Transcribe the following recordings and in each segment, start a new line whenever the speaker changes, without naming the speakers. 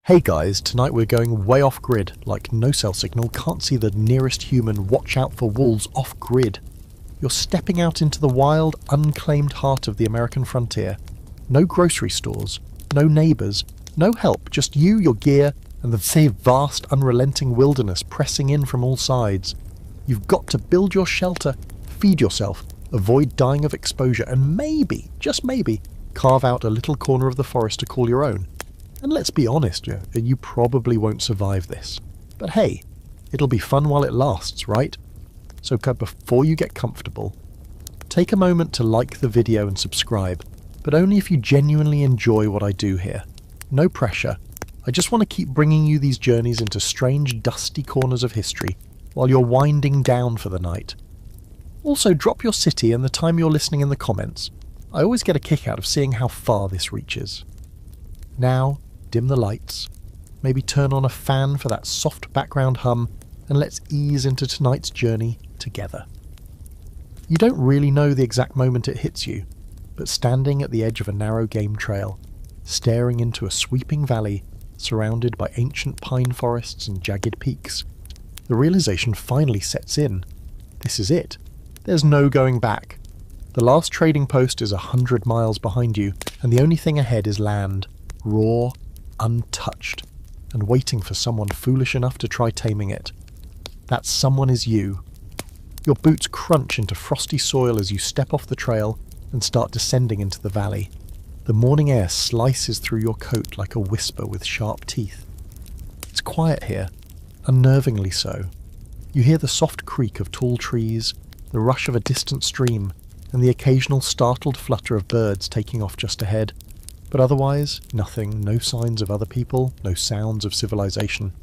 Hey guys, tonight we're going way off grid, like no cell signal, can't see the nearest human, watch out for wolves off grid. You're stepping out into the wild, unclaimed heart of the American frontier. No grocery stores, no neighbours, no help, just you, your gear, and the vast, unrelenting wilderness pressing in from all sides. You've got to build your shelter, feed yourself, avoid dying of exposure, and maybe, just maybe, carve out a little corner of the forest to call your own. And let's be honest, you probably won't survive this. But hey, it'll be fun while it lasts, right? So before you get comfortable, take a moment to like the video and subscribe, but only if you genuinely enjoy what I do here. No pressure. I just want to keep bringing you these journeys into strange, dusty corners of history while you're winding down for the night. Also, drop your city and the time you're listening in the comments. I always get a kick out of seeing how far this reaches. Now, dim the lights, maybe turn on a fan for that soft background hum, and let's ease into tonight's journey together. You don't really know the exact moment it hits you, but standing at the edge of a narrow game trail, staring into a sweeping valley surrounded by ancient pine forests and jagged peaks, the realization finally sets in. This is it. There's no going back. The last trading post is 100 miles behind you, and the only thing ahead is land, raw, untouched, and waiting for someone foolish enough to try taming it. That someone is you. Your boots crunch into frosty soil as you step off the trail and start descending into the valley. The morning air slices through your coat like a whisper with sharp teeth. It's quiet here, unnervingly so. You hear the soft creak of tall trees, the rush of a distant stream, and the occasional startled flutter of birds taking off just ahead. But otherwise, nothing, no signs of other people, no sounds of civilization.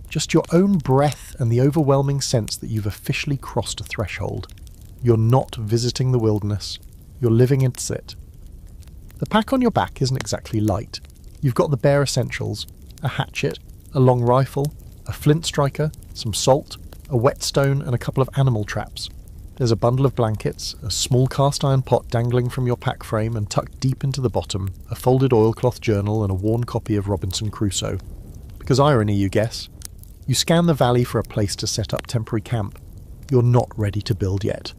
Just your own breath and the overwhelming sense that you've officially crossed a threshold. You're not visiting the wilderness, you're living into it. The pack on your back isn't exactly light. You've got the bare essentials: a hatchet, a long rifle, a flint striker, some salt, a whetstone, and a couple of animal traps. There's a bundle of blankets, a small cast iron pot dangling from your pack frame, and tucked deep into the bottom, a folded oilcloth journal and a worn copy of Robinson Crusoe. Because irony, you guess. You scan the valley for a place to set up temporary camp. You're not ready to build yet.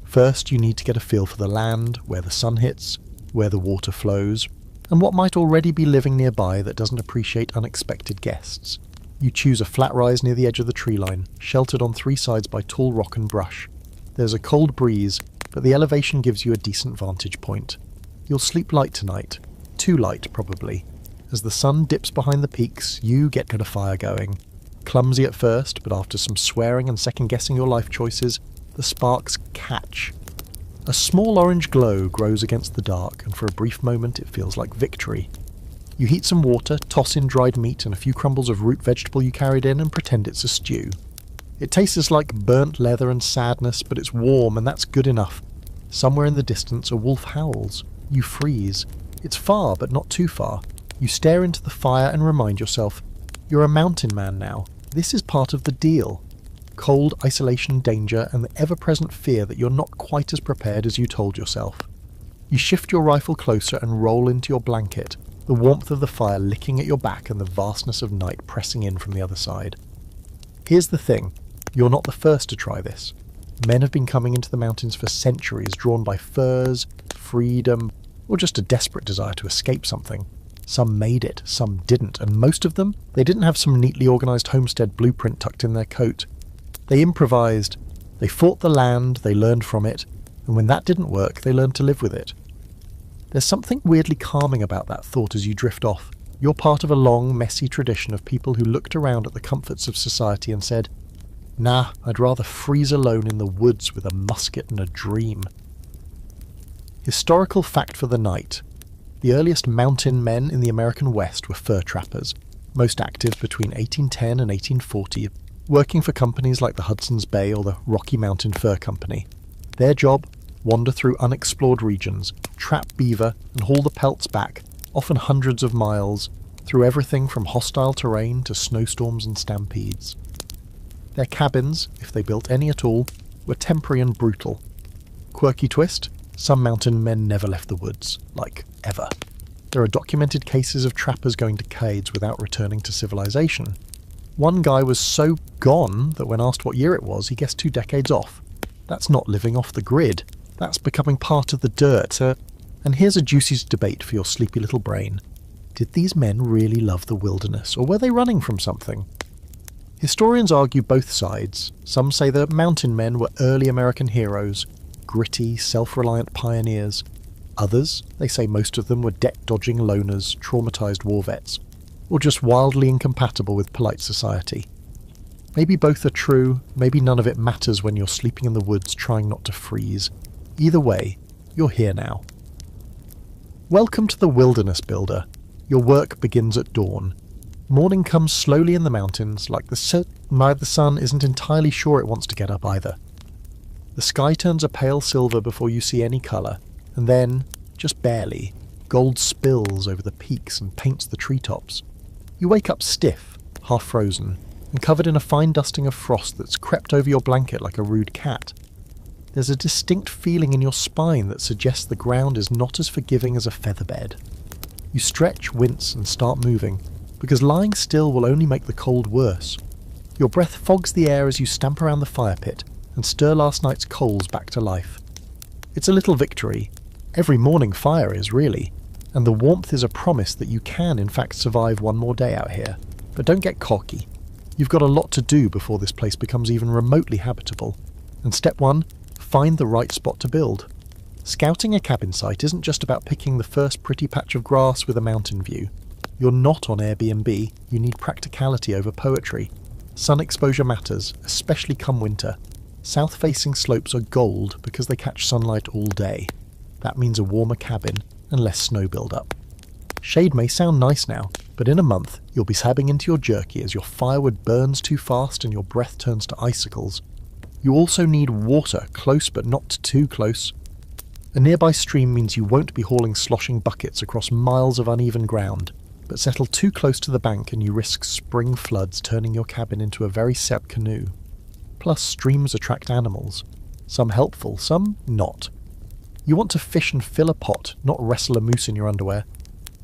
First, you need to get a feel for the land, where the sun hits, where the water flows, and what might already be living nearby that doesn't appreciate unexpected guests. You choose a flat rise near the edge of the tree line, sheltered on three sides by tall rock and brush. There's a cold breeze, but the elevation gives you a decent vantage point. You'll sleep light tonight, too light probably. As the sun dips behind the peaks, you get a fire going. Clumsy at first, but after some swearing and second-guessing your life choices, the sparks catch. A small orange glow grows against the dark, and for a brief moment it feels like victory. You heat some water, toss in dried meat and a few crumbles of root vegetable you carried in, and pretend it's a stew. It tastes like burnt leather and sadness, but it's warm, and that's good enough. Somewhere in the distance a wolf howls. You freeze. It's far, but not too far. You stare into the fire and remind yourself, you're a mountain man now. This is part of the deal. Cold, isolation, danger, and the ever-present fear that you're not quite as prepared as you told yourself. You shift your rifle closer and roll into your blanket, the warmth of the fire licking at your back and the vastness of night pressing in from the other side. Here's the thing. You're not the first to try this. Men have been coming into the mountains for centuries, drawn by furs, freedom, or just a desperate desire to escape something. Some made it, some didn't, and most of them, they didn't have some neatly organised homestead blueprint tucked in their coat. They improvised, they fought the land, they learned from it, and when that didn't work, they learned to live with it. There's something weirdly calming about that thought as you drift off. You're part of a long, messy tradition of people who looked around at the comforts of society and said, "Nah, I'd rather freeze alone in the woods with a musket and a dream." Historical fact for the night. The earliest mountain men in the American West were fur trappers, most active between 1810 and 1840, working for companies like the Hudson's Bay or the Rocky Mountain Fur Company. Their job? Wander through unexplored regions, trap beaver and haul the pelts back, often hundreds of miles, through everything from hostile terrain to snowstorms and stampedes. Their cabins, if they built any at all, were temporary and brutal. Quirky twist, some mountain men never left the woods, like ever. There are documented cases of trappers going decades without returning to civilization. One guy was so gone that when asked what year it was, he guessed 2 decades off. That's not living off the grid. That's becoming part of the dirt. And here's a juicy debate for your sleepy little brain. Did these men really love the wilderness, or were they running from something? Historians argue both sides. Some say that mountain men were early American heroes, gritty, self-reliant pioneers. Others, they say most of them were debt-dodging loners, traumatised war vets, or just wildly incompatible with polite society. Maybe both are true, maybe none of it matters when you're sleeping in the woods trying not to freeze. Either way, you're here now. Welcome to the Wilderness Builder. Your work begins at dawn. Morning comes slowly in the mountains, like the sun isn't entirely sure it wants to get up either. The sky turns a pale silver before you see any colour, and then, just barely, gold spills over the peaks and paints the treetops. You wake up stiff, half frozen, and covered in a fine dusting of frost that's crept over your blanket like a rude cat. There's a distinct feeling in your spine that suggests the ground is not as forgiving as a featherbed. You stretch, wince, and start moving, because lying still will only make the cold worse. Your breath fogs the air as you stamp around the fire pit and stir last night's coals back to life. It's a little victory. Every morning fire is, really, and the warmth is a promise that you can in fact survive one more day out here. But don't get cocky. You've got a lot to do before this place becomes even remotely habitable. And step 1, find the right spot to build. Scouting a cabin site isn't just about picking the first pretty patch of grass with a mountain view. You're not on Airbnb, you need practicality over poetry. Sun exposure matters, especially come winter. South-facing slopes are gold because they catch sunlight all day. That means a warmer cabin and less snow build-up. Shade may sound nice now, but in a month you'll be sabbing into your jerky as your firewood burns too fast and your breath turns to icicles. You also need water, close but not too close. A nearby stream means you won't be hauling sloshing buckets across miles of uneven ground, but settle too close to the bank and you risk spring floods turning your cabin into a very set canoe. Plus, streams attract animals. Some helpful, some not. You want to fish and fill a pot, not wrestle a moose in your underwear.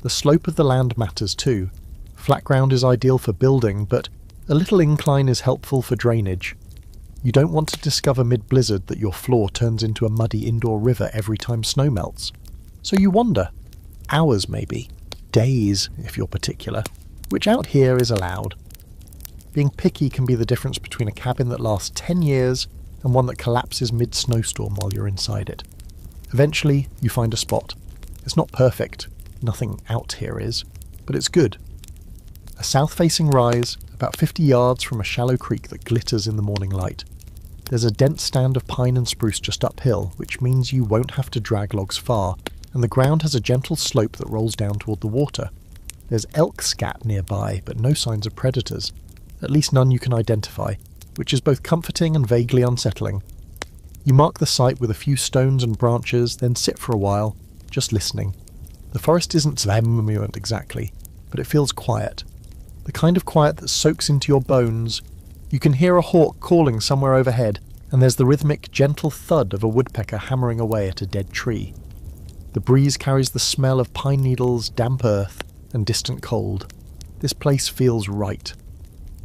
The slope of the land matters too. Flat ground is ideal for building, but a little incline is helpful for drainage. You don't want to discover mid-blizzard that your floor turns into a muddy indoor river every time snow melts. So you wander. Hours maybe. Days, if you're particular. Which out here is allowed. Being picky can be the difference between a cabin that lasts 10 years and one that collapses mid-snowstorm while you're inside it. Eventually, you find a spot. It's not perfect. Nothing out here is. But it's good. A south-facing rise, about 50 yards from a shallow creek that glitters in the morning light. There's a dense stand of pine and spruce just uphill, which means you won't have to drag logs far, and the ground has a gentle slope that rolls down toward the water. There's elk scat nearby, but no signs of predators. At least none you can identify, which is both comforting and vaguely unsettling. You mark the site with a few stones and branches, then sit for a while, just listening. The forest isn't zwamument exactly, but it feels quiet. The kind of quiet that soaks into your bones. You can hear a hawk calling somewhere overhead, and there's the rhythmic, gentle thud of a woodpecker hammering away at a dead tree. The breeze carries the smell of pine needles, damp earth, and distant cold. This place feels right.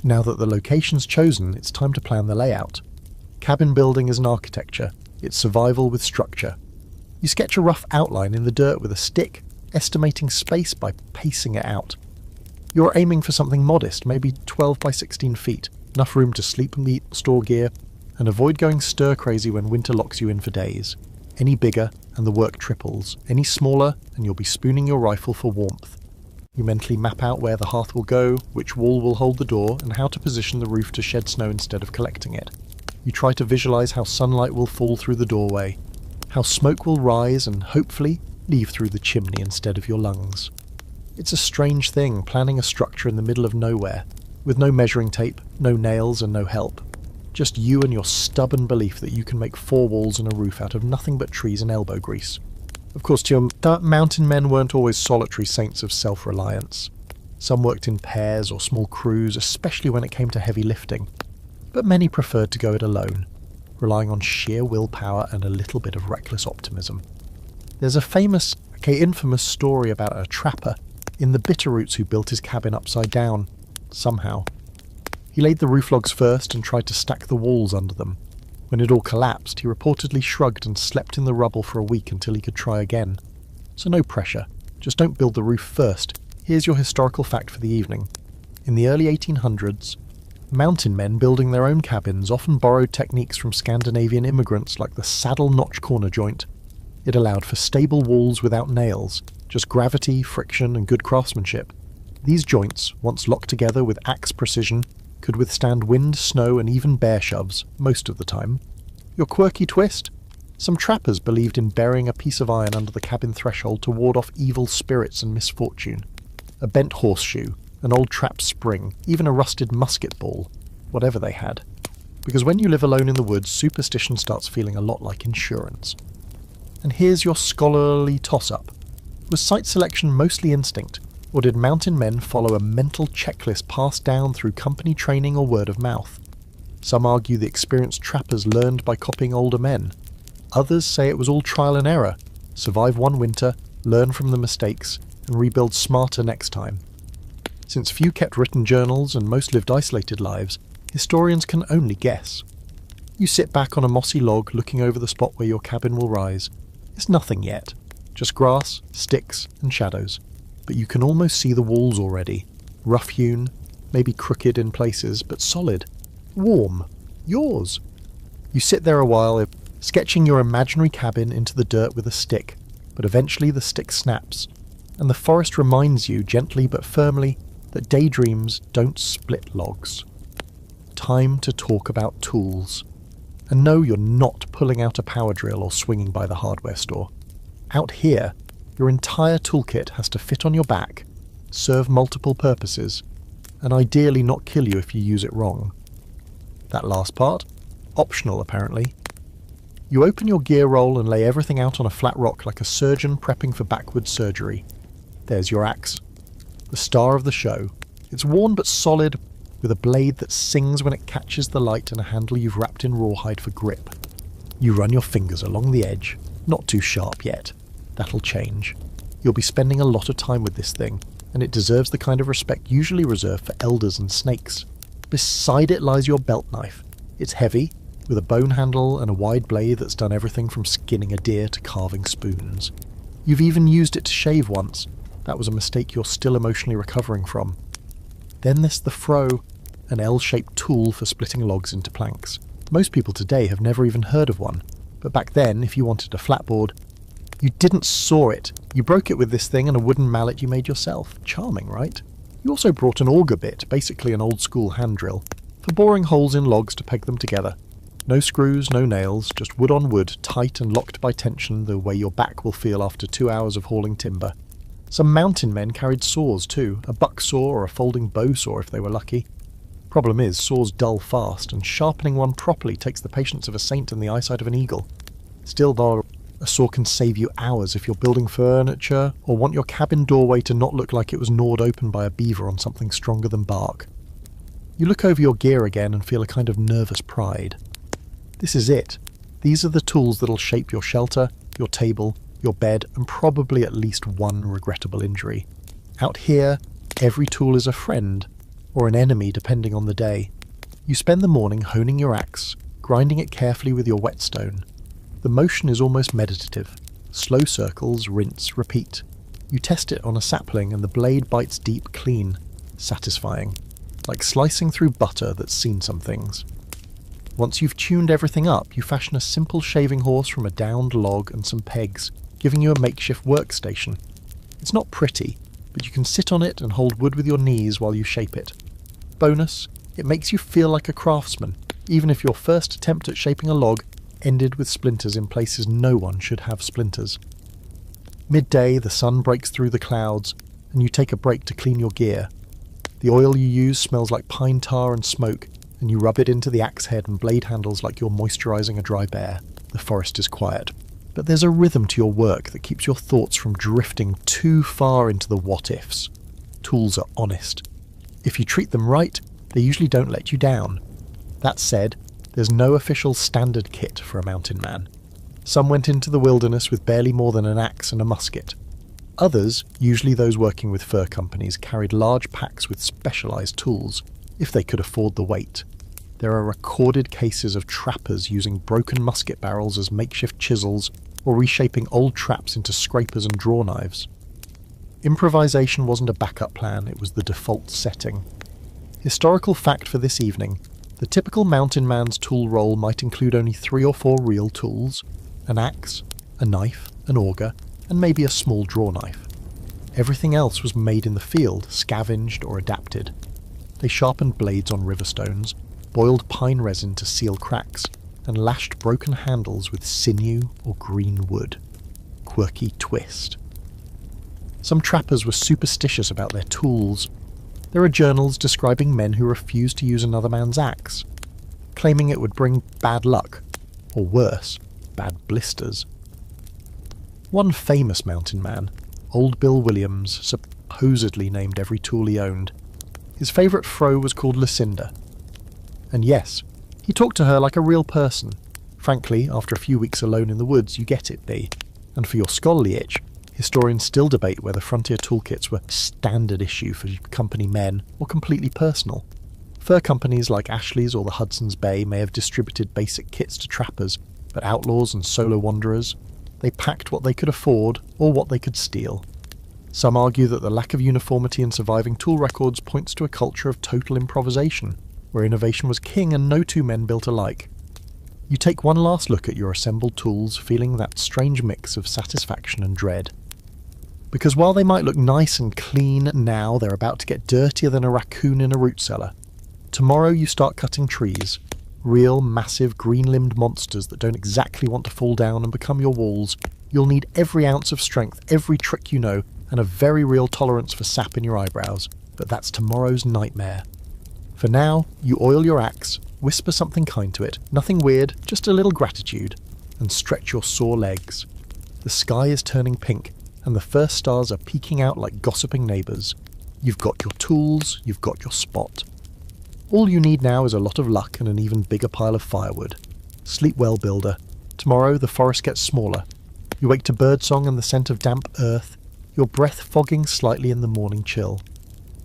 Now that the location's chosen, it's time to plan the layout. Cabin building is an architecture. It's survival with structure. You sketch a rough outline in the dirt with a stick, estimating space by pacing it out. You're aiming for something modest, maybe 12 by 16 feet, enough room to sleep and eat, store gear, and avoid going stir-crazy when winter locks you in for days. Any bigger, and the work triples. Any smaller, and you'll be spooning your rifle for warmth. You mentally map out where the hearth will go, which wall will hold the door, and how to position the roof to shed snow instead of collecting it. You try to visualize how sunlight will fall through the doorway, how smoke will rise and, hopefully, leave through the chimney instead of your lungs. It's a strange thing, planning a structure in the middle of nowhere, with no measuring tape, no nails, and no help. Just you and your stubborn belief that you can make 4 walls and a roof out of nothing but trees and elbow grease. Of course, mountain men weren't always solitary saints of self-reliance. Some worked in pairs or small crews, especially when it came to heavy lifting. But many preferred to go it alone, relying on sheer willpower and a little bit of reckless optimism. There's a famous like a infamous story about a trapper in the Bitterroots who built his cabin upside down, somehow. He laid the roof logs first and tried to stack the walls under them. When it all collapsed, he reportedly shrugged and slept in the rubble for a week until he could try again. So no pressure, just don't build the roof first. Here's your historical fact for the evening. In the early 1800s, mountain men building their own cabins often borrowed techniques from Scandinavian immigrants like the saddle notch corner joint. It allowed for stable walls without nails, just gravity, friction, and good craftsmanship. These joints, once locked together with axe precision, could withstand wind, snow, and even bear shoves, most of the time. Your quirky twist? Some trappers believed in burying a piece of iron under the cabin threshold to ward off evil spirits and misfortune. A bent horseshoe, an old trap spring, even a rusted musket ball, whatever they had. Because when you live alone in the woods, superstition starts feeling a lot like insurance. And here's your scholarly toss-up. Was site selection mostly instinct, or did mountain men follow a mental checklist passed down through company training or word of mouth? Some argue the experienced trappers learned by copying older men. Others say it was all trial and error. Survive one winter, learn from the mistakes, and rebuild smarter next time. Since few kept written journals and most lived isolated lives, historians can only guess. You sit back on a mossy log looking over the spot where your cabin will rise. It's nothing yet, just grass, sticks, and shadows. But you can almost see the walls already. Rough-hewn, maybe crooked in places, but solid. Warm. Yours. You sit there a while, sketching your imaginary cabin into the dirt with a stick, but eventually the stick snaps, and the forest reminds you, gently but firmly, that daydreams don't split logs. Time to talk about tools. And no, you're not pulling out a power drill or swinging by the hardware store. Out here, your entire toolkit has to fit on your back, serve multiple purposes, and ideally not kill you if you use it wrong. That last part? Optional, apparently. You open your gear roll and lay everything out on a flat rock like a surgeon prepping for backward surgery. There's your axe. The star of the show. It's worn but solid, with a blade that sings when it catches the light and a handle you've wrapped in rawhide for grip. You run your fingers along the edge, not too sharp yet. That'll change. You'll be spending a lot of time with this thing, and it deserves the kind of respect usually reserved for elders and snakes. Beside it lies your belt knife. It's heavy, with a bone handle and a wide blade that's done everything from skinning a deer to carving spoons. You've even used it to shave once. That was a mistake you're still emotionally recovering from. Then there's the froe, an L-shaped tool for splitting logs into planks. Most people today have never even heard of one, but back then, if you wanted a flatboard, you didn't saw it. You broke it with this thing and a wooden mallet you made yourself. Charming, right? You also brought an auger bit, basically an old-school hand drill, for boring holes in logs to peg them together. No screws, no nails, just wood on wood, tight and locked by tension the way your back will feel after 2 hours of hauling timber. Some mountain men carried saws too, a buck saw or a folding bow saw if they were lucky. Problem is, saws dull fast, and sharpening one properly takes the patience of a saint and the eyesight of an eagle. Still though, a saw can save you hours if you're building furniture or want your cabin doorway to not look like it was gnawed open by a beaver on something stronger than bark. You look over your gear again and feel a kind of nervous pride. This is it. These are the tools that'll shape your shelter, your table, your bed, and probably at least one regrettable injury. Out here, every tool is a friend, or an enemy depending on the day. You spend the morning honing your axe, grinding it carefully with your whetstone. The motion is almost meditative. Slow circles, rinse, repeat. You test it on a sapling and the blade bites deep clean. Satisfying. Like slicing through butter that's seen some things. Once you've tuned everything up, you fashion a simple shaving horse from a downed log and some pegs, giving you a makeshift workstation. It's not pretty, but you can sit on it and hold wood with your knees while you shape it. Bonus, it makes you feel like a craftsman, even if your first attempt at shaping a log ended with splinters in places no one should have splinters. Midday, the sun breaks through the clouds, and you take a break to clean your gear. The oil you use smells like pine tar and smoke, and you rub it into the axe head and blade handles like you're moisturising a dry bear. The forest is quiet. But there's a rhythm to your work that keeps your thoughts from drifting too far into the what-ifs. Tools are honest. If you treat them right, they usually don't let you down. That said, there's no official standard kit for a mountain man. Some went into the wilderness with barely more than an axe and a musket. Others, usually those working with fur companies, carried large packs with specialised tools, if they could afford the weight. There are recorded cases of trappers using broken musket barrels as makeshift chisels, or reshaping old traps into scrapers and draw knives. Improvisation wasn't a backup plan, it was the default setting. Historical fact for this evening: the typical mountain man's tool roll might include only 3 or 4 real tools: an axe, a knife, an auger, and maybe a small draw knife. Everything else was made in the field, scavenged or adapted. They sharpened blades on river stones, boiled pine resin to seal cracks, and lashed broken handles with sinew or green wood. Quirky twist. Some trappers were superstitious about their tools. There are journals describing men who refused to use another man's axe, claiming it would bring bad luck, or worse, bad blisters. One famous mountain man, Old Bill Williams, supposedly named every tool he owned. His favourite fro was called Lucinda. And yes, he talked to her like a real person. Frankly, after a few weeks alone in the woods, you get it, B. And for your scholarly itch, historians still debate whether frontier toolkits were standard issue for company men or completely personal. Fur companies like Ashley's or the Hudson's Bay may have distributed basic kits to trappers, but outlaws and solo wanderers, they packed what they could afford or what they could steal. Some argue that the lack of uniformity in surviving tool records points to a culture of total improvisation, where innovation was king and no two men built alike. You take one last look at your assembled tools, feeling that strange mix of satisfaction and dread. Because while they might look nice and clean now, they're about to get dirtier than a raccoon in a root cellar. Tomorrow you start cutting trees, real massive green-limbed monsters that don't exactly want to fall down and become your walls. You'll need every ounce of strength, every trick you know, and a very real tolerance for sap in your eyebrows, but that's tomorrow's nightmare. For now, you oil your axe, whisper something kind to it, nothing weird, just a little gratitude, and stretch your sore legs. The sky is turning pink, and the first stars are peeking out like gossiping neighbours. You've got your tools, you've got your spot. All you need now is a lot of luck and an even bigger pile of firewood. Sleep well, builder. Tomorrow the forest gets smaller. You wake to birdsong and the scent of damp earth, your breath fogging slightly in the morning chill.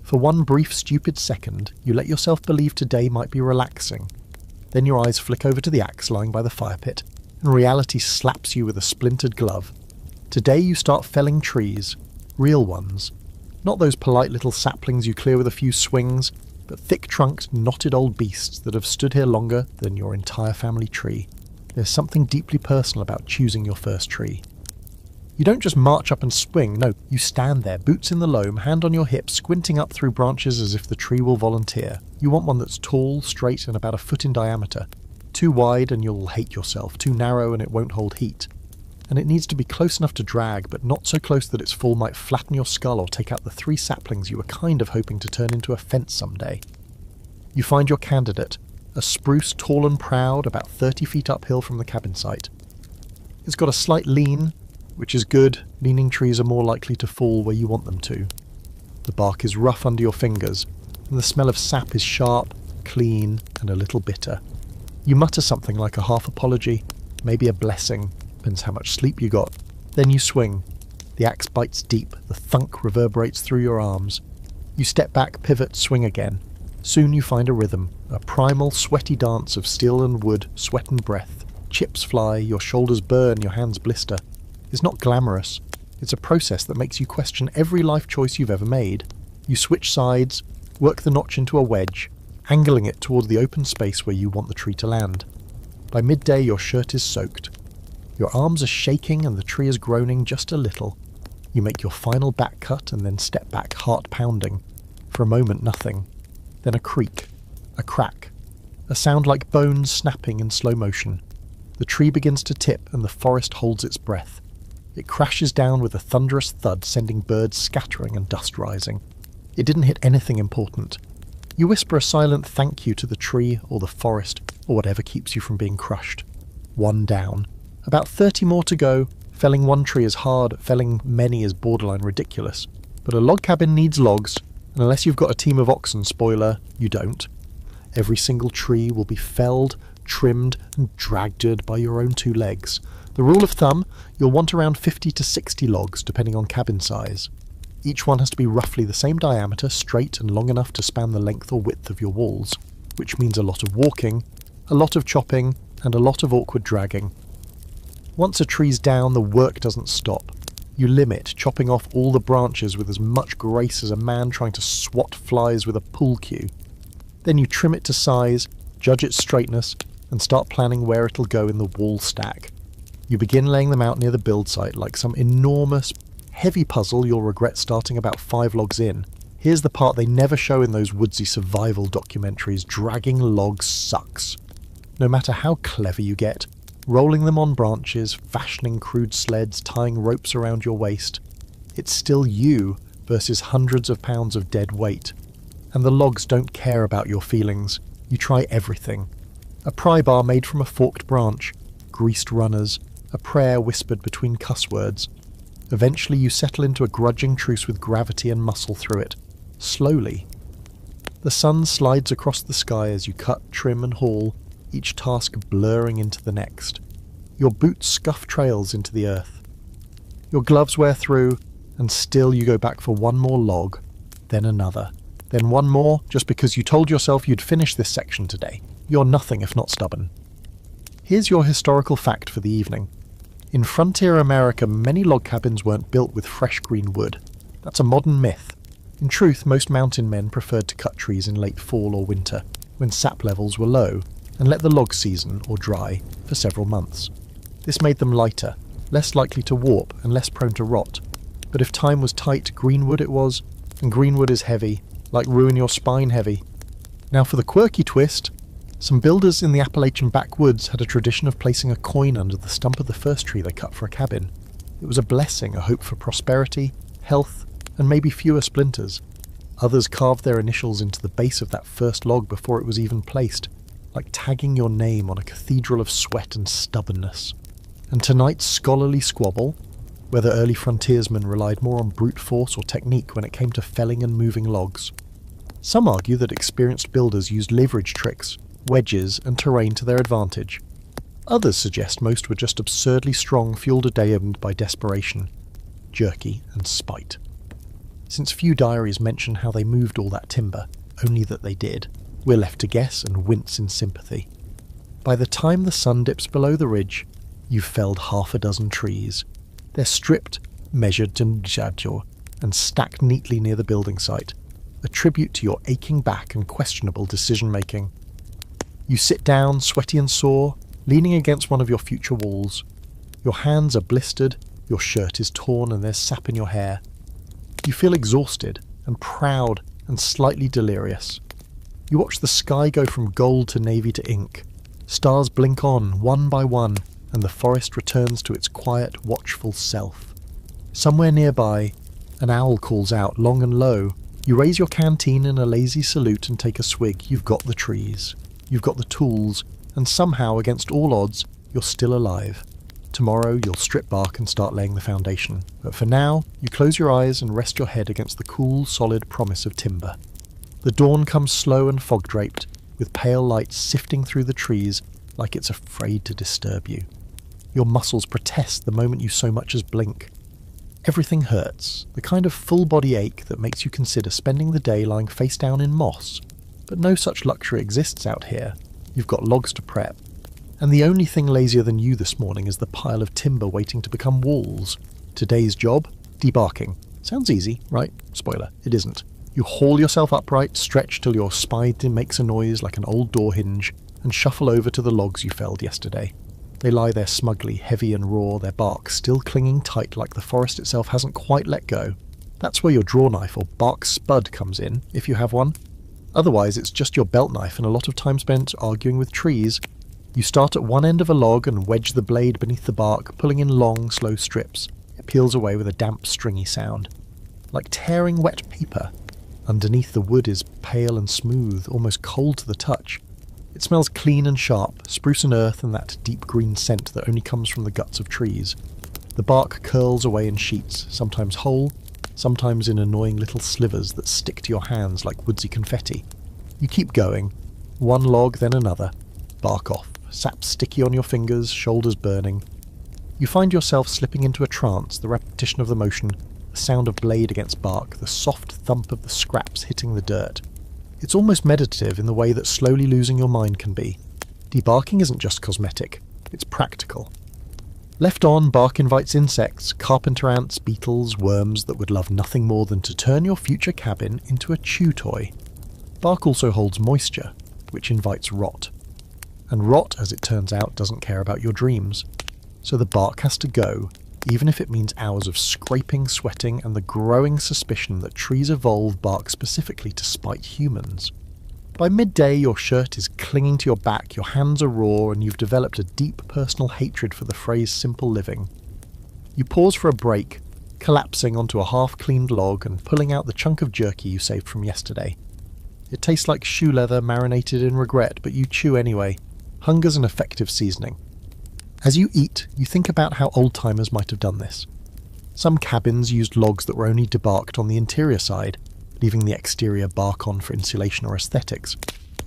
For one brief stupid second, you let yourself believe today might be relaxing. Then your eyes flick over to the axe lying by the fire pit, and reality slaps you with a splintered glove. Today you start felling trees, real ones. Not those polite little saplings you clear with a few swings, but thick-trunked, knotted old beasts that have stood here longer than your entire family tree. There's something deeply personal about choosing your first tree. You don't just march up and swing, no, you stand there, boots in the loam, hand on your hip, squinting up through branches as if the tree will volunteer. You want one that's tall, straight, and about a foot in diameter. Too wide and you'll hate yourself, too narrow and it won't hold heat. And it needs to be close enough to drag, but not so close that its fall might flatten your skull or take out the 3 saplings you were kind of hoping to turn into a fence someday. You find your candidate, a spruce tall and proud, about 30 feet uphill from the cabin site. It's got a slight lean, which is good. Leaning trees are more likely to fall where you want them to. The bark is rough under your fingers, and the smell of sap is sharp, clean, and a little bitter. You mutter something like a half apology, maybe a blessing, depends how much sleep you got. Then you swing. The axe bites deep, the thunk reverberates through your arms. You step back, pivot, swing again. Soon you find a rhythm, a primal, sweaty dance of steel and wood, sweat and breath. Chips fly, your shoulders burn, your hands blister. It's not glamorous. It's a process that makes you question every life choice you've ever made. You switch sides, work the notch into a wedge, angling it towards the open space where you want the tree to land. By midday your shirt is soaked. Your arms are shaking and the tree is groaning just a little. You make your final back cut and then step back, heart pounding. For a moment nothing. Then a creak, a crack, a sound like bones snapping in slow motion. The tree begins to tip and the forest holds its breath. It crashes down with a thunderous thud, sending birds scattering and dust rising. It didn't hit anything important. You whisper a silent thank you to the tree or the forest or whatever keeps you from being crushed. One down. About 30 more to go. Felling one tree is hard, felling many is borderline ridiculous. But a log cabin needs logs, and unless you've got a team of oxen, spoiler, you don't. Every single tree will be felled, trimmed, and dragged by your own 2 legs. The rule of thumb, you'll want around 50 to 60 logs depending on cabin size. Each one has to be roughly the same diameter, straight and long enough to span the length or width of your walls, which means a lot of walking, a lot of chopping, and a lot of awkward dragging. Once a tree's down, the work doesn't stop. You limit, chopping off all the branches with as much grace as a man trying to swat flies with a pool cue. Then you trim it to size, judge its straightness, and start planning where it'll go in the wall stack. You begin laying them out near the build site like some enormous, heavy puzzle you'll regret starting about 5 logs in. Here's the part they never show in those woodsy survival documentaries: dragging logs sucks. No matter how clever you get, rolling them on branches, fashioning crude sleds, tying ropes around your waist, it's still you versus hundreds of pounds of dead weight. And the logs don't care about your feelings. You try everything. A pry bar made from a forked branch, greased runners, a prayer whispered between cuss words. Eventually you settle into a grudging truce with gravity and muscle through it. Slowly. The sun slides across the sky as you cut, trim and haul, each task blurring into the next. Your boots scuff trails into the earth. Your gloves wear through, and still you go back for one more log, then another, then one more just because you told yourself you'd finish this section today. You're nothing if not stubborn. Here's your historical fact for the evening. In frontier America, many log cabins weren't built with fresh green wood. That's a modern myth. In truth, most mountain men preferred to cut trees in late fall or winter, when sap levels were low, and let the log season, or dry, for several months. This made them lighter, less likely to warp, and less prone to rot. But if time was tight, greenwood it was, and greenwood is heavy, like ruin your spine heavy. Now for the quirky twist, some builders in the Appalachian backwoods had a tradition of placing a coin under the stump of the first tree they cut for a cabin. It was a blessing, a hope for prosperity, health, and maybe fewer splinters. Others carved their initials into the base of that first log before it was even placed, like tagging your name on a cathedral of sweat and stubbornness. And tonight's scholarly squabble, whether early frontiersmen relied more on brute force or technique when it came to felling and moving logs. Some argue that experienced builders used leverage tricks, wedges and terrain to their advantage. Others suggest most were just absurdly strong, fueled a day by desperation, jerky and spite. Since few diaries mention how they moved all that timber, only that they did, we're left to guess and wince in sympathy. By the time the sun dips below the ridge, you've felled half a dozen trees. They're stripped, measured and stacked neatly near the building site, a tribute to your aching back and questionable decision-making. You sit down, sweaty and sore, leaning against one of your future walls. Your hands are blistered, your shirt is torn and there's sap in your hair. You feel exhausted and proud and slightly delirious. You watch the sky go from gold to navy to ink. Stars blink on, one by one, and the forest returns to its quiet, watchful self. Somewhere nearby, an owl calls out, long and low. You raise your canteen in a lazy salute and take a swig. You've got the trees. You've got the tools, and somehow, against all odds, you're still alive. Tomorrow you'll strip bark and start laying the foundation. But for now, you close your eyes and rest your head against the cool, solid promise of timber. The dawn comes slow and fog-draped, with pale light sifting through the trees like it's afraid to disturb you. Your muscles protest the moment you so much as blink. Everything hurts, the kind of full-body ache that makes you consider spending the day lying face down in moss. But no such luxury exists out here. You've got logs to prep. And the only thing lazier than you this morning is the pile of timber waiting to become walls. Today's job? Debarking. Sounds easy, right? Spoiler, it isn't. You haul yourself upright, stretch till your spine makes a noise like an old door hinge, and shuffle over to the logs you felled yesterday. They lie there smugly, heavy and raw, their bark still clinging tight like the forest itself hasn't quite let go. That's where your draw knife or bark spud comes in, if you have one. Otherwise, it's just your belt knife and a lot of time spent arguing with trees. You start at one end of a log and wedge the blade beneath the bark, pulling in long, slow strips. It peels away with a damp, stringy sound. Like tearing wet paper. Underneath, the wood is pale and smooth, almost cold to the touch. It smells clean and sharp, spruce and earth and that deep green scent that only comes from the guts of trees. The bark curls away in sheets, sometimes whole, sometimes in annoying little slivers that stick to your hands like woodsy confetti. You keep going, one log then another, bark off, sap sticky on your fingers, shoulders burning. You find yourself slipping into a trance, the repetition of the motion, the sound of blade against bark, the soft thump of the scraps hitting the dirt. It's almost meditative in the way that slowly losing your mind can be. Debarking isn't just cosmetic, it's practical. Left on, bark invites insects, carpenter ants, beetles, worms that would love nothing more than to turn your future cabin into a chew toy. Bark also holds moisture, which invites rot. And rot, as it turns out, doesn't care about your dreams. So the bark has to go, even if it means hours of scraping, sweating, and the growing suspicion that trees evolve bark specifically to spite humans. By midday, your shirt is clinging to your back, your hands are raw, and you've developed a deep personal hatred for the phrase simple living. You pause for a break, collapsing onto a half-cleaned log and pulling out the chunk of jerky you saved from yesterday. It tastes like shoe leather marinated in regret, but you chew anyway. Hunger's an effective seasoning. As you eat, you think about how old-timers might have done this. Some cabins used logs that were only debarked on the interior side, leaving the exterior bark on for insulation or aesthetics.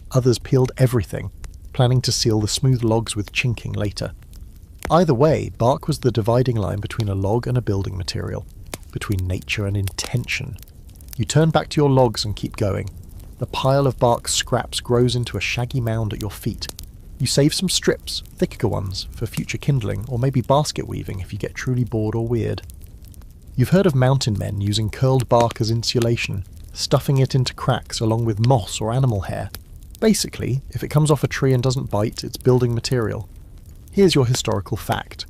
Others peeled everything, planning to seal the smooth logs with chinking later. Either way, bark was the dividing line between a log and a building material, between nature and intention. You turn back to your logs and keep going. The pile of bark scraps grows into a shaggy mound at your feet. You save some strips, thicker ones, for future kindling, or maybe basket weaving if you get truly bored or weird. You've heard of mountain men using curled bark as insulation, stuffing it into cracks along with moss or animal hair. Basically, if it comes off a tree and doesn't bite, it's building material. Here's your historical fact.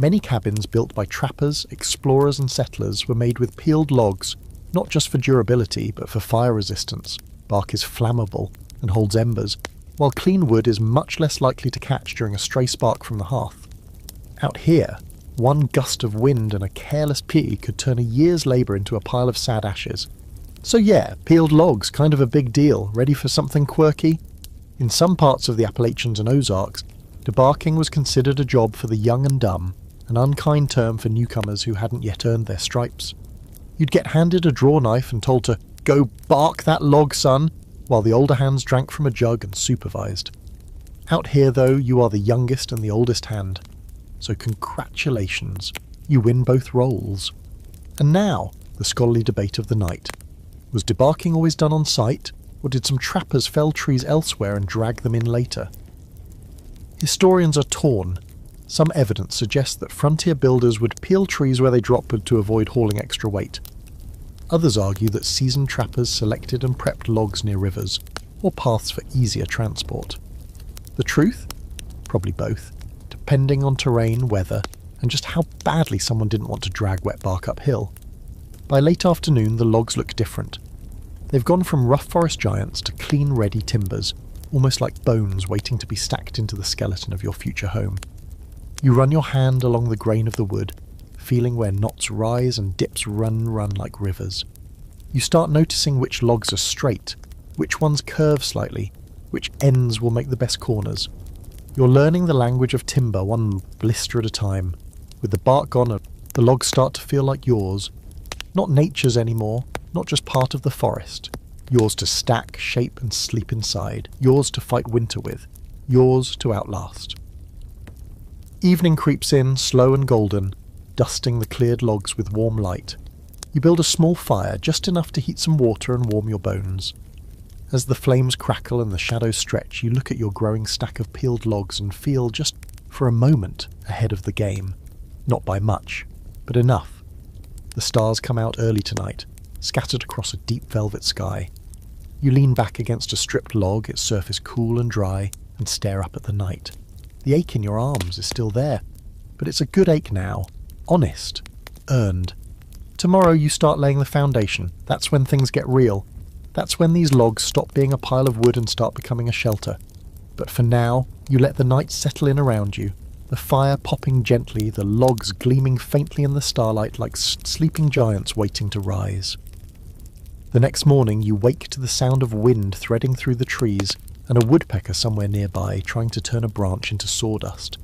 Many cabins built by trappers, explorers and settlers were made with peeled logs, not just for durability, but for fire resistance. Bark is flammable and holds embers, while clean wood is much less likely to catch during a stray spark from the hearth. Out here, one gust of wind and a careless pea could turn a year's labour into a pile of sad ashes. So yeah, peeled logs, kind of a big deal, ready for something quirky? In some parts of the Appalachians and Ozarks, debarking was considered a job for the young and dumb, an unkind term for newcomers who hadn't yet earned their stripes. You'd get handed a draw knife and told to, "Go bark that log, son," while the older hands drank from a jug and supervised. Out here, though, you are the youngest and the oldest hand. So congratulations, you win both roles. And now, the scholarly debate of the night. Was debarking always done on site, or did some trappers fell trees elsewhere and drag them in later? Historians are torn. Some evidence suggests that frontier builders would peel trees where they drop wood to avoid hauling extra weight. Others argue that seasoned trappers selected and prepped logs near rivers, or paths for easier transport. The truth? Probably both, depending on terrain, weather, and just how badly someone didn't want to drag wet bark uphill. By late afternoon, the logs look different. They've gone from rough forest giants to clean, ready timbers, almost like bones waiting to be stacked into the skeleton of your future home. You run your hand along the grain of the wood, feeling where knots rise and dips run like rivers. You start noticing which logs are straight, which ones curve slightly, which ends will make the best corners. You're learning the language of timber one blister at a time. With the bark gone, the logs start to feel like yours. Not nature's anymore, not just part of the forest. Yours to stack, shape and sleep inside. Yours to fight winter with. Yours to outlast. Evening creeps in, slow and golden, dusting the cleared logs with warm light. You build a small fire, just enough to heat some water and warm your bones. As the flames crackle and the shadows stretch, you look at your growing stack of peeled logs and feel, just for a moment, ahead of the game. Not by much, but enough. The stars come out early tonight, scattered across a deep velvet sky. You lean back against a stripped log, its surface cool and dry, and stare up at the night. The ache in your arms is still there, but it's a good ache now. Honest. Earned. Tomorrow you start laying the foundation. That's when things get real. That's when these logs stop being a pile of wood and start becoming a shelter. But for now, you let the night settle in around you, the fire popping gently, the logs gleaming faintly in the starlight like sleeping giants waiting to rise. The next morning you wake to the sound of wind threading through the trees and a woodpecker somewhere nearby trying to turn a branch into sawdust.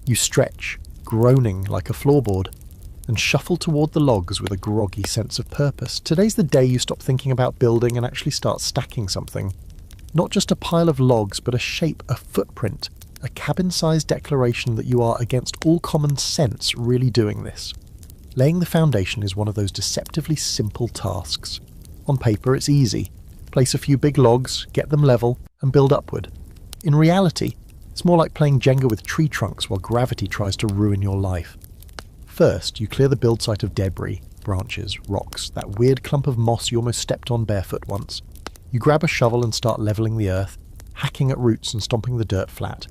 You stretch, groaning like a floorboard, and shuffle toward the logs with a groggy sense of purpose. Today's the day you stop thinking about building and actually start stacking something. Not just a pile of logs, but a shape, a footprint, a cabin-sized declaration that you are, against all common sense, really doing this. Laying the foundation is one of those deceptively simple tasks. On paper, it's easy. Place a few big logs, get them level, and build upward. In reality, it's more like playing Jenga with tree trunks while gravity tries to ruin your life. First, you clear the build site of debris, branches, rocks, that weird clump of moss you almost stepped on barefoot once. You grab a shovel and start levelling the earth, hacking at roots and stomping the dirt flat.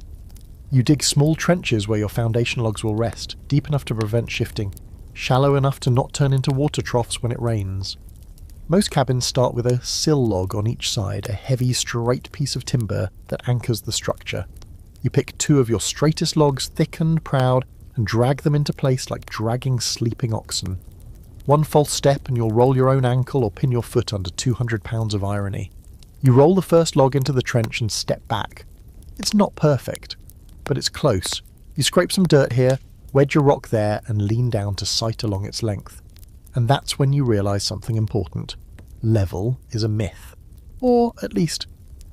You dig small trenches where your foundation logs will rest, deep enough to prevent shifting, shallow enough to not turn into water troughs when it rains. Most cabins start with a sill log on each side, a heavy, straight piece of timber that anchors the structure. You pick 2 of your straightest logs, thick and proud, and drag them into place like dragging sleeping oxen. One false step and you'll roll your own ankle or pin your foot under 200 pounds of irony. You roll the first log into the trench and step back. It's not perfect, but it's close. You scrape some dirt here, wedge a rock there, and lean down to sight along its length. And that's when you realise something important. Level is a myth. Or, at least,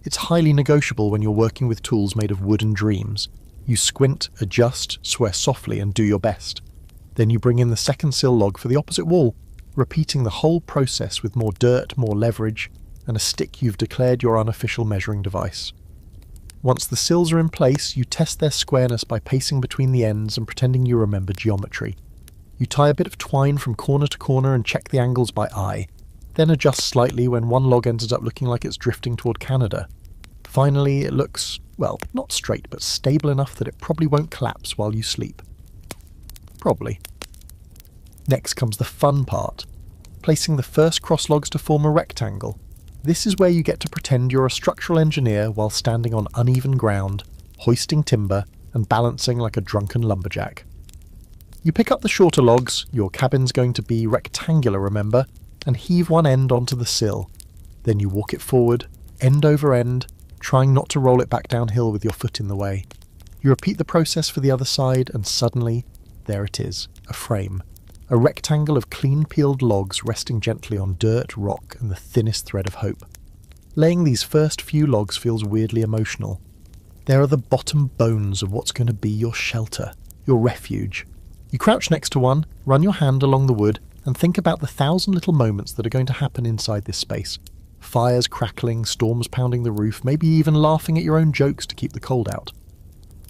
it's highly negotiable when you're working with tools made of wood and dreams. You squint, adjust, swear softly, and do your best. Then you bring in the second sill log for the opposite wall, repeating the whole process with more dirt, more leverage, and a stick you've declared your unofficial measuring device. Once the sills are in place, you test their squareness by pacing between the ends and pretending you remember geometry. You tie a bit of twine from corner to corner and check the angles by eye, then adjust slightly when one log ends up looking like it's drifting toward Canada. Finally, it looks, well, not straight, but stable enough that it probably won't collapse while you sleep. Probably. Next comes the fun part, placing the first cross logs to form a rectangle. This is where you get to pretend you're a structural engineer while standing on uneven ground, hoisting timber, and balancing like a drunken lumberjack. You pick up the shorter logs, your cabin's going to be rectangular, remember, and heave one end onto the sill. Then you walk it forward, end over end, trying not to roll it back downhill with your foot in the way. You repeat the process for the other side, and suddenly, there it is, a frame. A rectangle of clean-peeled logs resting gently on dirt, rock, and the thinnest thread of hope. Laying these first few logs feels weirdly emotional. There are the bottom bones of what's going to be your shelter, your refuge. You crouch next to one, run your hand along the wood, and think about the 1,000 little moments that are going to happen inside this space. Fires crackling, storms pounding the roof, maybe even laughing at your own jokes to keep the cold out.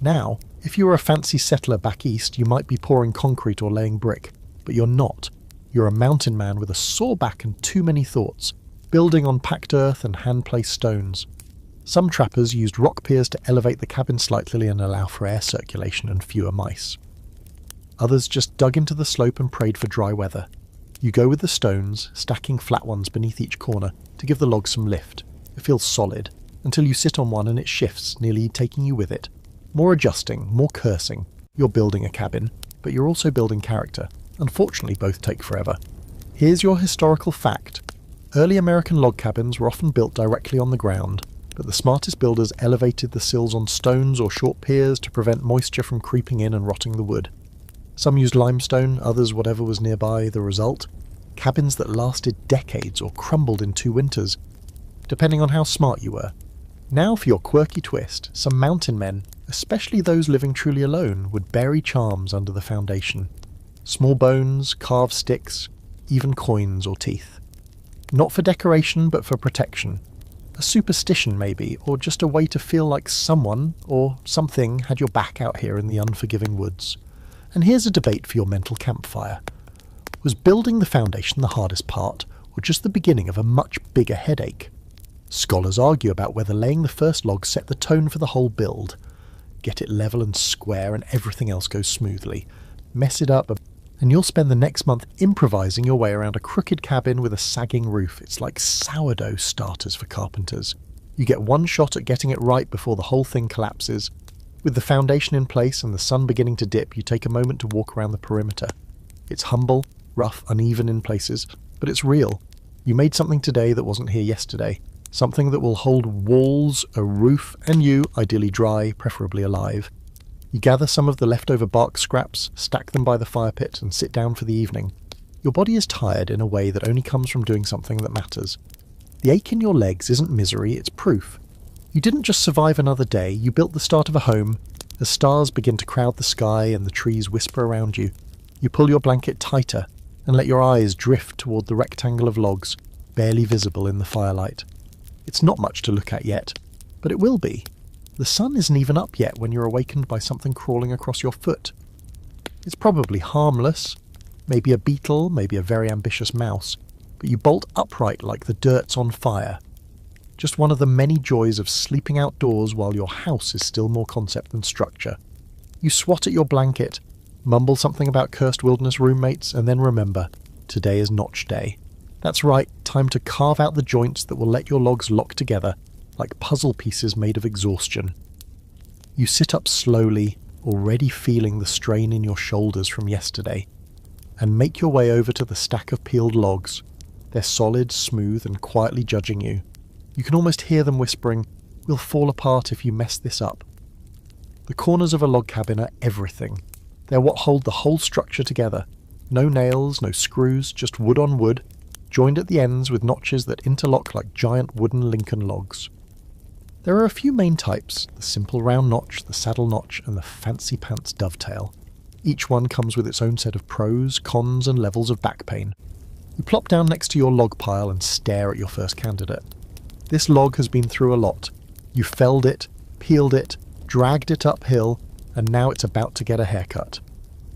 Now, if you were a fancy settler back east, you might be pouring concrete or laying brick, but you're not. You're a mountain man with a sore back and too many thoughts, building on packed earth and hand-placed stones. Some trappers used rock piers to elevate the cabin slightly and allow for air circulation and fewer mice. Others just dug into the slope and prayed for dry weather. You go with the stones, stacking flat ones beneath each corner to give the log some lift. It feels solid, until you sit on one and it shifts, nearly taking you with it. More adjusting, more cursing. You're building a cabin, but you're also building character. Unfortunately, both take forever. Here's your historical fact. Early American log cabins were often built directly on the ground, but the smartest builders elevated the sills on stones or short piers to prevent moisture from creeping in and rotting the wood. Some used limestone, others whatever was nearby. The result? Cabins that lasted decades or crumbled in 2 winters, depending on how smart you were. Now for your quirky twist, some mountain men, especially those living truly alone, would bury charms under the foundation. Small bones, carved sticks, even coins or teeth. Not for decoration, but for protection. A superstition maybe, or just a way to feel like someone, or something, had your back out here in the unforgiving woods. And here's a debate for your mental campfire. Was building the foundation the hardest part, or just the beginning of a much bigger headache? Scholars argue about whether laying the first log set the tone for the whole build. Get it level and square and everything else goes smoothly. Mess it up and you'll spend the next month improvising your way around a crooked cabin with a sagging roof. It's like sourdough starters for carpenters. You get one shot at getting it right before the whole thing collapses. With the foundation in place and the sun beginning to dip, you take a moment to walk around the perimeter. It's humble, rough, uneven in places, but it's real. You made something today that wasn't here yesterday. Something that will hold walls, a roof, and you, ideally dry, preferably alive. You gather some of the leftover bark scraps, stack them by the fire pit, and sit down for the evening. Your body is tired in a way that only comes from doing something that matters. The ache in your legs isn't misery, it's proof. You didn't just survive another day, you built the start of a home, As stars begin to crowd the sky and the trees whisper around you, you pull your blanket tighter and let your eyes drift toward the rectangle of logs, barely visible in the firelight. It's not much to look at yet, but it will be. The sun isn't even up yet when you're awakened by something crawling across your foot. It's probably harmless, maybe a beetle, maybe a very ambitious mouse, but you bolt upright like the dirt's on fire. Just one of the many joys of sleeping outdoors while your house is still more concept than structure. You swat at your blanket, mumble something about cursed wilderness roommates, and then remember, today is notch day. That's right, time to carve out the joints that will let your logs lock together, like puzzle pieces made of exhaustion. You sit up slowly, already feeling the strain in your shoulders from yesterday, and make your way over to the stack of peeled logs. They're solid, smooth, and quietly judging you. You can almost hear them whispering, "We'll fall apart if you mess this up." The corners of a log cabin are everything. They're what hold the whole structure together. No nails, no screws, just wood on wood, joined at the ends with notches that interlock like giant wooden Lincoln logs. There are a few main types: the simple round notch, the saddle notch, and the fancy pants dovetail. Each one comes with its own set of pros, cons, and levels of back pain. You plop down next to your log pile and stare at your first candidate. This log has been through a lot. You felled it, peeled it, dragged it uphill, and now it's about to get a haircut.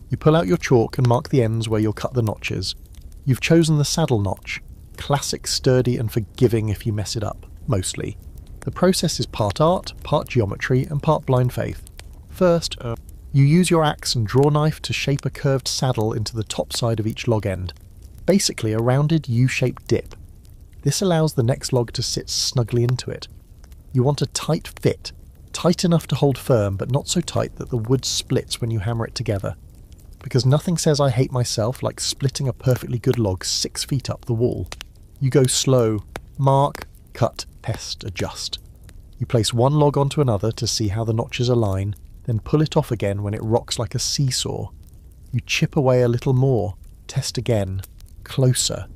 You pull out your chalk and mark the ends where you'll cut the notches. You've chosen the saddle notch, classic, sturdy, and forgiving if you mess it up, mostly. The process is part art, part geometry, and part blind faith. First, you use your axe and draw knife to shape a curved saddle into the top side of each log end. Basically a rounded U-shaped dip. This allows the next log to sit snugly into it. You want a tight fit, tight enough to hold firm but not so tight that the wood splits when you hammer it together. Because nothing says I hate myself like splitting a perfectly good log 6 feet up the wall. You go slow, mark, cut, test, adjust. You place one log onto another to see how the notches align, then pull it off again when it rocks like a seesaw. You chip away a little more, test again, closer.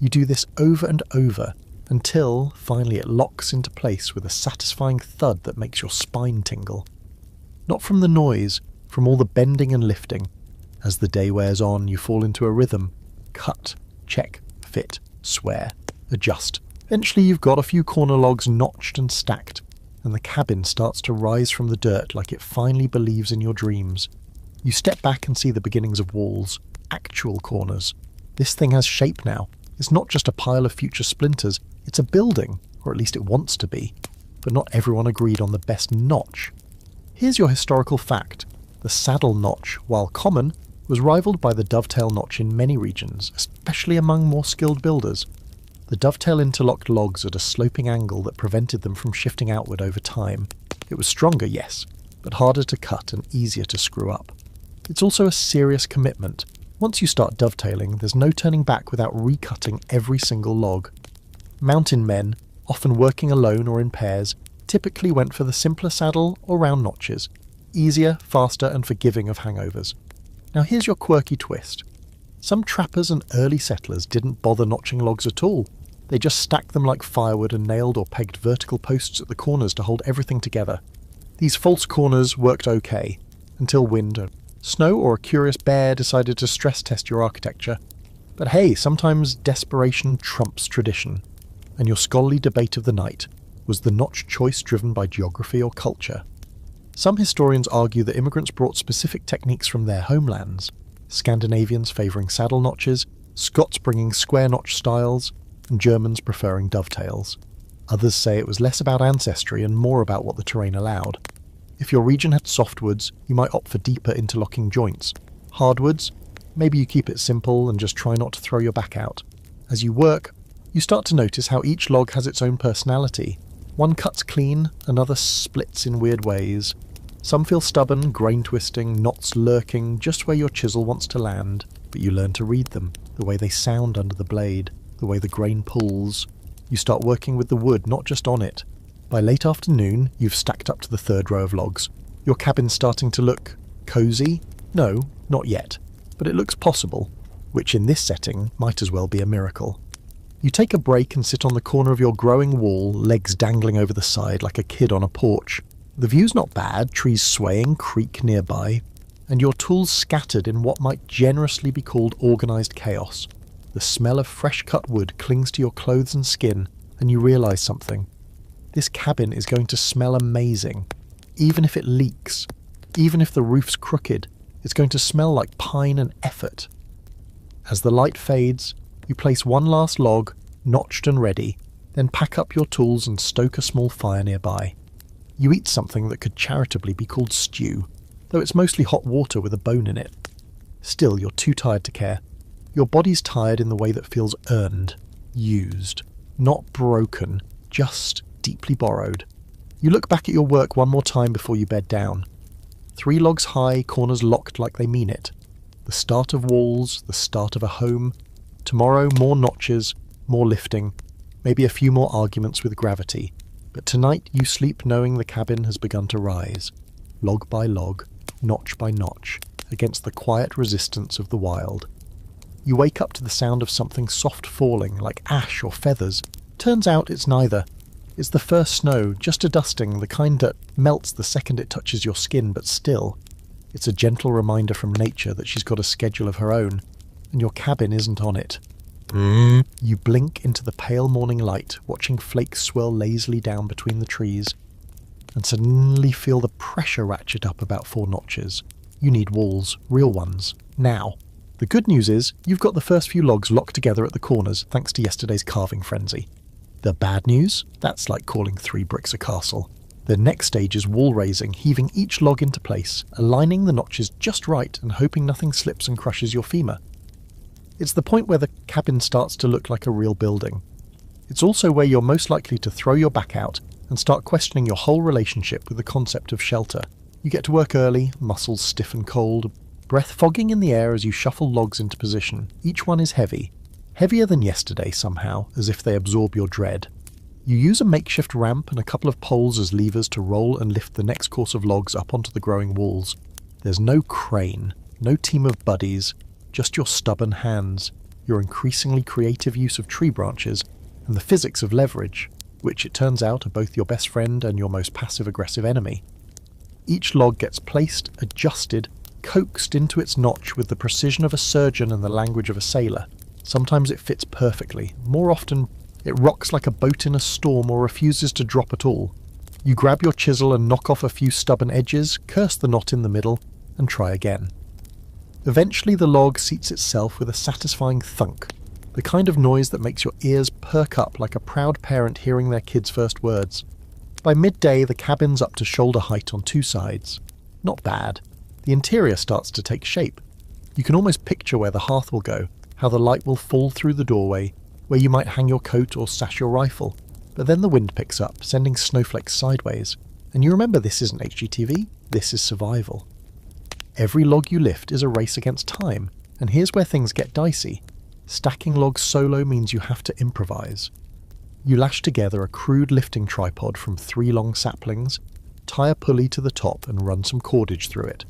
You do this over and over, until finally it locks into place with a satisfying thud that makes your spine tingle. Not from the noise, from all the bending and lifting. As the day wears on, you fall into a rhythm. Cut, check, fit, swear, adjust. Eventually you've got a few corner logs notched and stacked, and the cabin starts to rise from the dirt like it finally believes in your dreams. You step back and see the beginnings of walls, actual corners. This thing has shape now. It's not just a pile of future splinters, it's a building, or at least it wants to be. But not everyone agreed on the best notch. Here's your historical fact. The saddle notch, while common, was rivaled by the dovetail notch in many regions, especially among more skilled builders. The dovetail interlocked logs at a sloping angle that prevented them from shifting outward over time. It was stronger, yes, but harder to cut and easier to screw up. It's also a serious commitment. Once you start dovetailing, there's no turning back without recutting every single log. Mountain men, often working alone or in pairs, typically went for the simpler saddle or round notches. Easier, faster, and forgiving of hangovers. Now here's your quirky twist. Some trappers and early settlers didn't bother notching logs at all. They just stacked them like firewood and nailed or pegged vertical posts at the corners to hold everything together. These false corners worked okay, until wind, snow, or a curious bear decided to stress test your architecture. But hey, sometimes desperation trumps tradition. And your scholarly debate of the night, was the notch choice driven by geography or culture? Some historians argue that immigrants brought specific techniques from their homelands, Scandinavians favouring saddle notches, Scots bringing square notch styles, and Germans preferring dovetails. Others say it was less about ancestry and more about what the terrain allowed. If your region had softwoods, you might opt for deeper interlocking joints. Hardwoods, maybe you keep it simple and just try not to throw your back out. As you work, you start to notice how each log has its own personality. One cuts clean, another splits in weird ways. Some feel stubborn, grain-twisting, knots lurking just where your chisel wants to land, but you learn to read them, the way they sound under the blade, the way the grain pulls. You start working with the wood, not just on it. By late afternoon, you've stacked up to the third row of logs. Your cabin's starting to look cosy? No, not yet. But it looks possible, which in this setting might as well be a miracle. You take a break and sit on the corner of your growing wall, legs dangling over the side like a kid on a porch. The view's not bad, trees swaying, creek nearby, and your tools scattered in what might generously be called organised chaos. The smell of fresh-cut wood clings to your clothes and skin, and you realise something. This cabin is going to smell amazing. Even if it leaks, even if the roof's crooked, it's going to smell like pine and effort. As the light fades, you place one last log, notched and ready, then pack up your tools and stoke a small fire nearby. You eat something that could charitably be called stew, though it's mostly hot water with a bone in it. Still, you're too tired to care. Your body's tired in the way that feels earned, used, not broken, just deeply borrowed. You look back at your work one more time before you bed down. 3 logs high, corners locked like they mean it. The start of walls, the start of a home. Tomorrow, more notches, more lifting, maybe a few more arguments with gravity. But tonight you sleep knowing the cabin has begun to rise, log by log, notch by notch, against the quiet resistance of the wild. You wake up to the sound of something soft falling, like ash or feathers. Turns out it's neither. It's the first snow, just a dusting, the kind that melts the second it touches your skin, but still. It's a gentle reminder from nature that she's got a schedule of her own, and your cabin isn't on it. You blink into the pale morning light, watching flakes swirl lazily down between the trees, and suddenly feel the pressure ratchet up about 4 notches. You need walls, real ones, now. The good news is, you've got the first few logs locked together at the corners thanks to yesterday's carving frenzy. The bad news? That's like calling 3 bricks a castle. The next stage is wall raising, heaving each log into place, aligning the notches just right and hoping nothing slips and crushes your femur. It's the point where the cabin starts to look like a real building. It's also where you're most likely to throw your back out and start questioning your whole relationship with the concept of shelter. You get to work early, muscles stiff and cold, breath fogging in the air as you shuffle logs into position. Each one is heavy. Heavier than yesterday somehow, as if they absorb your dread. You use a makeshift ramp and a couple of poles as levers to roll and lift the next course of logs up onto the growing walls. There's no crane, no team of buddies, just your stubborn hands, your increasingly creative use of tree branches, and the physics of leverage, which it turns out are both your best friend and your most passive-aggressive enemy. Each log gets placed, adjusted, coaxed into its notch with the precision of a surgeon and the language of a sailor. Sometimes it fits perfectly, more often it rocks like a boat in a storm or refuses to drop at all. You grab your chisel and knock off a few stubborn edges, curse the knot in the middle, and try again. Eventually the log seats itself with a satisfying thunk, the kind of noise that makes your ears perk up like a proud parent hearing their kid's first words. By midday the cabin's up to shoulder height on 2 sides. Not bad. The interior starts to take shape. You can almost picture where the hearth will go, how the light will fall through the doorway, where you might hang your coat or stash your rifle. But then the wind picks up, sending snowflakes sideways. And you remember this isn't HGTV, this is survival. Every log you lift is a race against time, and here's where things get dicey. Stacking logs solo means you have to improvise. You lash together a crude lifting tripod from 3 long saplings, tie a pulley to the top and run some cordage through it.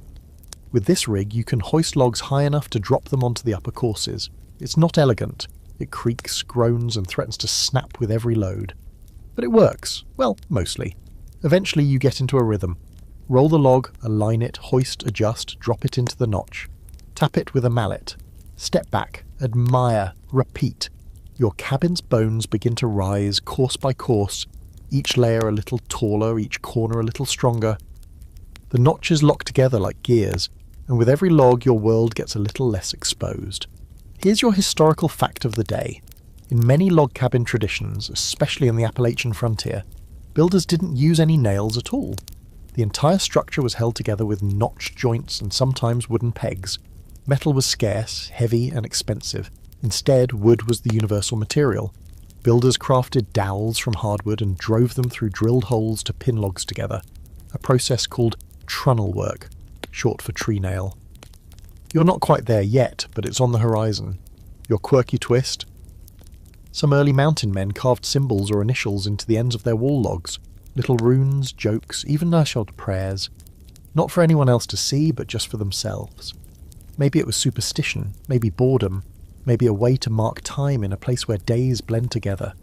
With this rig you can hoist logs high enough to drop them onto the upper courses. It's not elegant. It creaks, groans and threatens to snap with every load. But it works. Well, mostly. Eventually you get into a rhythm. Roll the log, align it, hoist, adjust, drop it into the notch. Tap it with a mallet. Step back, admire, repeat. Your cabin's bones begin to rise course by course, each layer a little taller, each corner a little stronger. The notches lock together like gears, and with every log your world gets a little less exposed. Here's your historical fact of the day. In many log cabin traditions, especially in the Appalachian frontier, builders didn't use any nails at all. The entire structure was held together with notch joints and sometimes wooden pegs. Metal was scarce, heavy and expensive. Instead, wood was the universal material. Builders crafted dowels from hardwood and drove them through drilled holes to pin logs together, a process called trunnel work, short for tree nail. You're not quite there yet, but it's on the horizon. Your quirky twist? Some early mountain men carved symbols or initials into the ends of their wall logs. Little runes, jokes, even nursehold prayers. Not for anyone else to see, but just for themselves. Maybe it was superstition, maybe boredom, maybe a way to mark time in a place where days blend together.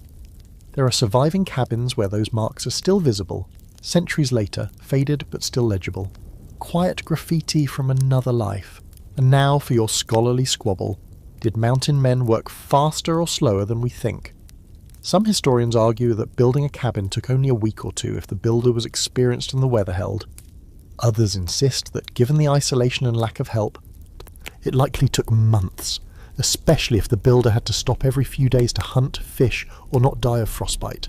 There are surviving cabins where those marks are still visible, Centuries later, faded but still legible. Quiet graffiti from another life. And now for your scholarly squabble. Did mountain men work faster or slower than we think? Some historians argue that building a cabin took only a week or two if the builder was experienced and the weather held. Others insist that given the isolation and lack of help, it likely took months, especially if the builder had to stop every few days to hunt, fish, or not die of frostbite.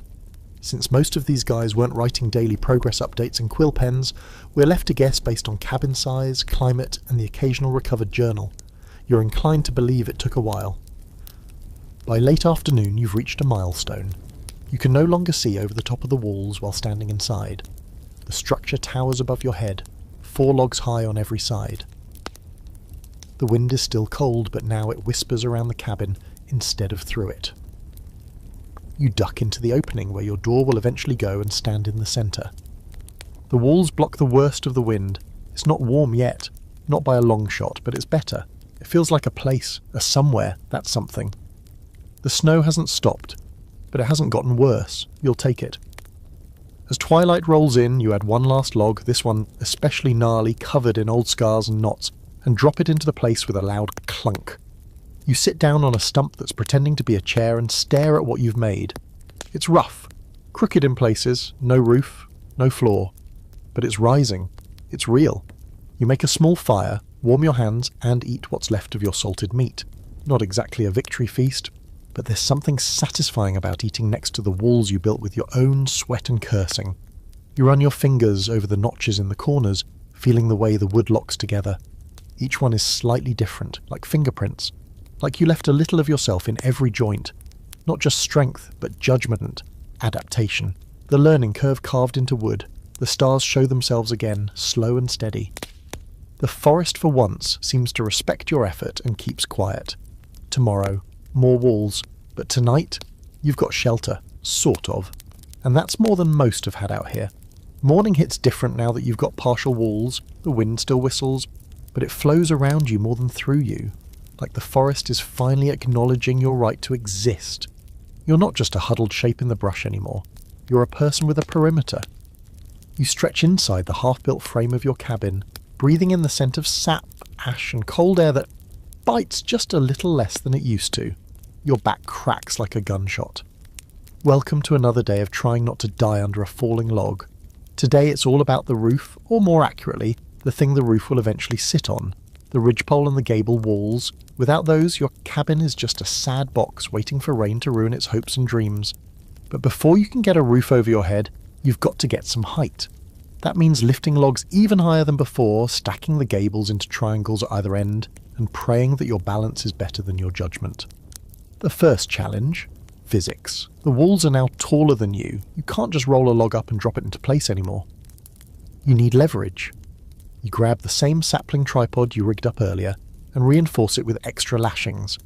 Since most of these guys weren't writing daily progress updates in quill pens, we're left to guess based on cabin size, climate, and the occasional recovered journal. You're inclined to believe it took a while. By late afternoon, you've reached a milestone. You can no longer see over the top of the walls while standing inside. The structure towers above your head, 4 logs high on every side. The wind is still cold, but now it whispers around the cabin instead of through it. You duck into the opening where your door will eventually go and stand in the centre. The walls block the worst of the wind. It's not warm yet, not by a long shot, but it's better. It feels like a place, a somewhere, that's something. The snow hasn't stopped, but it hasn't gotten worse. You'll take it. As twilight rolls in, you add one last log, this one especially gnarly, covered in old scars and knots, and drop it into the place with a loud clunk. You sit down on a stump that's pretending to be a chair and stare at what you've made. It's rough, crooked in places, no roof, no floor. But it's rising. It's real. You make a small fire, warm your hands, and eat what's left of your salted meat. Not exactly a victory feast, but there's something satisfying about eating next to the walls you built with your own sweat and cursing. You run your fingers over the notches in the corners, feeling the way the wood locks together. Each one is slightly different, like fingerprints. Like you left a little of yourself in every joint. Not just strength, but judgment, adaptation. The learning curve carved into wood. The stars show themselves again, slow and steady. The forest for once seems to respect your effort and keeps quiet. Tomorrow, more walls. But tonight, you've got shelter. Sort of. And that's more than most have had out here. Morning hits different now that you've got partial walls. The wind still whistles, but it flows around you more than through you. Like the forest is finally acknowledging your right to exist. You're not just a huddled shape in the brush anymore. You're a person with a perimeter. You stretch inside the half-built frame of your cabin, breathing in the scent of sap, ash, and cold air that bites just a little less than it used to. Your back cracks like a gunshot. Welcome to another day of trying not to die under a falling log. Today it's all about the roof, or more accurately, the thing the roof will eventually sit on. The ridgepole and the gable walls. Without those, your cabin is just a sad box waiting for rain to ruin its hopes and dreams. But before you can get a roof over your head, you've got to get some height. That means lifting logs even higher than before, stacking the gables into triangles at either end, and praying that your balance is better than your judgment. The first challenge: physics. The walls are now taller than you. You can't just roll a log up and drop it into place anymore. You need leverage. You grab the same sapling tripod you rigged up earlier and reinforce it with extra lashings.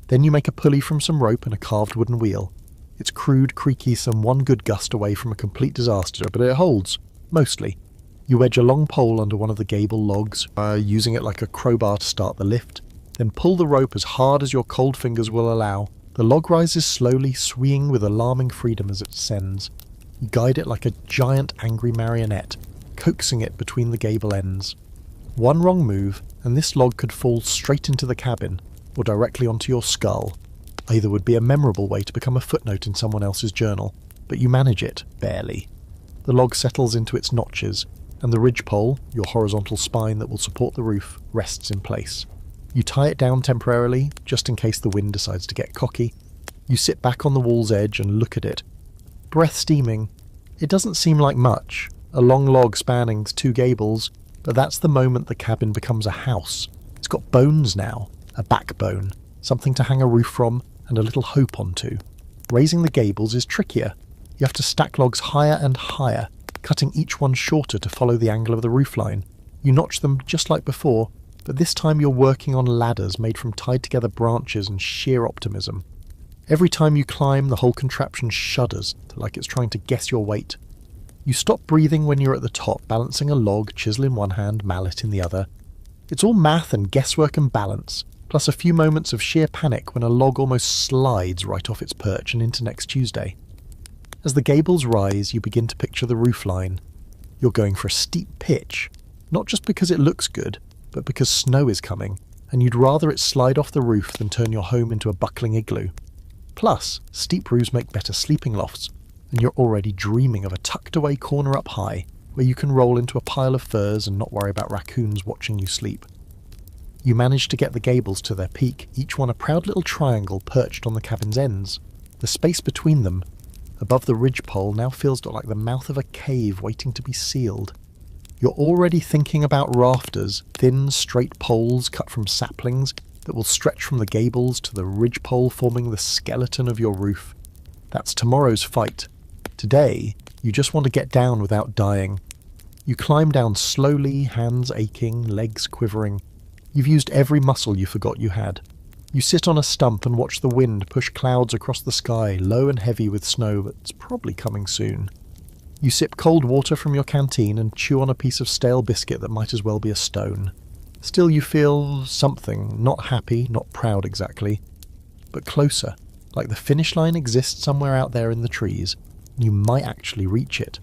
Then you make a pulley from some rope and a carved wooden wheel. It's crude, creaky, some one good gust away from a complete disaster, but it holds, mostly. You wedge a long pole under one of the gable logs, using it like a crowbar to start the lift, then pull the rope as hard as your cold fingers will allow. The log rises slowly, swaying with alarming freedom as it descends. You guide it like a giant angry marionette, coaxing it between the gable ends. One wrong move, and this log could fall straight into the cabin, or directly onto your skull. Either would be a memorable way to become a footnote in someone else's journal, but you manage it, barely. The log settles into its notches, and the ridgepole, your horizontal spine that will support the roof, rests in place. You tie it down temporarily, just in case the wind decides to get cocky. You sit back on the wall's edge and look at it. Breath steaming. It doesn't seem like much, a long log spanning 2 gables, but that's the moment the cabin becomes a house. It's got bones now, a backbone, something to hang a roof from, and a little hope onto. Raising the gables is trickier. You have to stack logs higher and higher, cutting each one shorter to follow the angle of the roofline. You notch them just like before, but this time you're working on ladders made from tied together branches and sheer optimism. Every time you climb, the whole contraption shudders, like it's trying to guess your weight. You stop breathing when you're at the top, balancing a log, chisel in one hand, mallet in the other. It's all math and guesswork and balance, plus a few moments of sheer panic when a log almost slides right off its perch and into next Tuesday. As the gables rise, you begin to picture the roofline. You're going for a steep pitch, not just because it looks good, but because snow is coming, and you'd rather it slide off the roof than turn your home into a buckling igloo. Plus, steep roofs make better sleeping lofts, and you're already dreaming of a tucked-away corner up high, where you can roll into a pile of furs and not worry about raccoons watching you sleep. You manage to get the gables to their peak, each one a proud little triangle perched on the cabin's ends. The space between them, above the ridgepole, now feels like the mouth of a cave waiting to be sealed. You're already thinking about rafters, thin, straight poles cut from saplings that will stretch from the gables to the ridgepole, forming the skeleton of your roof. That's tomorrow's fight. Today, you just want to get down without dying. You climb down slowly, hands aching, legs quivering. You've used every muscle you forgot you had. You sit on a stump and watch the wind push clouds across the sky, low and heavy with snow that's probably coming soon. You sip cold water from your canteen and chew on a piece of stale biscuit that might as well be a stone. Still you feel something, not happy, not proud exactly, but closer, like the finish line exists somewhere out there in the trees, and you might actually reach it.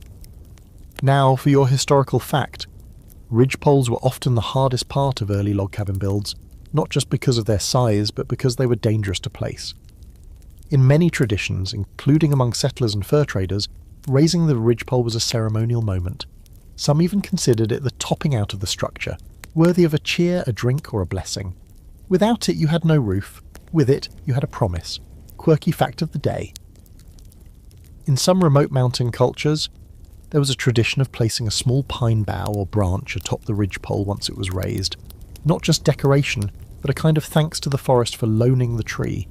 Now for your historical fact. Ridgepoles were often the hardest part of early log cabin builds, not just because of their size, but because they were dangerous to place. In many traditions, including among settlers and fur traders, raising the ridgepole was a ceremonial moment. Some even considered it the topping out of the structure, worthy of a cheer, a drink, or a blessing. Without it, you had no roof. With it, you had a promise. Quirky fact of the day. In some remote mountain cultures, there was a tradition of placing a small pine bough or branch atop the ridgepole once it was raised. Not just decoration, but a kind of thanks to the forest for loaning the tree.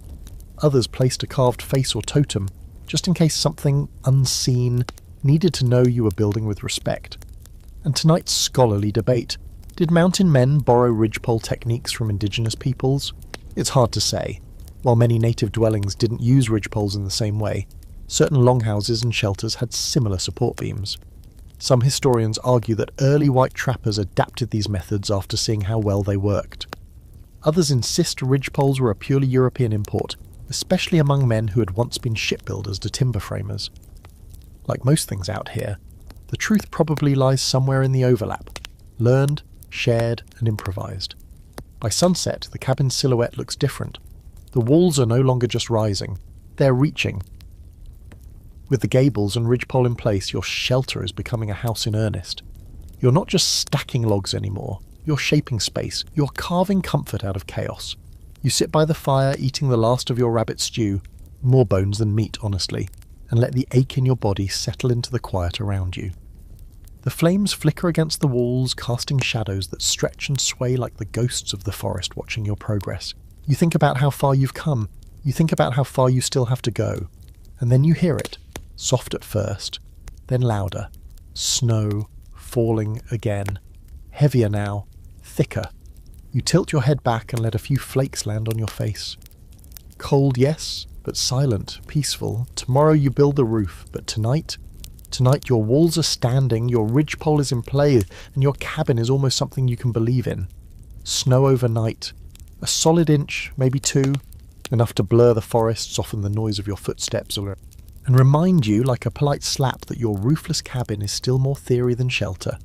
Others placed a carved face or totem, just in case something unseen needed to know you were building with respect. And tonight's scholarly debate: did mountain men borrow ridgepole techniques from indigenous peoples? It's hard to say. While many native dwellings didn't use ridgepoles in the same way, certain longhouses and shelters had similar support beams. Some historians argue that early white trappers adapted these methods after seeing how well they worked. Others insist ridgepoles were a purely European import, especially among men who had once been shipbuilders to timber framers. Like most things out here, the truth probably lies somewhere in the overlap, learned, shared, and improvised. By sunset, the cabin's silhouette looks different. The walls are no longer just rising, they're reaching. With the gables and ridgepole in place, your shelter is becoming a house in earnest. You're not just stacking logs anymore, you're shaping space, you're carving comfort out of chaos. You sit by the fire eating the last of your rabbit stew, more bones than meat honestly, and let the ache in your body settle into the quiet around you. The flames flicker against the walls, casting shadows that stretch and sway like the ghosts of the forest watching your progress. You think about how far you've come, you think about how far you still have to go, and then you hear it, soft at first, then louder, snow falling again, heavier now, thicker. You tilt your head back and let a few flakes land on your face. Cold, yes, but silent, peaceful. Tomorrow you build the roof, but tonight your walls are standing, your ridgepole is in play, and your cabin is almost something you can believe in. Snow overnight, a solid inch, maybe two, enough to blur the forest, soften the noise of your footsteps, and remind you, like a polite slap, that your roofless cabin is still more theory than shelter.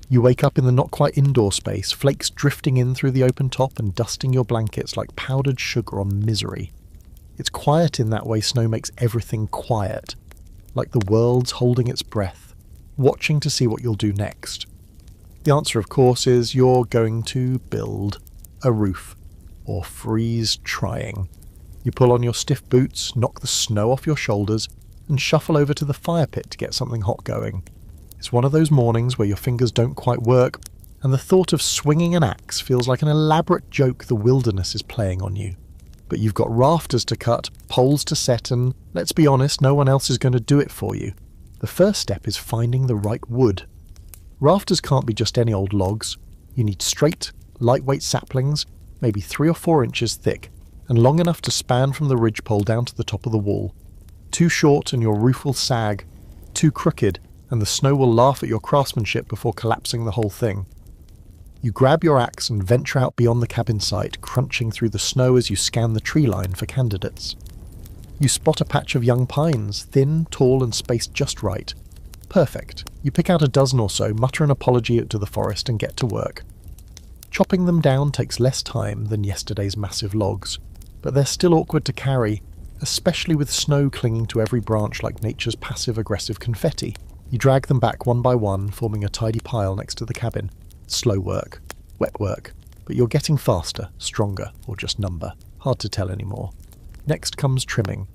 You wake up in the not-quite indoor space, flakes drifting in through the open top and dusting your blankets like powdered sugar on misery. It's quiet in that way snow makes everything quiet, like the world's holding its breath, watching to see what you'll do next. The answer, of course, is you're going to build a roof, or freeze trying. You pull on your stiff boots, knock the snow off your shoulders, and shuffle over to the fire pit to get something hot going. It's one of those mornings where your fingers don't quite work, and the thought of swinging an axe feels like an elaborate joke the wilderness is playing on you. But you've got rafters to cut, poles to set, and let's be honest, no one else is going to do it for you. The first step is finding the right wood. Rafters can't be just any old logs. You need straight, lightweight saplings, maybe 3 or 4 inches thick, and long enough to span from the ridgepole down to the top of the wall. Too short and your roof will sag. Too crooked, and the snow will laugh at your craftsmanship before collapsing the whole thing. You grab your axe and venture out beyond the cabin site, crunching through the snow as you scan the tree line for candidates. You spot a patch of young pines, thin, tall and spaced just right. Perfect. You pick out a dozen or so, mutter an apology to the forest and get to work. Chopping them down takes less time than yesterday's massive logs, but they're still awkward to carry, especially with snow clinging to every branch like nature's passive-aggressive confetti. You drag them back one by one, forming a tidy pile next to the cabin. Slow work. Wet work. But you're getting faster, stronger, or just number. Hard to tell anymore. Next comes trimming.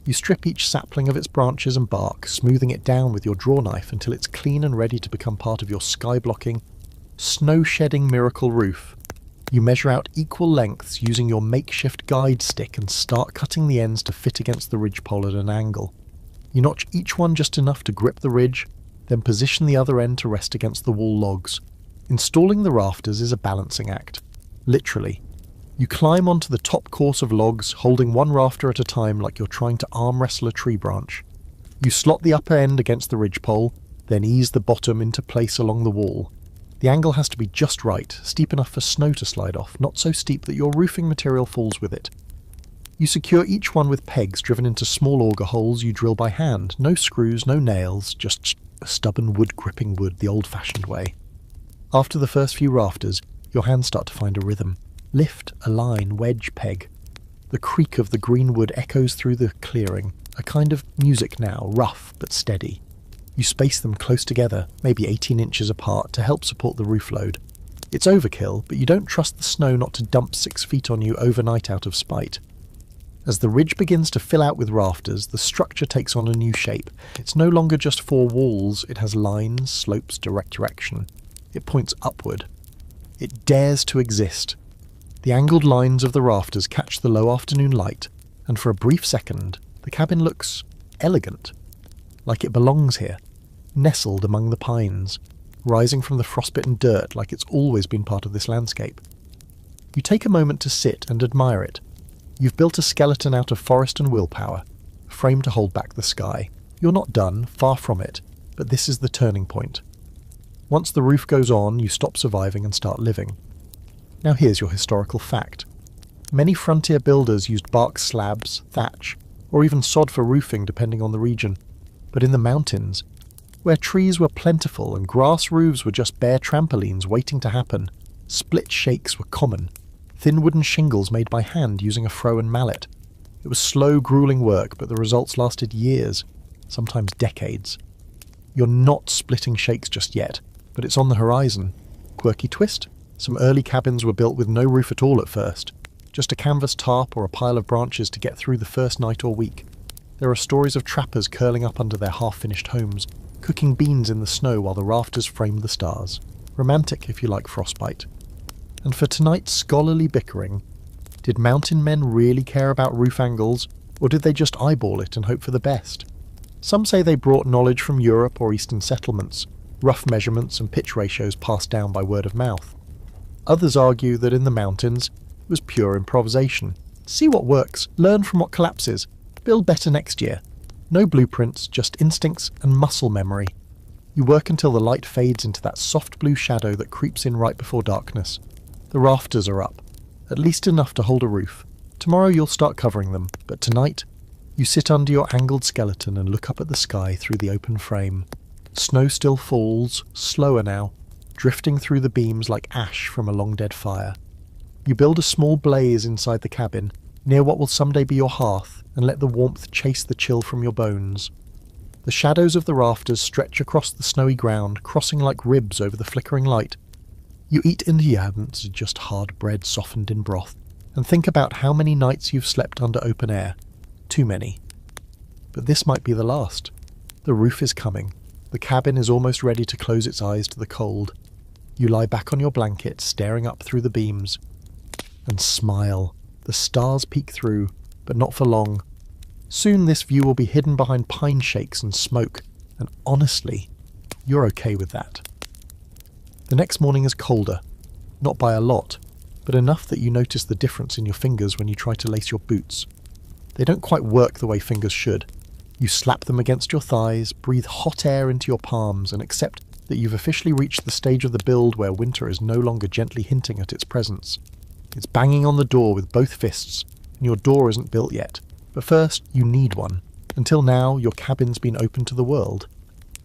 You strip each sapling of its branches and bark, smoothing it down with your draw knife until it's clean and ready to become part of your sky-blocking, snow-shedding miracle roof. You measure out equal lengths using your makeshift guide stick and start cutting the ends to fit against the ridgepole at an angle. You notch each one just enough to grip the ridge, then position the other end to rest against the wall logs. Installing the rafters is a balancing act. Literally. You climb onto the top course of logs, holding one rafter at a time like you're trying to arm wrestle a tree branch. You slot the upper end against the ridgepole, then ease the bottom into place along the wall. The angle has to be just right, steep enough for snow to slide off, not so steep that your roofing material falls with it. You secure each one with pegs driven into small auger holes you drill by hand. No screws, no nails, just stubborn wood-gripping wood the old-fashioned way. After the first few rafters, your hands start to find a rhythm. Lift, align, wedge, peg. The creak of the green wood echoes through the clearing, a kind of music now, rough but steady. You space them close together, maybe 18 inches apart, to help support the roof load. It's overkill, but you don't trust the snow not to dump 6 feet on you overnight out of spite. As the ridge begins to fill out with rafters, the structure takes on a new shape. It's no longer just 4 walls, it has lines, slopes, direct direction. It points upward. It dares to exist. The angled lines of the rafters catch the low afternoon light, and for a brief second, the cabin looks elegant, like it belongs here, nestled among the pines, rising from the frostbitten dirt like it's always been part of this landscape. You take a moment to sit and admire it. You've built a skeleton out of forest and willpower, a frame to hold back the sky. You're not done, far from it, but this is the turning point. Once the roof goes on, you stop surviving and start living. Now here's your historical fact. Many frontier builders used bark slabs, thatch, or even sod for roofing depending on the region. But in the mountains, where trees were plentiful and grass roofs were just bare trampolines waiting to happen, split shakes were common. Thin wooden shingles made by hand using a froe and mallet. It was slow, grueling work, but the results lasted years, sometimes decades. You're not splitting shakes just yet, but it's on the horizon. Quirky twist? Some early cabins were built with no roof at all at first, just a canvas tarp or a pile of branches to get through the first night or week. There are stories of trappers curling up under their half-finished homes, cooking beans in the snow while the rafters framed the stars. Romantic if you like frostbite. And for tonight's scholarly bickering, did mountain men really care about roof angles, or did they just eyeball it and hope for the best? Some say they brought knowledge from Europe or Eastern settlements, rough measurements and pitch ratios passed down by word of mouth. Others argue that in the mountains it was pure improvisation. See what works, learn from what collapses, build better next year. No blueprints, just instincts and muscle memory. You work until the light fades into that soft blue shadow that creeps in right before darkness. The rafters are up, at least enough to hold a roof. Tomorrow you'll start covering them, but tonight you sit under your angled skeleton and look up at the sky through the open frame. Snow still falls, slower now, drifting through the beams like ash from a long-dead fire. You build a small blaze inside the cabin, near what will someday be your hearth, and let the warmth chase the chill from your bones. The shadows of the rafters stretch across the snowy ground, crossing like ribs over the flickering light. You eat indians, just hard bread softened in broth, and think about how many nights you've slept under open air. Too many. But this might be the last. The roof is coming. The cabin is almost ready to close its eyes to the cold. You lie back on your blanket, staring up through the beams, and smile. The stars peek through, but not for long. Soon this view will be hidden behind pine shakes and smoke, and honestly, you're okay with that. The next morning is colder, not by a lot, but enough that you notice the difference in your fingers when you try to lace your boots. They don't quite work the way fingers should. You slap them against your thighs, breathe hot air into your palms, and accept that you've officially reached the stage of the build where winter is no longer gently hinting at its presence. It's banging on the door with both fists, and your door isn't built yet. But first, you need one. Until now, your cabin's been open to the world.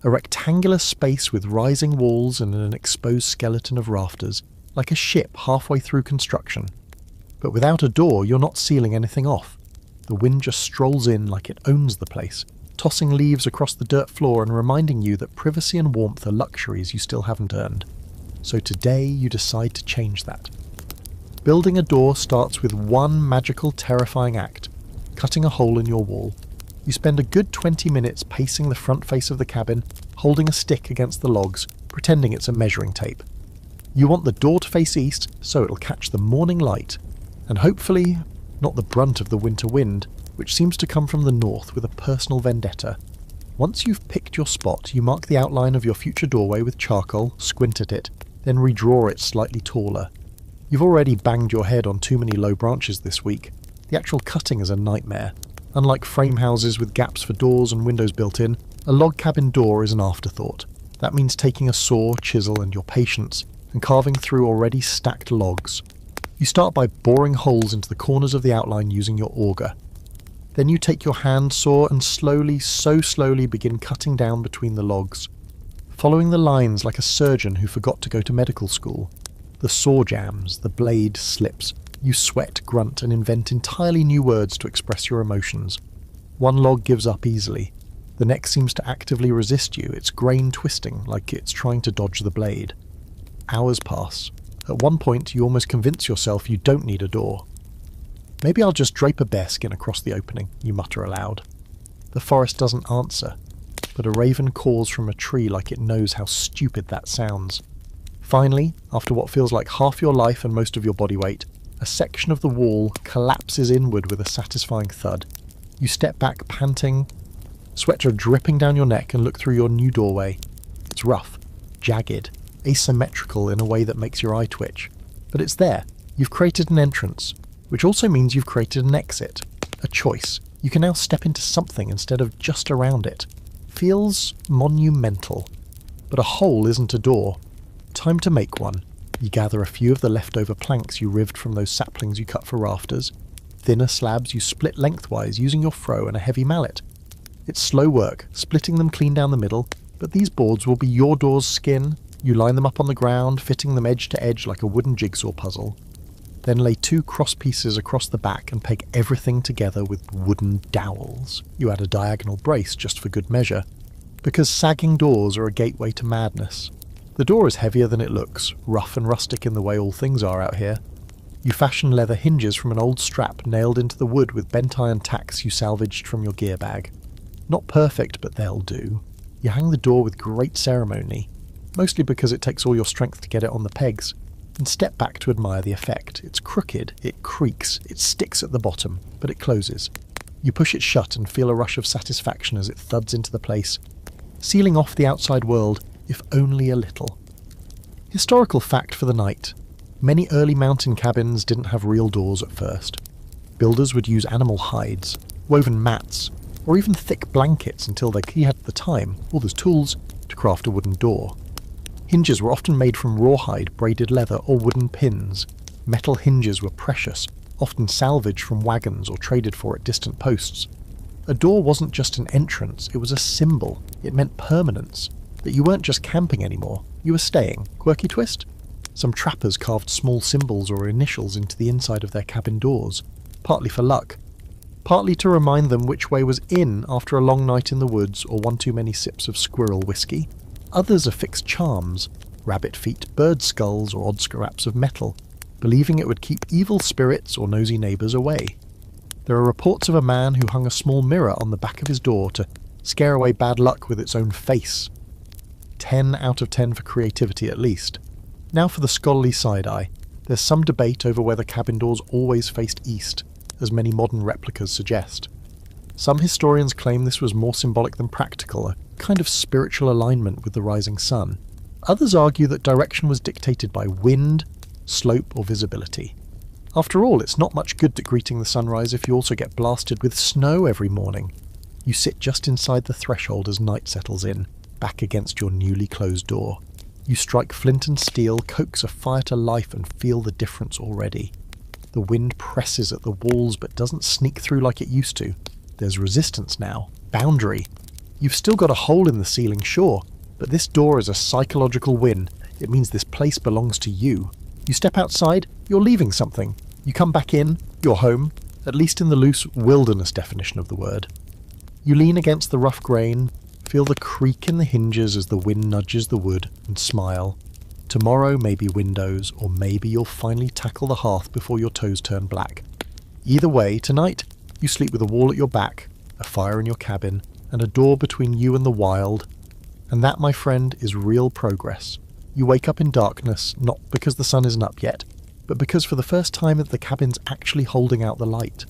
A rectangular space with rising walls and an exposed skeleton of rafters, like a ship halfway through construction. But without a door, you're not sealing anything off. The wind just strolls in like it owns the place, tossing leaves across the dirt floor and reminding you that privacy and warmth are luxuries you still haven't earned. So today you decide to change that. Building a door starts with one magical, terrifying act: cutting a hole in your wall. You spend a good 20 minutes pacing the front face of the cabin, holding a stick against the logs, pretending it's a measuring tape. You want the door to face east so it'll catch the morning light, and hopefully not the brunt of the winter wind, which seems to come from the north with a personal vendetta. Once you've picked your spot, you mark the outline of your future doorway with charcoal, squint at it, then redraw it slightly taller. You've already banged your head on too many low branches this week. The actual cutting is a nightmare. Unlike frame houses with gaps for doors and windows built in, a log cabin door is an afterthought. That means taking a saw, chisel and your patience, and carving through already stacked logs. You start by boring holes into the corners of the outline using your auger. Then you take your hand saw and slowly, so slowly begin cutting down between the logs, following the lines like a surgeon who forgot to go to medical school. The saw jams, the blade slips. You sweat, grunt, and invent entirely new words to express your emotions. One log gives up easily. The next seems to actively resist you, its grain twisting like it's trying to dodge the blade. Hours pass. At one point, you almost convince yourself you don't need a door. Maybe I'll just drape a bearskin across the opening, you mutter aloud. The forest doesn't answer, but a raven caws from a tree like it knows how stupid that sounds. Finally, after what feels like half your life and most of your body weight, a section of the wall collapses inward with a satisfying thud. You step back panting, sweat dripping down your neck, and look through your new doorway. It's rough, jagged, asymmetrical in a way that makes your eye twitch. But it's there. You've created an entrance, which also means you've created an exit, a choice. You can now step into something instead of just around it. Feels monumental. But a hole isn't a door. Time to make one. You gather a few of the leftover planks you rived from those saplings you cut for rafters. Thinner slabs you split lengthwise using your froe and a heavy mallet. It's slow work, splitting them clean down the middle, but these boards will be your door's skin. You line them up on the ground, fitting them edge to edge like a wooden jigsaw puzzle. Then lay 2 cross pieces across the back and peg everything together with wooden dowels. You add a diagonal brace just for good measure, because sagging doors are a gateway to madness. The door is heavier than it looks, rough and rustic in the way all things are out here. You fashion leather hinges from an old strap nailed into the wood with bent iron tacks you salvaged from your gear bag. Not perfect, but they'll do. You hang the door with great ceremony, mostly because it takes all your strength to get it on the pegs, and step back to admire the effect. It's crooked, it creaks, it sticks at the bottom, but it closes. You push it shut and feel a rush of satisfaction as it thuds into the place, sealing off the outside world, if only a little. Historical fact for the night. Many early mountain cabins didn't have real doors at first. Builders would use animal hides, woven mats, or even thick blankets until they had the time, or the tools, to craft a wooden door. Hinges were often made from rawhide, braided leather, or wooden pins. Metal hinges were precious, often salvaged from wagons or traded for at distant posts. A door wasn't just an entrance, it was a symbol. It meant permanence. That you weren't just camping anymore, you were staying. Quirky twist? Some trappers carved small symbols or initials into the inside of their cabin doors, partly for luck, partly to remind them which way was in after a long night in the woods or one too many sips of squirrel whiskey. Others affixed charms, rabbit feet, bird skulls, or odd scraps of metal, believing it would keep evil spirits or nosy neighbours away. There are reports of a man who hung a small mirror on the back of his door to scare away bad luck with its own face. 10 out of 10 for creativity at least. Now for the scholarly side-eye. There's some debate over whether cabin doors always faced east, as many modern replicas suggest. Some historians claim this was more symbolic than practical, a kind of spiritual alignment with the rising sun. Others argue that direction was dictated by wind, slope, or visibility. After all, it's not much good at greeting the sunrise if you also get blasted with snow every morning. You sit just inside the threshold as night settles in, back against your newly closed door. You strike flint and steel, coax a fire to life, and feel the difference already. The wind presses at the walls but doesn't sneak through like it used to. There's resistance now. Boundary. You've still got a hole in the ceiling, sure, but this door is a psychological win. It means this place belongs to you. You step outside, you're leaving something. You come back in, you're home, at least in the loose wilderness definition of the word. You lean against the rough grain, feel the creak in the hinges as the wind nudges the wood, and smile. Tomorrow may be windows, or maybe you'll finally tackle the hearth before your toes turn black. Either way, tonight, you sleep with a wall at your back, a fire in your cabin, and a door between you and the wild. And that, my friend, is real progress. You wake up in darkness, not because the sun isn't up yet, but because for the first time the cabin's actually holding out the light.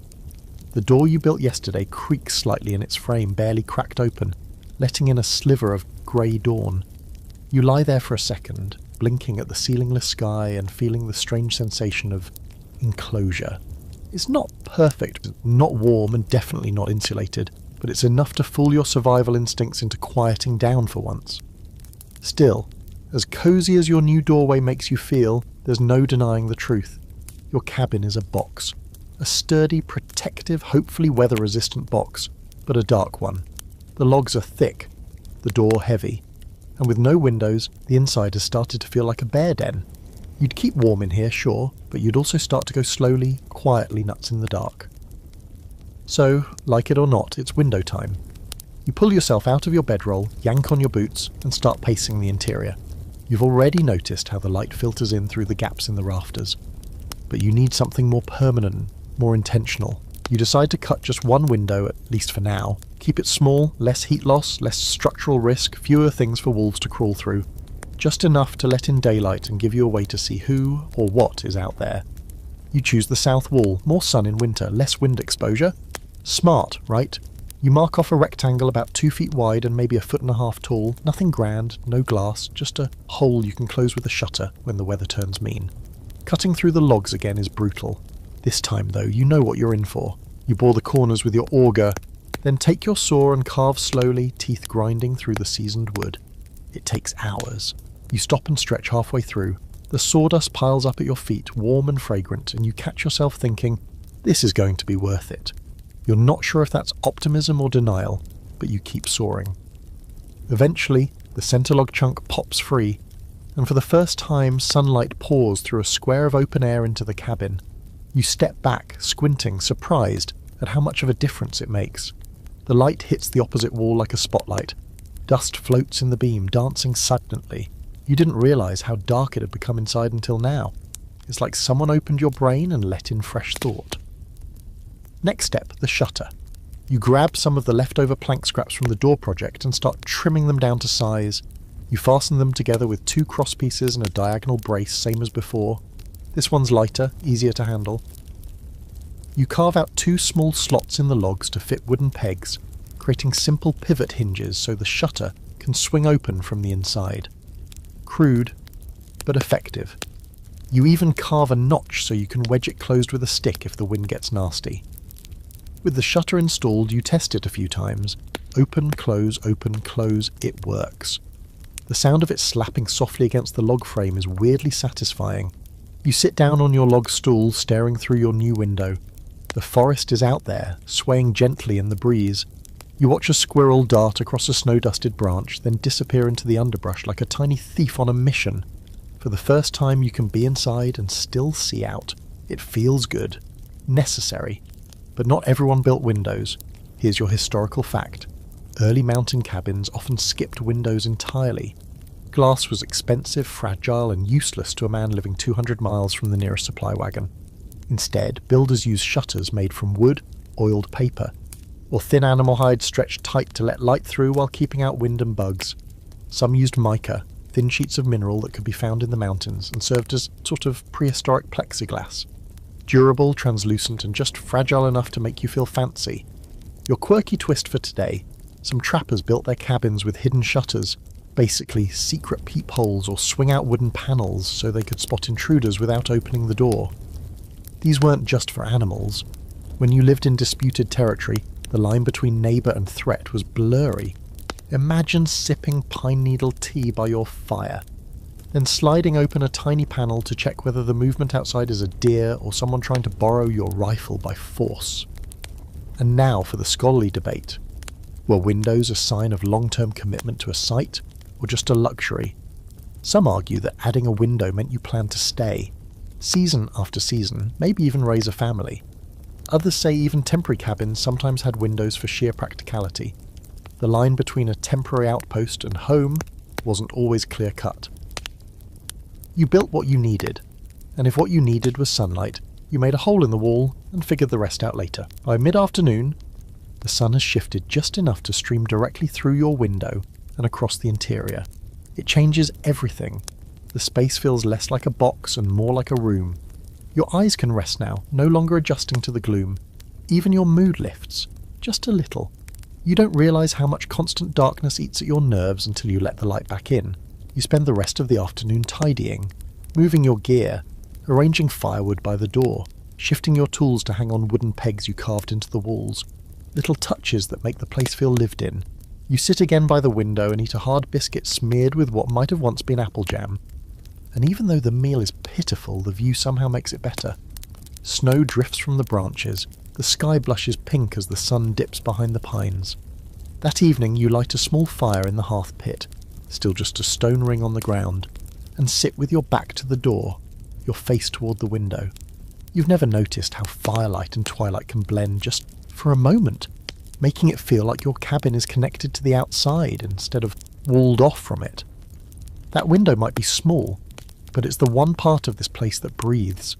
The door you built yesterday creaks slightly in its frame, barely cracked open, letting in a sliver of grey dawn. You lie there for a second, blinking at the ceilingless sky and feeling the strange sensation of enclosure. It's not perfect, not warm, and definitely not insulated, but it's enough to fool your survival instincts into quieting down for once. Still, as cozy as your new doorway makes you feel, there's no denying the truth. Your cabin is a box. A sturdy, protective, hopefully weather-resistant box, but a dark one. The logs are thick, the door heavy, and with no windows, the inside has started to feel like a bear den. You'd keep warm in here, sure, but you'd also start to go slowly, quietly nuts in the dark. So, like it or not, it's window time. You pull yourself out of your bedroll, yank on your boots, and start pacing the interior. You've already noticed how the light filters in through the gaps in the rafters. But you need something more permanent, more intentional. You decide to cut just one window, at least for now. Keep it small, less heat loss, less structural risk, fewer things for wolves to crawl through. Just enough to let in daylight and give you a way to see who or what is out there. You choose the south wall, more sun in winter, less wind exposure. Smart, right? You mark off a rectangle about 2 feet wide and maybe 1.5 feet tall, nothing grand, no glass, just a hole you can close with a shutter when the weather turns mean. Cutting through the logs again is brutal. This time though, you know what you're in for. You bore the corners with your auger, then take your saw and carve slowly, teeth grinding through the seasoned wood. It takes hours. You stop and stretch halfway through. The sawdust piles up at your feet, warm and fragrant, and you catch yourself thinking, this is going to be worth it. You're not sure if that's optimism or denial, but you keep sawing. Eventually, the centre log chunk pops free, and for the first time sunlight pours through a square of open air into the cabin. You step back, squinting, surprised at how much of a difference it makes. The light hits the opposite wall like a spotlight. Dust floats in the beam, dancing silently. You didn't realise how dark it had become inside until now. It's like someone opened your brain and let in fresh thought. Next step, the shutter. You grab some of the leftover plank scraps from the door project and start trimming them down to size. You fasten them together with 2 cross pieces and a diagonal brace, same as before. This one's lighter, easier to handle. You carve out 2 small slots in the logs to fit wooden pegs, creating simple pivot hinges so the shutter can swing open from the inside. Crude, but effective. You even carve a notch so you can wedge it closed with a stick if the wind gets nasty. With the shutter installed, you test it a few times. Open, close, it works. The sound of it slapping softly against the log frame is weirdly satisfying. You sit down on your log stool, staring through your new window. The forest is out there, swaying gently in the breeze. You watch a squirrel dart across a snow-dusted branch, then disappear into the underbrush like a tiny thief on a mission. For the first time you can be inside and still see out. It feels good. Necessary. But not everyone built windows. Here's your historical fact. Early mountain cabins often skipped windows entirely. Glass was expensive, fragile, and useless to a man living 200 miles from the nearest supply wagon. Instead, builders used shutters made from wood, oiled paper, or thin animal hide stretched tight to let light through while keeping out wind and bugs. Some used mica, thin sheets of mineral that could be found in the mountains, and served as sort of prehistoric plexiglass. Durable, translucent, and just fragile enough to make you feel fancy. Your quirky twist for today: some trappers built their cabins with hidden shutters, basically secret peepholes or swing-out wooden panels so they could spot intruders without opening the door. These weren't just for animals. When you lived in disputed territory, the line between neighbour and threat was blurry. Imagine sipping pine needle tea by your fire. then sliding open a tiny panel to check whether the movement outside is a deer or someone trying to borrow your rifle by force. And now for the scholarly debate. Were windows a sign of long-term commitment to a site, or just a luxury? Some argue that adding a window meant you planned to stay, season after season, maybe even raise a family. Others say even temporary cabins sometimes had windows for sheer practicality. The line between a temporary outpost and home wasn't always clear-cut. You built what you needed, and if what you needed was sunlight, you made a hole in the wall and figured the rest out later. By mid-afternoon, the sun has shifted just enough to stream directly through your window and across the interior. It changes everything. The space feels less like a box and more like a room. Your eyes can rest now, no longer adjusting to the gloom. Even your mood lifts, just a little. You don't realise how much constant darkness eats at your nerves until you let the light back in. You spend the rest of the afternoon tidying, moving your gear, arranging firewood by the door, shifting your tools to hang on wooden pegs you carved into the walls. Little touches that make the place feel lived in. You sit again by the window and eat a hard biscuit smeared with what might have once been apple jam. And even though the meal is pitiful, the view somehow makes it better. Snow drifts from the branches, the sky blushes pink as the sun dips behind the pines. That evening you light a small fire in the hearth pit, still just a stone ring on the ground, and sit with your back to the door, your face toward the window. You've never noticed how firelight and twilight can blend just for a moment, making it feel like your cabin is connected to the outside instead of walled off from it. That window might be small, but it's the one part of this place that breathes.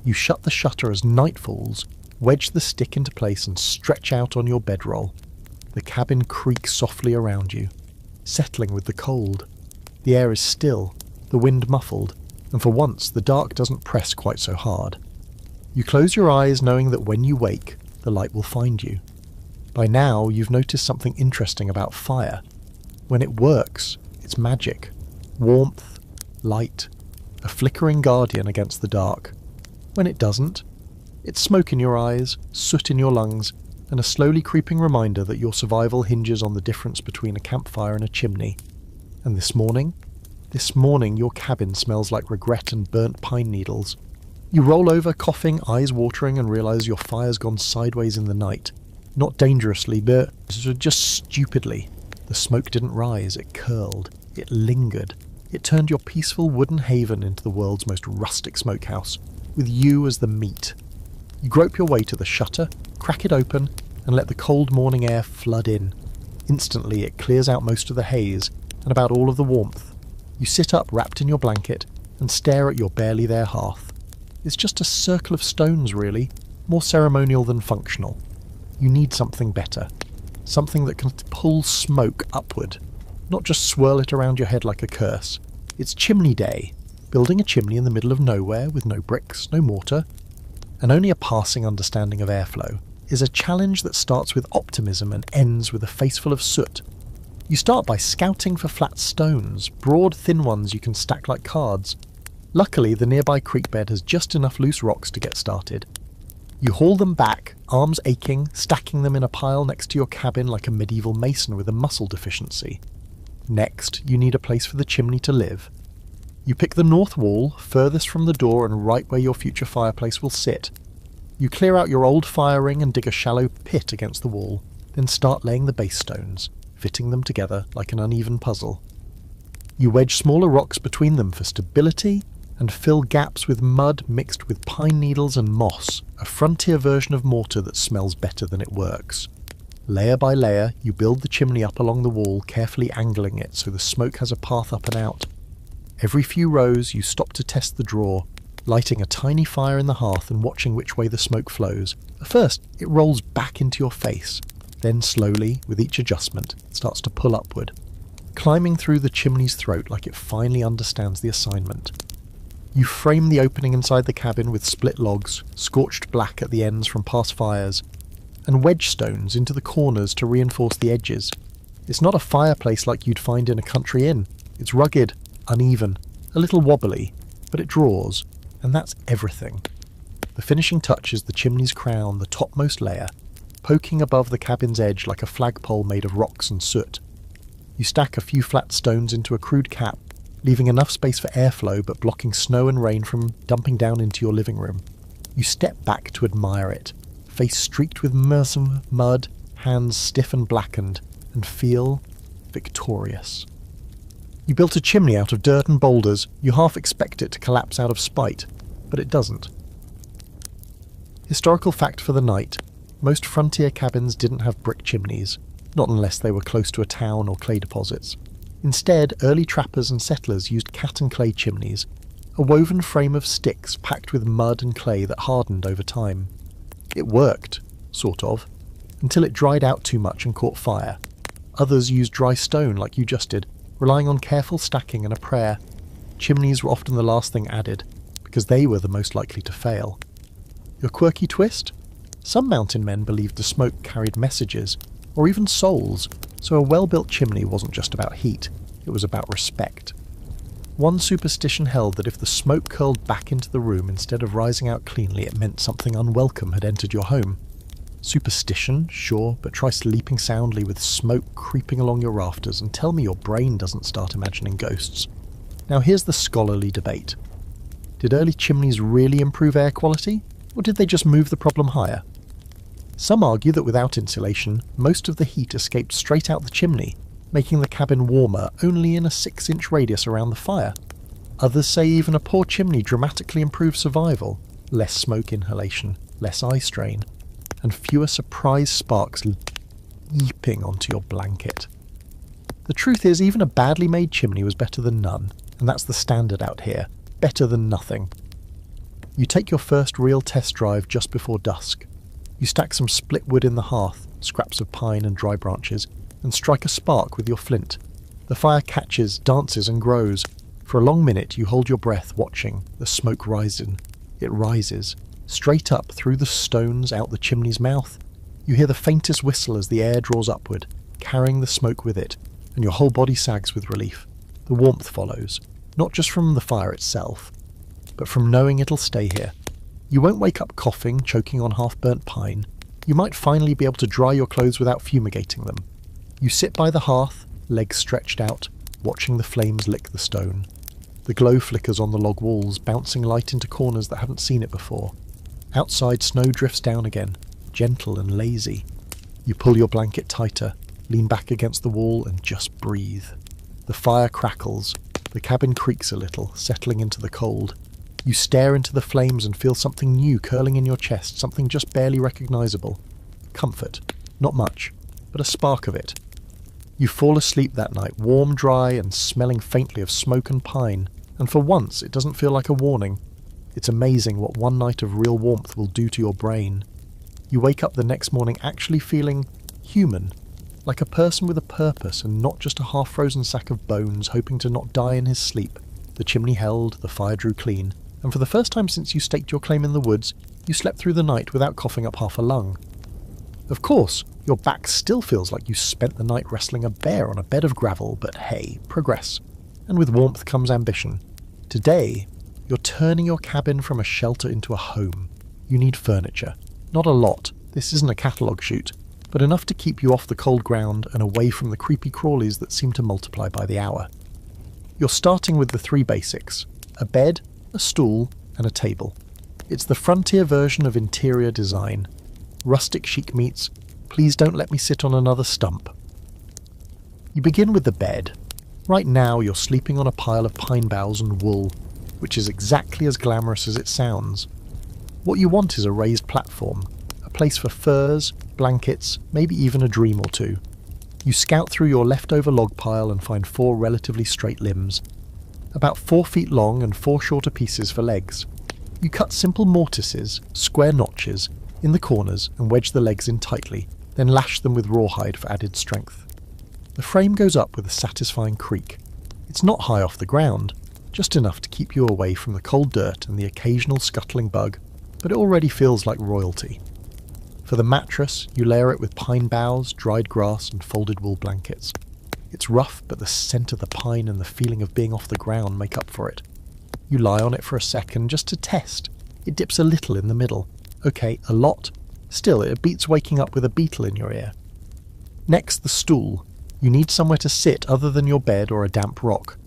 You shut the shutter as night falls, wedge the stick into place and stretch out on your bedroll. The cabin creaks softly around you, settling with the cold. The air is still, the wind muffled, and for once the dark doesn't press quite so hard. You close your eyes knowing that when you wake, the light will find you. By now you've noticed something interesting about fire. When it works, it's magic. Warmth, light, a flickering guardian against the dark. When it doesn't, it's smoke in your eyes, soot in your lungs, and a slowly creeping reminder that your survival hinges on the difference between a campfire and a chimney. And this morning your cabin smells like regret and burnt pine needles. You roll over, coughing, eyes watering, and realise your fire's gone sideways in the night. Not dangerously, but just stupidly. The smoke didn't rise, it curled, it lingered. It turned your peaceful wooden haven into the world's most rustic smokehouse, with you as the meat. You grope your way to the shutter, crack it open, and let the cold morning air flood in. Instantly it clears out most of the haze, and about all of the warmth. You sit up wrapped in your blanket, and stare at your barely there hearth. It's just a circle of stones really, more ceremonial than functional. You need something better. Something that can pull smoke upward, not just swirl it around your head like a curse. It's chimney day. Building a chimney in the middle of nowhere with no bricks, no mortar, and only a passing understanding of airflow is a challenge that starts with optimism and ends with a face full of soot. You start by scouting for flat stones, broad thin ones you can stack like cards. Luckily, the nearby creek bed has just enough loose rocks to get started. You haul them back, arms aching, stacking them in a pile next to your cabin like a medieval mason with a muscle deficiency. Next, you need a place for the chimney to live. You pick the north wall, furthest from the door and right where your future fireplace will sit. You clear out your old fire ring and dig a shallow pit against the wall, then start laying the base stones, fitting them together like an uneven puzzle. You wedge smaller rocks between them for stability, and fill gaps with mud mixed with pine needles and moss, a frontier version of mortar that smells better than it works. Layer by layer, you build the chimney up along the wall, carefully angling it so the smoke has a path up and out. Every few rows, you stop to test the draw, lighting a tiny fire in the hearth and watching which way the smoke flows. At first, it rolls back into your face. Then slowly, with each adjustment, it starts to pull upward, climbing through the chimney's throat like it finally understands the assignment. You frame the opening inside the cabin with split logs, scorched black at the ends from past fires, and wedge stones into the corners to reinforce the edges. It's not a fireplace like you'd find in a country inn. It's rugged, uneven, a little wobbly, but it draws, and that's everything. The finishing touch is the chimney's crown, the topmost layer, poking above the cabin's edge like a flagpole made of rocks and soot. You stack a few flat stones into a crude cap, leaving enough space for airflow but blocking snow and rain from dumping down into your living room. You step back to admire it, face streaked with mud, hands stiff and blackened, and feel victorious. You built a chimney out of dirt and boulders. You half expect it to collapse out of spite, but it doesn't. Historical fact for the night: most frontier cabins didn't have brick chimneys, not unless they were close to a town or clay deposits. Instead, early trappers and settlers used cat and clay chimneys, a woven frame of sticks packed with mud and clay that hardened over time. It worked, sort of, until it dried out too much and caught fire. Others used dry stone like you just did, relying on careful stacking and a prayer. Chimneys were often the last thing added, because they were the most likely to fail. Your quirky twist? Some mountain men believed the smoke carried messages, or even souls, so a well-built chimney wasn't just about heat, it was about respect. One superstition held that if the smoke curled back into the room instead of rising out cleanly, it meant something unwelcome had entered your home. Superstition, sure, but try sleeping soundly with smoke creeping along your rafters and tell me your brain doesn't start imagining ghosts. Now here's the scholarly debate. Did early chimneys really improve air quality, or did they just move the problem higher? Some argue that without insulation, most of the heat escaped straight out the chimney, making the cabin warmer only in a 6-inch radius around the fire. Others say even a poor chimney dramatically improved survival, less smoke inhalation, less eye strain, and fewer surprise sparks leaping onto your blanket. The truth is, even a badly made chimney was better than none, and that's the standard out here, better than nothing. You take your first real test drive just before dusk. You stack some split wood in the hearth, scraps of pine and dry branches, and strike a spark with your flint. The fire catches, dances and grows. For a long minute you hold your breath watching, the smoke rising. It rises, straight up through the stones out the chimney's mouth. You hear the faintest whistle as the air draws upward, carrying the smoke with it, and your whole body sags with relief. The warmth follows, not just from the fire itself, but from knowing it'll stay here. You won't wake up coughing, choking on half-burnt pine. You might finally be able to dry your clothes without fumigating them. You sit by the hearth, legs stretched out, watching the flames lick the stone. The glow flickers on the log walls, bouncing light into corners that haven't seen it before. Outside, snow drifts down again, gentle and lazy. You pull your blanket tighter, lean back against the wall and just breathe. The fire crackles. The cabin creaks a little, settling into the cold. You stare into the flames and feel something new curling in your chest, something just barely recognizable. Comfort. Not much, but a spark of it. You fall asleep that night, warm, dry, and smelling faintly of smoke and pine, and for once it doesn't feel like a warning. It's amazing what one night of real warmth will do to your brain. You wake up the next morning actually feeling human, like a person with a purpose and not just a half-frozen sack of bones hoping to not die in his sleep. The chimney held, the fire drew clean, and for the first time since you staked your claim in the woods, you slept through the night without coughing up half a lung. Of course, your back still feels like you spent the night wrestling a bear on a bed of gravel, but hey, progress. And with warmth comes ambition. Today, you're turning your cabin from a shelter into a home. You need furniture. Not a lot, this isn't a catalogue shoot, but enough to keep you off the cold ground and away from the creepy crawlies that seem to multiply by the hour. You're starting with the 3 basics: a bed, a stool, and a table. It's the frontier version of interior design. Rustic chic meets, please don't let me sit on another stump. You begin with the bed. Right now you're sleeping on a pile of pine boughs and wool, which is exactly as glamorous as it sounds. What you want is a raised platform, a place for furs, blankets, maybe even a dream or two. You scout through your leftover log pile and find 4 relatively straight limbs, about 4 feet long and 4 shorter pieces for legs. You cut simple mortises, square notches, in the corners and wedge the legs in tightly, then lash them with rawhide for added strength. The frame goes up with a satisfying creak. It's not high off the ground, just enough to keep you away from the cold dirt and the occasional scuttling bug, but it already feels like royalty. For the mattress, you layer it with pine boughs, dried grass and folded wool blankets. It's rough, but the scent of the pine and the feeling of being off the ground make up for it. You lie on it for a second just to test. It dips a little in the middle. Okay, a lot. Still, it beats waking up with a beetle in your ear. Next, the stool. You need somewhere to sit other than your bed or a damp rock.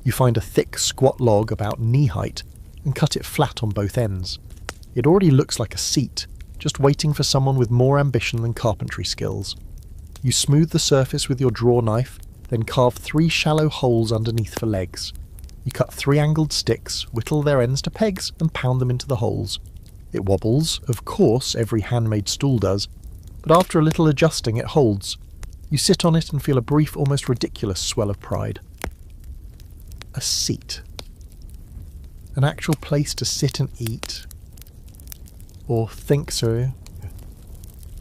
You find a thick, squat log about knee-height and cut it flat on both ends. It already looks like a seat, just waiting for someone with more ambition than carpentry skills. You smooth the surface with your draw knife, then carve 3 shallow holes underneath for legs. You cut 3 angled sticks, whittle their ends to pegs, and pound them into the holes. It wobbles, of course, every handmade stool does, but after a little adjusting it holds. You sit on it and feel a brief, almost ridiculous swell of pride. A seat. An actual place to sit and eat. Or think so.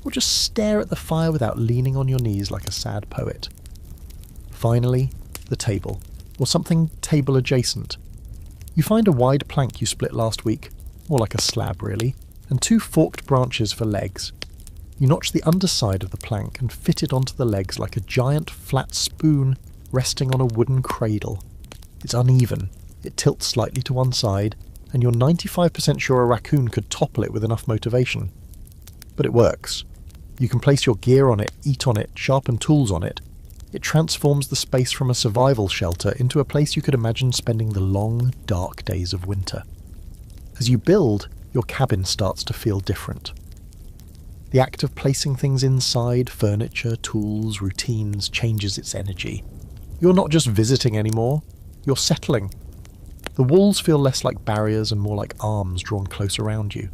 Or just stare at the fire without leaning on your knees like a sad poet. Finally, the table. Or something table adjacent. You find a wide plank you split last week, more like a slab really, and 2 forked branches for legs. You notch the underside of the plank and fit it onto the legs like a giant flat spoon resting on a wooden cradle. It's uneven, it tilts slightly to one side, and you're 95% sure a raccoon could topple it with enough motivation. But it works. You can place your gear on it, eat on it, sharpen tools on it. It transforms the space from a survival shelter into a place you could imagine spending the long, dark days of winter. As you build, your cabin starts to feel different. The act of placing things inside, furniture, tools, routines, changes its energy. You're not just visiting anymore, you're settling. The walls feel less like barriers and more like arms drawn close around you.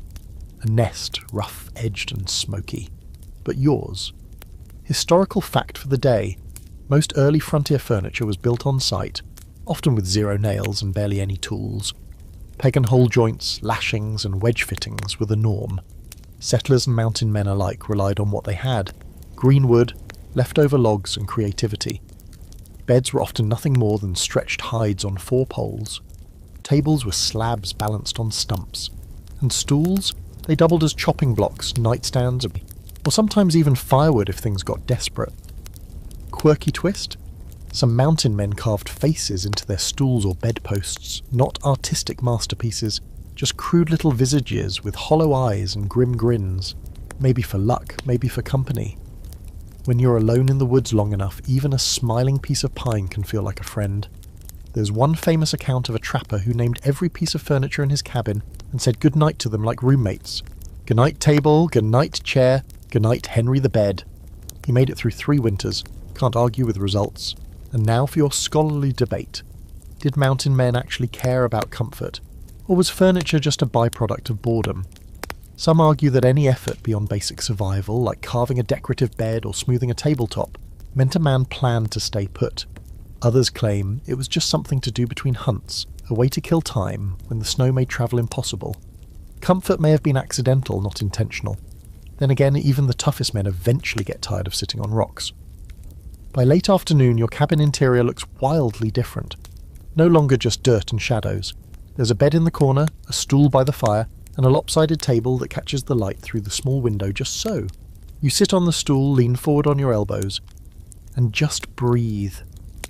A nest, rough-edged and smoky. But yours. Historical fact for the day. Most early frontier furniture was built on site, often with 0 nails and barely any tools. Peg and hole joints, lashings and wedge fittings were the norm. Settlers and mountain men alike relied on what they had: green wood, leftover logs and creativity. Beds were often nothing more than stretched hides on 4 poles. Tables were slabs balanced on stumps. And stools? They doubled as chopping blocks, nightstands, or sometimes even firewood if things got desperate. Quirky twist? Some mountain men carved faces into their stools or bedposts, not artistic masterpieces, just crude little visages with hollow eyes and grim grins. Maybe for luck, maybe for company. When you're alone in the woods long enough, even a smiling piece of pine can feel like a friend. There's one famous account of a trapper who named every piece of furniture in his cabin and said goodnight to them like roommates. Goodnight table, goodnight chair, goodnight Henry the bed. He made it through 3 winters, can't argue with results. And now for your scholarly debate. Did mountain men actually care about comfort? Or was furniture just a byproduct of boredom? Some argue that any effort beyond basic survival, like carving a decorative bed or smoothing a tabletop, meant a man planned to stay put. Others claim it was just something to do between hunts, a way to kill time when the snow made travel impossible. Comfort may have been accidental, not intentional. Then again, even the toughest men eventually get tired of sitting on rocks. By late afternoon, your cabin interior looks wildly different. No longer just dirt and shadows. There's a bed in the corner, a stool by the fire, and a lopsided table that catches the light through the small window just so. You sit on the stool, lean forward on your elbows, and just breathe.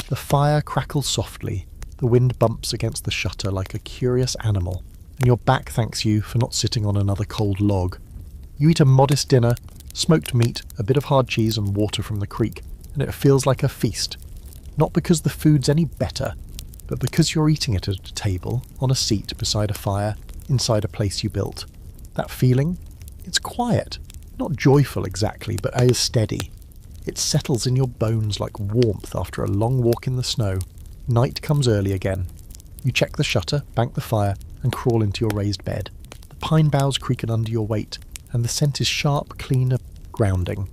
The fire crackles softly, the wind bumps against the shutter like a curious animal, and your back thanks you for not sitting on another cold log. You eat a modest dinner, smoked meat, a bit of hard cheese and water from the creek, and it feels like a feast. Not because the food's any better, but because you're eating it at a table, on a seat beside a fire, inside a place you built. That feeling? It's quiet. Not joyful exactly, but as steady. It settles in your bones like warmth after a long walk in the snow. Night comes early again. You check the shutter, bank the fire, and crawl into your raised bed. The pine boughs creak under your weight, and the scent is sharp, clean, grounding.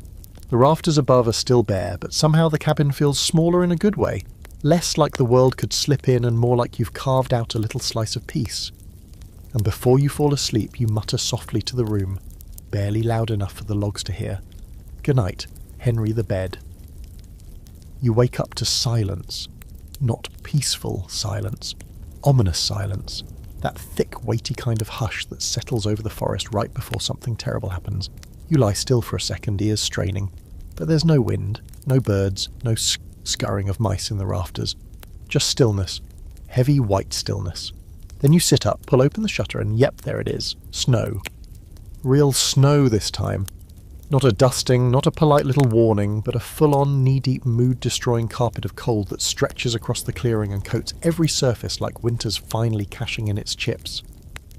The rafters above are still bare, but somehow the cabin feels smaller in a good way. Less like the world could slip in and more like you've carved out a little slice of peace. And before you fall asleep, you mutter softly to the room, barely loud enough for the logs to hear. Good night, Henry the bed. You wake up to silence. Not peaceful silence. Ominous silence. That thick, weighty kind of hush that settles over the forest right before something terrible happens. You lie still for a second, ears straining. But there's no wind, no birds, no scurrying of mice in the rafters. Just stillness. Heavy, white stillness. Then you sit up, pull open the shutter, and yep, there it is. Snow. Real snow this time. Not a dusting, not a polite little warning, but a full-on, knee-deep, mood-destroying carpet of cold that stretches across the clearing and coats every surface like winter's finally cashing in its chips.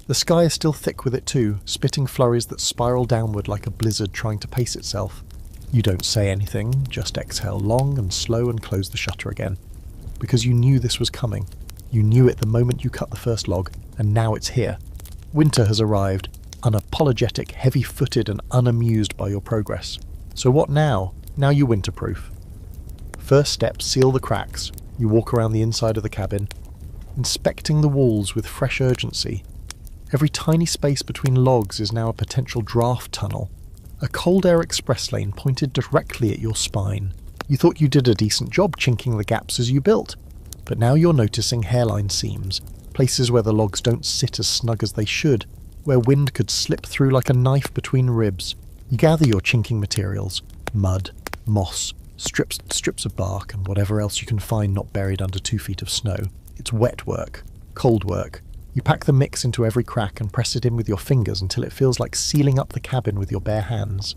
The sky is still thick with it too, spitting flurries that spiral downward like a blizzard trying to pace itself. You don't say anything, just exhale long and slow and close the shutter again. Because you knew this was coming. You knew it the moment you cut the first log, and now it's here. Winter has arrived, unapologetic, heavy-footed and unamused by your progress. So what now? Now you winterproof. First step, seal the cracks. You walk around the inside of the cabin, inspecting the walls with fresh urgency. Every tiny space between logs is now a potential draft tunnel. A cold air express lane pointed directly at your spine. You thought you did a decent job chinking the gaps as you built, but now you're noticing hairline seams, places where the logs don't sit as snug as they should, where wind could slip through like a knife between ribs. You gather your chinking materials, mud, moss, strips of bark, and whatever else you can find not buried under 2 feet of snow. It's wet work, cold work. You pack the mix into every crack and press it in with your fingers until it feels like sealing up the cabin with your bare hands.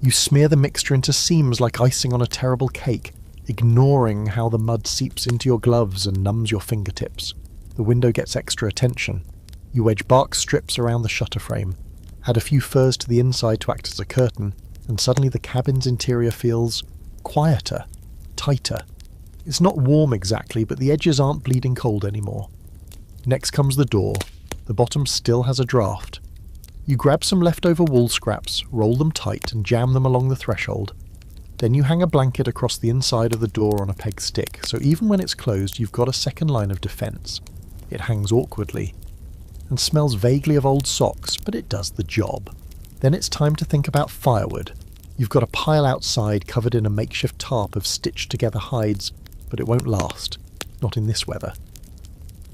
You smear the mixture into seams like icing on a terrible cake, ignoring how the mud seeps into your gloves and numbs your fingertips. The window gets extra attention. You wedge bark strips around the shutter frame, add a few furs to the inside to act as a curtain, and suddenly the cabin's interior feels quieter, tighter. It's not warm exactly, but the edges aren't bleeding cold anymore. Next comes the door. The bottom still has a draft. You grab some leftover wool scraps, roll them tight and jam them along the threshold. Then you hang a blanket across the inside of the door on a peg stick, so even when it's closed you've got a second line of defence. It hangs awkwardly, and smells vaguely of old socks, but it does the job. Then it's time to think about firewood. You've got a pile outside covered in a makeshift tarp of stitched together hides, but it won't last. Not in this weather.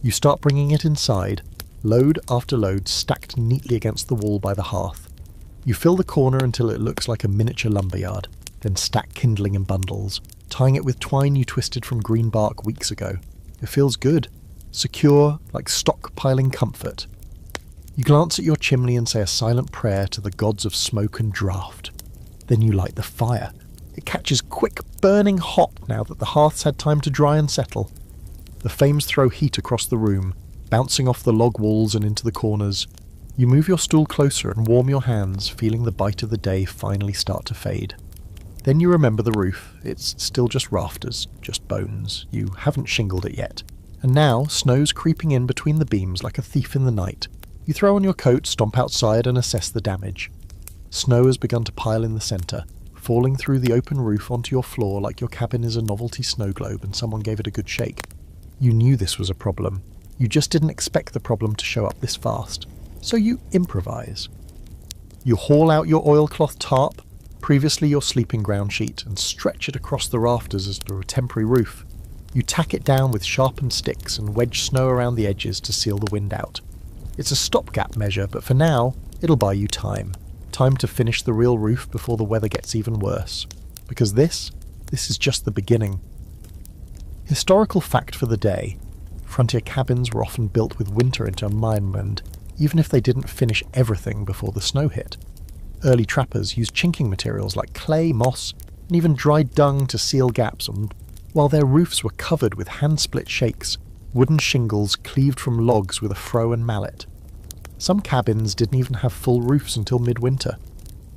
You start bringing it inside, load after load stacked neatly against the wall by the hearth. You fill the corner until it looks like a miniature lumberyard, then stack kindling in bundles, tying it with twine you twisted from green bark weeks ago. It feels good. Secure, like stockpiling comfort. You glance at your chimney and say a silent prayer to the gods of smoke and draught. Then you light the fire. It catches quick, burning hot now that the hearth's had time to dry and settle. The flames throw heat across the room, bouncing off the log walls and into the corners. You move your stool closer and warm your hands, feeling the bite of the day finally start to fade. Then you remember the roof. It's still just rafters, just bones. You haven't shingled it yet. And now, snow's creeping in between the beams like a thief in the night. You throw on your coat, stomp outside and assess the damage. Snow has begun to pile in the centre, falling through the open roof onto your floor like your cabin is a novelty snow globe and someone gave it a good shake. You knew this was a problem. You just didn't expect the problem to show up this fast. So you improvise. You haul out your oilcloth tarp, previously your sleeping ground sheet, and stretch it across the rafters as a temporary roof. You tack it down with sharpened sticks and wedge snow around the edges to seal the wind out. It's a stopgap measure, but for now, it'll buy you time. Time to finish the real roof before the weather gets even worse. Because this is just the beginning. Historical fact for the day. Frontier cabins were often built with winter into mind, even if they didn't finish everything before the snow hit. Early trappers used chinking materials like clay, moss, and even dried dung to seal gaps, and while their roofs were covered with hand-split shakes, wooden shingles cleaved from logs with a froe and mallet. Some cabins didn't even have full roofs until midwinter.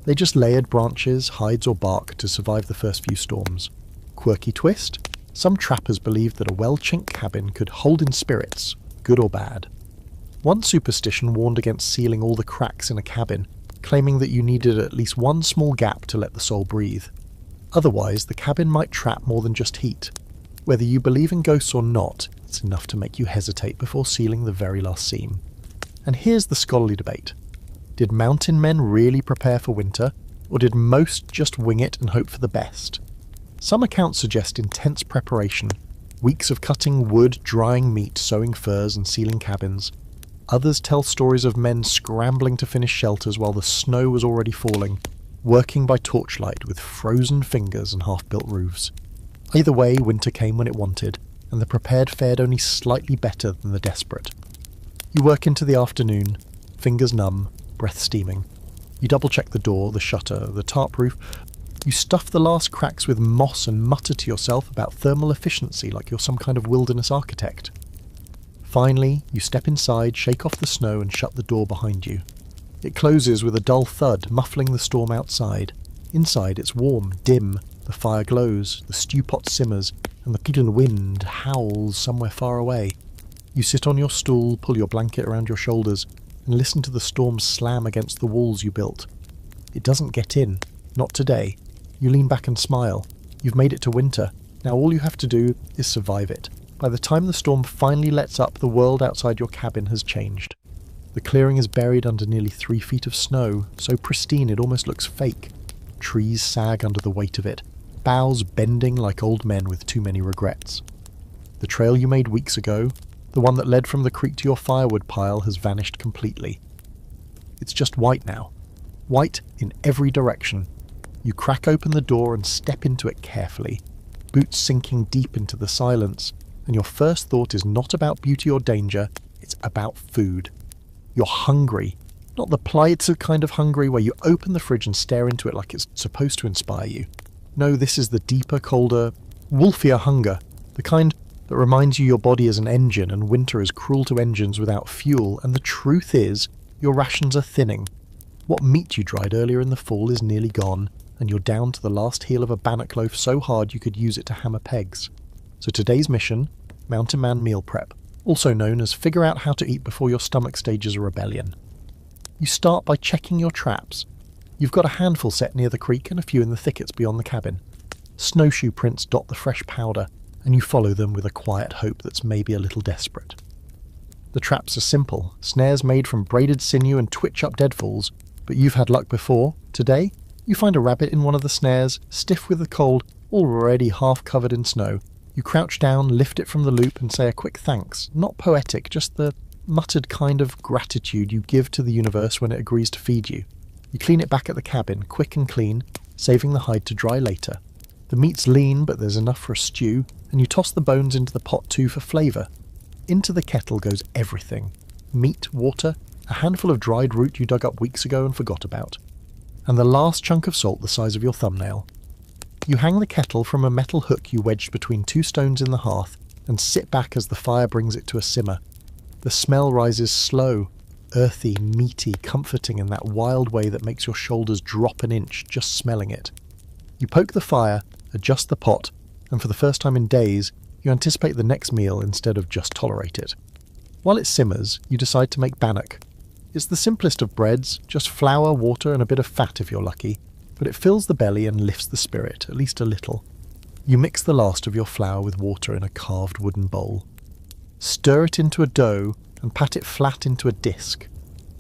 They just layered branches, hides or bark to survive the first few storms. Quirky twist? Some trappers believed that a well-chinked cabin could hold in spirits, good or bad. One superstition warned against sealing all the cracks in a cabin, claiming that you needed at least one small gap to let the soul breathe. Otherwise, the cabin might trap more than just heat. Whether you believe in ghosts or not, it's enough to make you hesitate before sealing the very last seam. And here's the scholarly debate. Did mountain men really prepare for winter, or did most just wing it and hope for the best? Some accounts suggest intense preparation, weeks of cutting wood, drying meat, sewing furs and sealing cabins. Others tell stories of men scrambling to finish shelters while the snow was already falling, working by torchlight with frozen fingers and half-built roofs. Either way, winter came when it wanted, and the prepared fared only slightly better than the desperate. You work into the afternoon, fingers numb, breath steaming. You double-check the door, the shutter, the tarp roof. You stuff the last cracks with moss and mutter to yourself about thermal efficiency like you're some kind of wilderness architect. Finally, you step inside, shake off the snow and shut the door behind you. It closes with a dull thud, muffling the storm outside. Inside it's warm, dim, the fire glows, the stew pot simmers, and the peeling wind howls somewhere far away. You sit on your stool, pull your blanket around your shoulders, and listen to the storm slam against the walls you built. It doesn't get in. Not today. You lean back and smile. You've made it to winter. Now all you have to do is survive it. By the time the storm finally lets up, the world outside your cabin has changed. The clearing is buried under nearly 3 feet of snow, so pristine it almost looks fake. Trees sag under the weight of it, boughs bending like old men with too many regrets. The trail you made weeks ago, the one that led from the creek to your firewood pile, has vanished completely. It's just white now. White in every direction. You crack open the door and step into it carefully, boots sinking deep into the silence, and your first thought is not about beauty or danger, it's about food. You're hungry. Not the Pulitzer kind of hungry where you open the fridge and stare into it like it's supposed to inspire you. No, this is the deeper, colder, wolfier hunger, the kind that reminds you your body is an engine and winter is cruel to engines without fuel, and the truth is, your rations are thinning. What meat you dried earlier in the fall is nearly gone, and you're down to the last heel of a bannock loaf so hard you could use it to hammer pegs. So today's mission, Mountain Man Meal Prep, also known as figure out how to eat before your stomach stages a rebellion. You start by checking your traps. You've got a handful set near the creek and a few in the thickets beyond the cabin. Snowshoe prints dot the fresh powder, and you follow them with a quiet hope that's maybe a little desperate. The traps are simple, snares made from braided sinew and twitch-up deadfalls, but you've had luck before. Today, you find a rabbit in one of the snares, stiff with the cold, already half covered in snow. You crouch down, lift it from the loop, and say a quick thanks. Not poetic, just the muttered kind of gratitude you give to the universe when it agrees to feed you. You clean it back at the cabin, quick and clean, saving the hide to dry later. The meat's lean, but there's enough for a stew, and you toss the bones into the pot too for flavour. Into the kettle goes everything. Meat, water, a handful of dried root you dug up weeks ago and forgot about, and the last chunk of salt the size of your thumbnail. You hang the kettle from a metal hook you wedged between 2 stones in the hearth, and sit back as the fire brings it to a simmer. The smell rises slow, earthy, meaty, comforting in that wild way that makes your shoulders drop an inch just smelling it. You poke the fire, adjust the pot, and for the first time in days, you anticipate the next meal instead of just tolerate it. While it simmers, you decide to make bannock. It's the simplest of breads, just flour, water, and a bit of fat if you're lucky, but it fills the belly and lifts the spirit, at least a little. You mix the last of your flour with water in a carved wooden bowl. Stir it into a dough and pat it flat into a disc.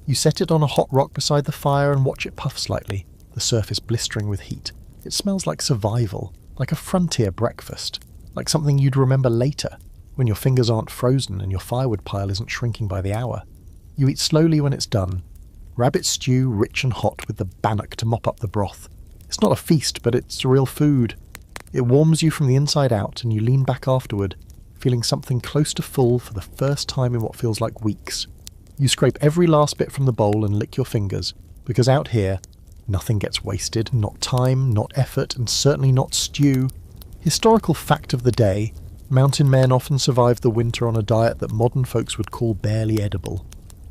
You set it on a hot rock beside the fire and watch it puff slightly, the surface blistering with heat. It smells like survival, like a frontier breakfast, like something you'd remember later, when your fingers aren't frozen and your firewood pile isn't shrinking by the hour. You eat slowly when it's done. Rabbit stew, rich and hot, with the bannock to mop up the broth. It's not a feast, but it's real food. It warms you from the inside out, and you lean back afterward, feeling something close to full for the first time in what feels like weeks. You scrape every last bit from the bowl and lick your fingers, because out here, nothing gets wasted, not time, not effort, and certainly not stew. Historical fact of the day, mountain men often survived the winter on a diet that modern folks would call barely edible.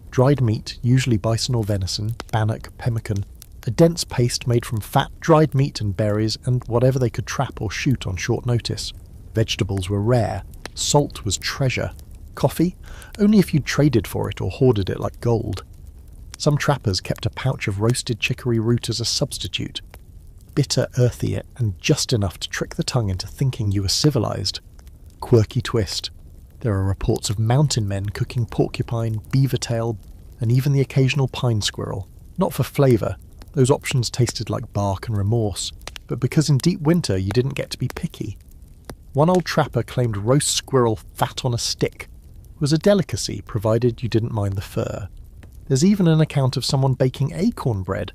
Dried meat, usually bison or venison, bannock, pemmican, a dense paste made from fat, dried meat and berries, and whatever they could trap or shoot on short notice. Vegetables were rare. Salt was treasure. Coffee? Only if you'd traded for it or hoarded it like gold. Some trappers kept a pouch of roasted chicory root as a substitute. Bitter, earthy, and just enough to trick the tongue into thinking you were civilized. Quirky twist. There are reports of mountain men cooking porcupine, beaver tail, and even the occasional pine squirrel. Not for flavour, those options tasted like bark and remorse, but because in deep winter you didn't get to be picky. One old trapper claimed roast squirrel fat on a stick was a delicacy provided you didn't mind the fur. There's even an account of someone baking acorn bread,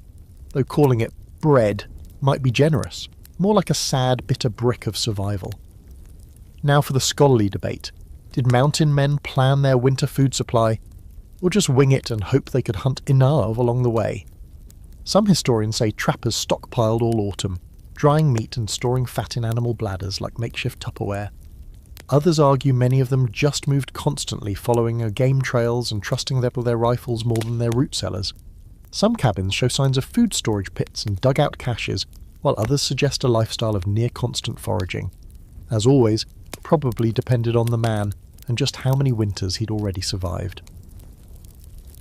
though calling it bread might be generous, more like a sad, bitter brick of survival. Now for the scholarly debate. Did mountain men plan their winter food supply, or just wing it and hope they could hunt enough along the way? Some historians say trappers stockpiled all autumn, drying meat and storing fat in animal bladders like makeshift Tupperware. Others argue many of them just moved constantly, following game trails and trusting them with their rifles more than their root cellars. Some cabins show signs of food storage pits and dugout caches, while others suggest a lifestyle of near-constant foraging. As always, probably depended on the man and just how many winters he'd already survived.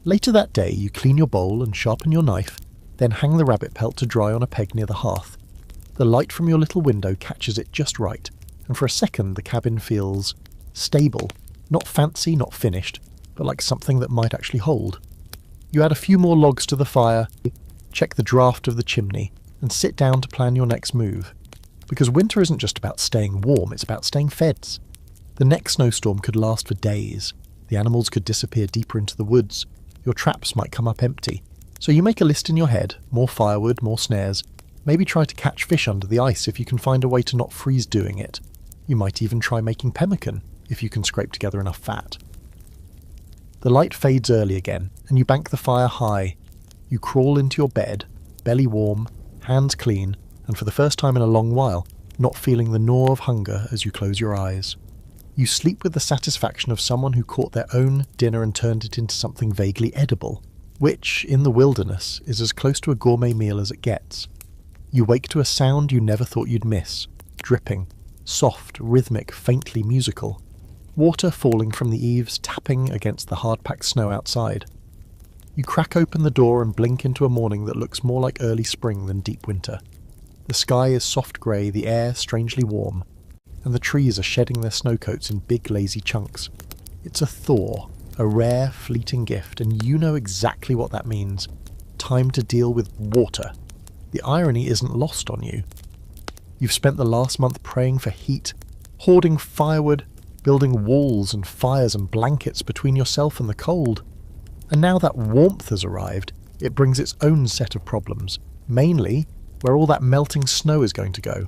Later that day, you clean your bowl and sharpen your knife, then hang the rabbit pelt to dry on a peg near the hearth. The light from your little window catches it just right, and for a second the cabin feels stable. Not fancy, not finished, but like something that might actually hold. You add a few more logs to the fire, check the draft of the chimney, and sit down to plan your next move. Because winter isn't just about staying warm, it's about staying fed. The next snowstorm could last for days. The animals could disappear deeper into the woods. Your traps might come up empty. So you make a list in your head, more firewood, more snares. Maybe try to catch fish under the ice if you can find a way to not freeze doing it. You might even try making pemmican, if you can scrape together enough fat. The light fades early again, and you bank the fire high. You crawl into your bed, belly warm, hands clean, and for the first time in a long while, not feeling the gnaw of hunger as you close your eyes. You sleep with the satisfaction of someone who caught their own dinner and turned it into something vaguely edible, which, in the wilderness, is as close to a gourmet meal as it gets. You wake to a sound you never thought you'd miss, dripping, soft, rhythmic, faintly musical. Water falling from the eaves, tapping against the hard-packed snow outside. You crack open the door and blink into a morning that looks more like early spring than deep winter. The sky is soft grey, the air strangely warm, and the trees are shedding their snowcoats in big lazy chunks. It's a thaw, a rare, fleeting gift, and you know exactly what that means. Time to deal with water. The irony isn't lost on you. You've spent the last month praying for heat, hoarding firewood, building walls and fires and blankets between yourself and the cold. And now that warmth has arrived, it brings its own set of problems, mainly where all that melting snow is going to go.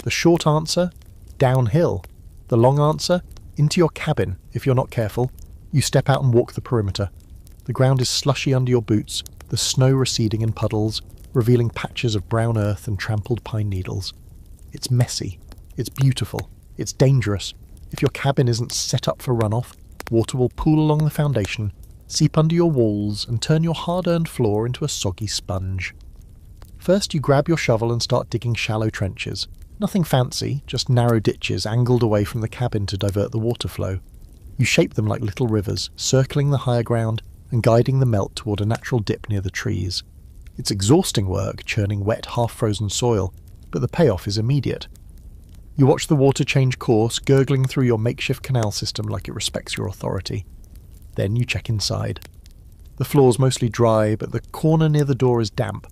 The short answer? Downhill. The long answer? Into your cabin, if you're not careful. You step out and walk the perimeter. The ground is slushy under your boots, the snow receding in puddles, revealing patches of brown earth and trampled pine needles. It's messy. It's beautiful. It's dangerous. If your cabin isn't set up for runoff, water will pool along the foundation, seep under your walls, and turn your hard-earned floor into a soggy sponge. First, you grab your shovel and start digging shallow trenches. Nothing fancy, just narrow ditches angled away from the cabin to divert the water flow. You shape them like little rivers, circling the higher ground and guiding the melt toward a natural dip near the trees. It's exhausting work, churning wet, half-frozen soil, but the payoff is immediate. You watch the water change course, gurgling through your makeshift canal system like it respects your authority. Then you check inside. The floor's mostly dry, but the corner near the door is damp.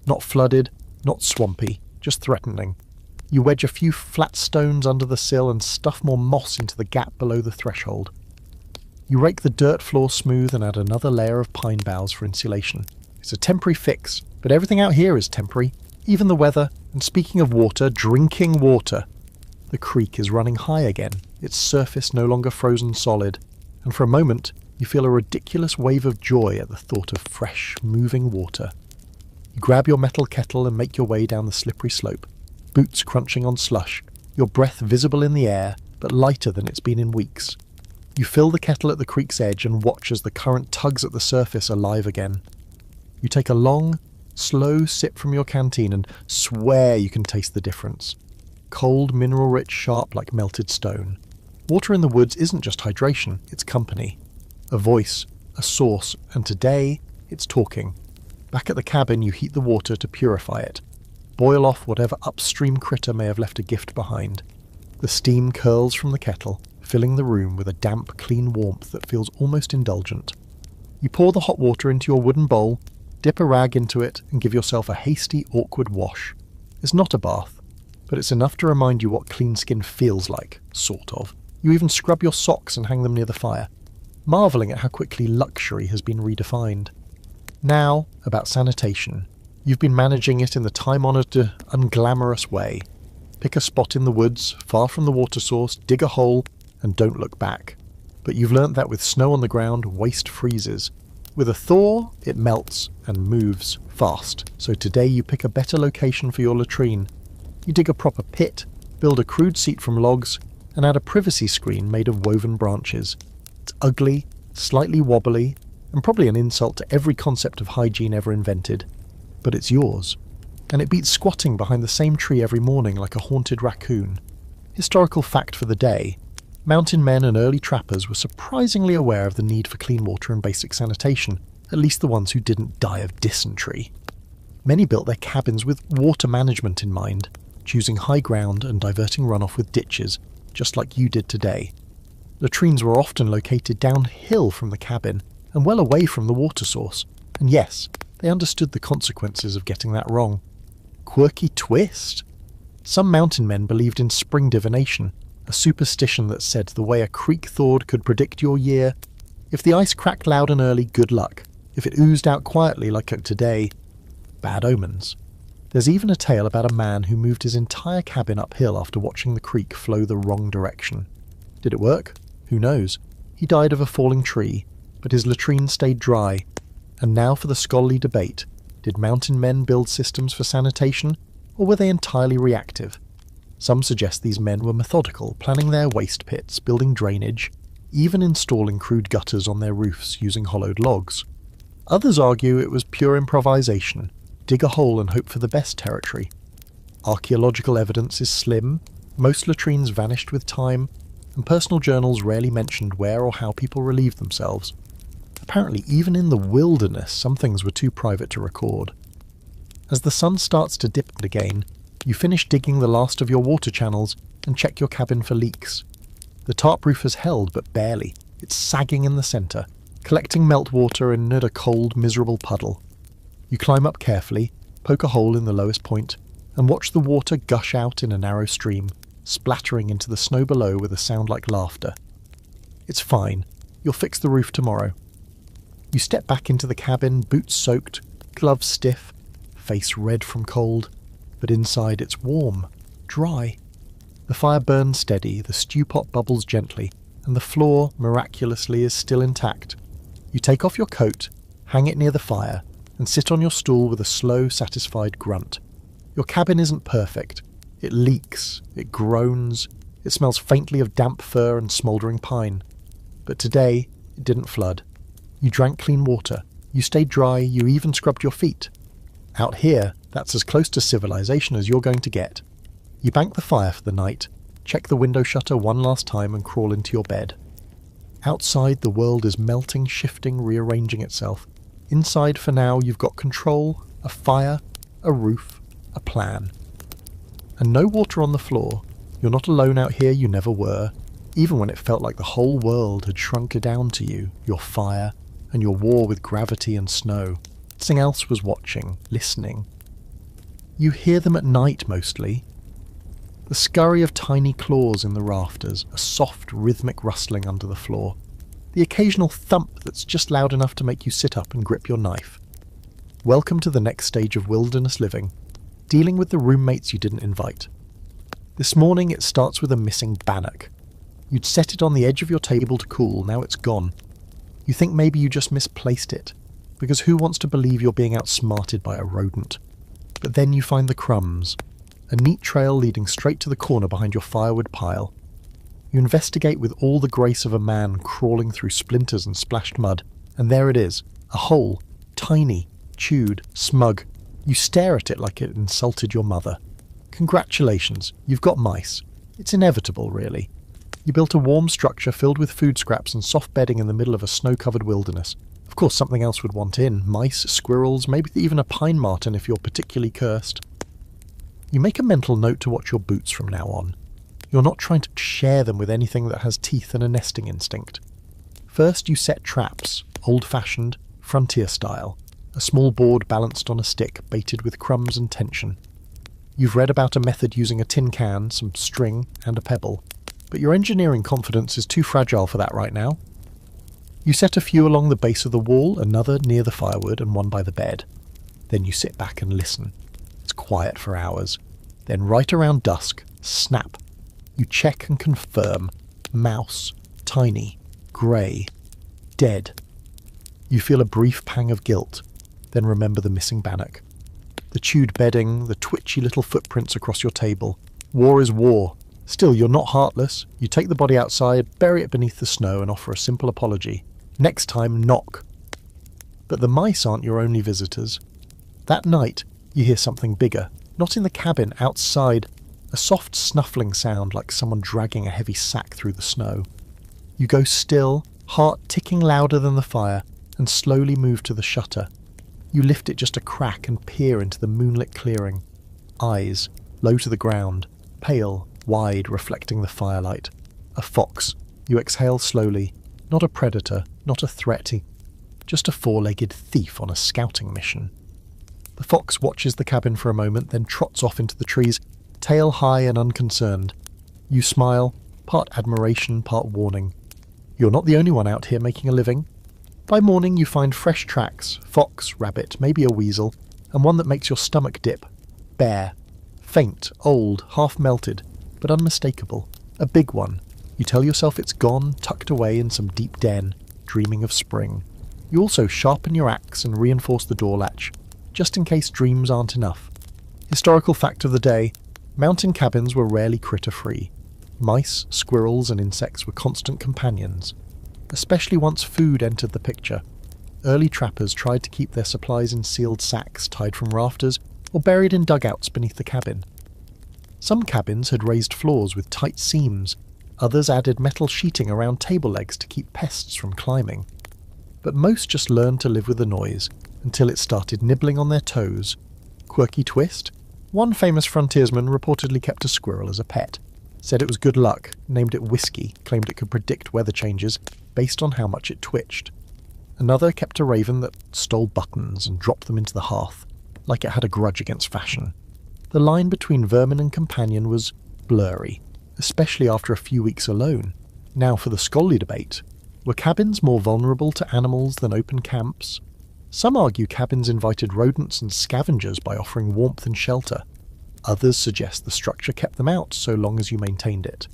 Not flooded, not swampy, just threatening. You wedge a few flat stones under the sill and stuff more moss into the gap below the threshold. You rake the dirt floor smooth and add another layer of pine boughs for insulation. It's a temporary fix, but everything out here is temporary, even the weather, and speaking of water, drinking water. The creek is running high again, its surface no longer frozen solid, and for a moment you feel a ridiculous wave of joy at the thought of fresh, moving water. You grab your metal kettle and make your way down the slippery slope, boots crunching on slush, your breath visible in the air, but lighter than it's been in weeks. You fill the kettle at the creek's edge and watch as the current tugs at the surface alive again. You take a long, slow sip from your canteen and swear you can taste the difference. Cold, mineral-rich, sharp like melted stone. Water in the woods isn't just hydration, it's company. A voice, a source, and today, it's talking. Back at the cabin, you heat the water to purify it. Boil off whatever upstream critter may have left a gift behind. The steam curls from the kettle, filling the room with a damp, clean warmth that feels almost indulgent. You pour the hot water into your wooden bowl, dip a rag into it, and give yourself a hasty, awkward wash. It's not a bath, but it's enough to remind you what clean skin feels like, sort of. You even scrub your socks and hang them near the fire, marvelling at how quickly luxury has been redefined. Now, about sanitation. You've been managing it in the time-honoured, unglamorous way. Pick a spot in the woods, far from the water source, dig a hole, and don't look back. But you've learnt that with snow on the ground, waste freezes. With a thaw, it melts and moves fast, so today you pick a better location for your latrine. You dig a proper pit, build a crude seat from logs, and add a privacy screen made of woven branches. It's ugly, slightly wobbly, and probably an insult to every concept of hygiene ever invented. But it's yours. And it beats squatting behind the same tree every morning like a haunted raccoon. Historical fact for the day: mountain men and early trappers were surprisingly aware of the need for clean water and basic sanitation, at least the ones who didn't die of dysentery. Many built their cabins with water management in mind, choosing high ground and diverting runoff with ditches, just like you did today. Latrines were often located downhill from the cabin and well away from the water source, and yes, they understood the consequences of getting that wrong. Quirky twist? Some mountain men believed in spring divination, a superstition that said the way a creek thawed could predict your year. If the ice cracked loud and early, good luck. If it oozed out quietly like today, bad omens. There's even a tale about a man who moved his entire cabin uphill after watching the creek flow the wrong direction. Did it work? Who knows? He died of a falling tree, but his latrine stayed dry. And now for the scholarly debate. Did mountain men build systems for sanitation, or were they entirely reactive? Some suggest these men were methodical, planning their waste pits, building drainage, even installing crude gutters on their roofs using hollowed logs. Others argue it was pure improvisation, dig a hole and hope for the best territory. Archaeological evidence is slim, most latrines vanished with time, and personal journals rarely mentioned where or how people relieved themselves. Apparently, even in the wilderness, some things were too private to record. As the sun starts to dip again, you finish digging the last of your water channels and check your cabin for leaks. The tarp roof has held, but barely. It's sagging in the centre, collecting meltwater in a cold, miserable puddle. You climb up carefully, poke a hole in the lowest point, and watch the water gush out in a narrow stream, splattering into the snow below with a sound like laughter. It's fine. You'll fix the roof tomorrow. You step back into the cabin, boots soaked, gloves stiff, face red from cold, but inside it's warm, dry. The fire burns steady, the stew pot bubbles gently, and the floor, miraculously, is still intact. You take off your coat, hang it near the fire, and sit on your stool with a slow, satisfied grunt. Your cabin isn't perfect. It leaks, it groans, it smells faintly of damp fir and smouldering pine. But today, it didn't flood. You drank clean water, you stayed dry, you even scrubbed your feet. Out here, that's as close to civilization as you're going to get. You bank the fire for the night, check the window shutter one last time and crawl into your bed. Outside, the world is melting, shifting, rearranging itself. Inside, for now, you've got control, a fire, a roof, a plan. And no water on the floor. You're not alone out here, you never were, even when it felt like the whole world had shrunk down to you, your fire, and your war with gravity and snow. Something else was watching, listening. You hear them at night mostly. The scurry of tiny claws in the rafters, a soft rhythmic rustling under the floor. The occasional thump that's just loud enough to make you sit up and grip your knife. Welcome to the next stage of wilderness living, dealing with the roommates you didn't invite. This morning it starts with a missing bannock. You'd set it on the edge of your table to cool, now it's gone. You think maybe you just misplaced it, because who wants to believe you're being outsmarted by a rodent? But then you find the crumbs, a neat trail leading straight to the corner behind your firewood pile. You investigate with all the grace of a man crawling through splinters and splashed mud, and there it is, a hole, tiny, chewed, smug. You stare at it like it insulted your mother. Congratulations, you've got mice. It's inevitable, really. You built a warm structure filled with food scraps and soft bedding in the middle of a snow-covered wilderness. Of course something else would want in, mice, squirrels, maybe even a pine marten if you're particularly cursed. You make a mental note to watch your boots from now on. You're not trying to share them with anything that has teeth and a nesting instinct. First you set traps, old-fashioned, frontier style, a small board balanced on a stick baited with crumbs and tension. You've read about a method using a tin can, some string, and a pebble, but your engineering confidence is too fragile for that right now. You set a few along the base of the wall, another near the firewood, and one by the bed. Then you sit back and listen. It's quiet for hours. Then right around dusk, snap. You check and confirm. Mouse. Tiny. Grey. Dead. You feel a brief pang of guilt, then remember the missing bannock. The chewed bedding, the twitchy little footprints across your table. War is war. Still, you're not heartless. You take the body outside, bury it beneath the snow, and offer a simple apology. Next time, knock. But the mice aren't your only visitors. That night, you hear something bigger. Not in the cabin, outside. A soft snuffling sound like someone dragging a heavy sack through the snow. You go still, heart ticking louder than the fire, and slowly move to the shutter. You lift it just a crack and peer into the moonlit clearing. Eyes, low to the ground, pale, wide, reflecting the firelight. A fox. You exhale slowly. Not a predator, not a threat. Just a four-legged thief on a scouting mission. The fox watches the cabin for a moment, then trots off into the trees, tail high and unconcerned. You smile, part admiration, part warning. You're not the only one out here making a living. By morning you find fresh tracks, fox, rabbit, maybe a weasel, and one that makes your stomach dip. Bear. Faint, old, half melted, but unmistakable. A big one. You tell yourself it's gone, tucked away in some deep den, dreaming of spring. You also sharpen your axe and reinforce the door latch, just in case dreams aren't enough. Historical fact of the day, mountain cabins were rarely critter-free. Mice, squirrels, and insects were constant companions, especially once food entered the picture. Early trappers tried to keep their supplies in sealed sacks tied from rafters or buried in dugouts beneath the cabin. Some cabins had raised floors with tight seams, others added metal sheeting around table legs to keep pests from climbing. But most just learned to live with the noise, until it started nibbling on their toes. Quirky twist? One famous frontiersman reportedly kept a squirrel as a pet. Said it was good luck, named it Whiskey, claimed it could predict weather changes based on how much it twitched. Another kept a raven that stole buttons and dropped them into the hearth, like it had a grudge against fashion. The line between vermin and companion was blurry, especially after a few weeks alone. Now for the scholarly debate. Were cabins more vulnerable to animals than open camps? Some argue cabins invited rodents and scavengers by offering warmth and shelter. Others suggest the structure kept them out so long as you maintained it.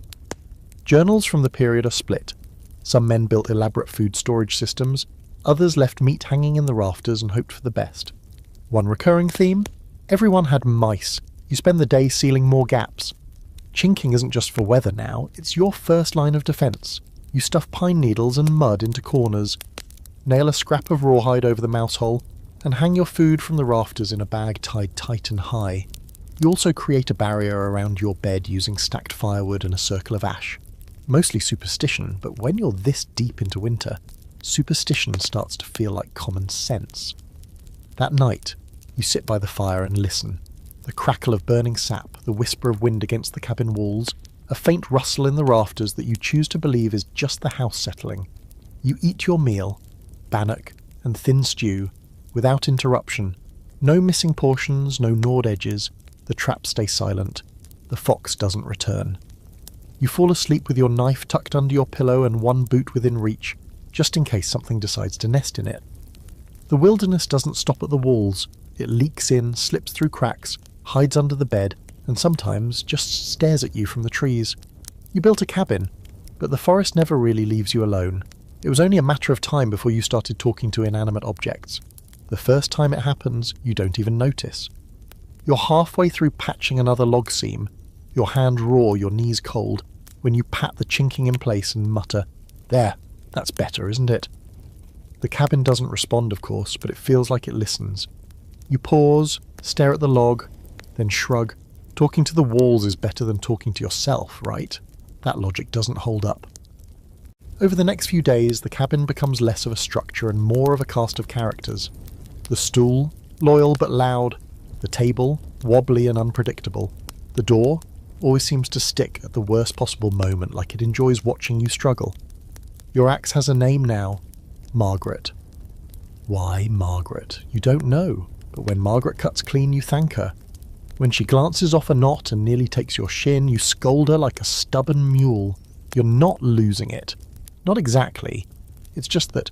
Journals from the period are split. Some men built elaborate food storage systems, others left meat hanging in the rafters and hoped for the best. One recurring theme? Everyone had mice. You spend the day sealing more gaps. Chinking isn't just for weather now, it's your first line of defence. You stuff pine needles and mud into corners, nail a scrap of rawhide over the mouse hole, and hang your food from the rafters in a bag tied tight and high. You also create a barrier around your bed using stacked firewood and a circle of ash. Mostly superstition, but when you're this deep into winter, superstition starts to feel like common sense. That night, you sit by the fire and listen. The crackle of burning sap, the whisper of wind against the cabin walls, a faint rustle in the rafters that you choose to believe is just the house settling. You eat your meal, bannock and thin stew, without interruption. No missing portions, no gnawed edges. The traps stay silent. The fox doesn't return. You fall asleep with your knife tucked under your pillow and one boot within reach, just in case something decides to nest in it. The wilderness doesn't stop at the walls. It leaks in, slips through cracks, hides under the bed, and sometimes just stares at you from the trees. You built a cabin, but the forest never really leaves you alone. It was only a matter of time before you started talking to inanimate objects. The first time it happens, you don't even notice. You're halfway through patching another log seam, your hand raw, your knees cold, when you pat the chinking in place and mutter, "There, that's better, isn't it?" The cabin doesn't respond, of course, but it feels like it listens. You pause, stare at the log, then shrug. Talking to the walls is better than talking to yourself, right? That logic doesn't hold up. Over the next few days, the cabin becomes less of a structure and more of a cast of characters. The stool, loyal but loud. The table, wobbly and unpredictable. The door always seems to stick at the worst possible moment, like it enjoys watching you struggle. Your axe has a name now. Margaret. Why Margaret? You don't know, but when Margaret cuts clean, you thank her. When she glances off a knot and nearly takes your shin, you scold her like a stubborn mule. You're not losing it. Not exactly. It's just that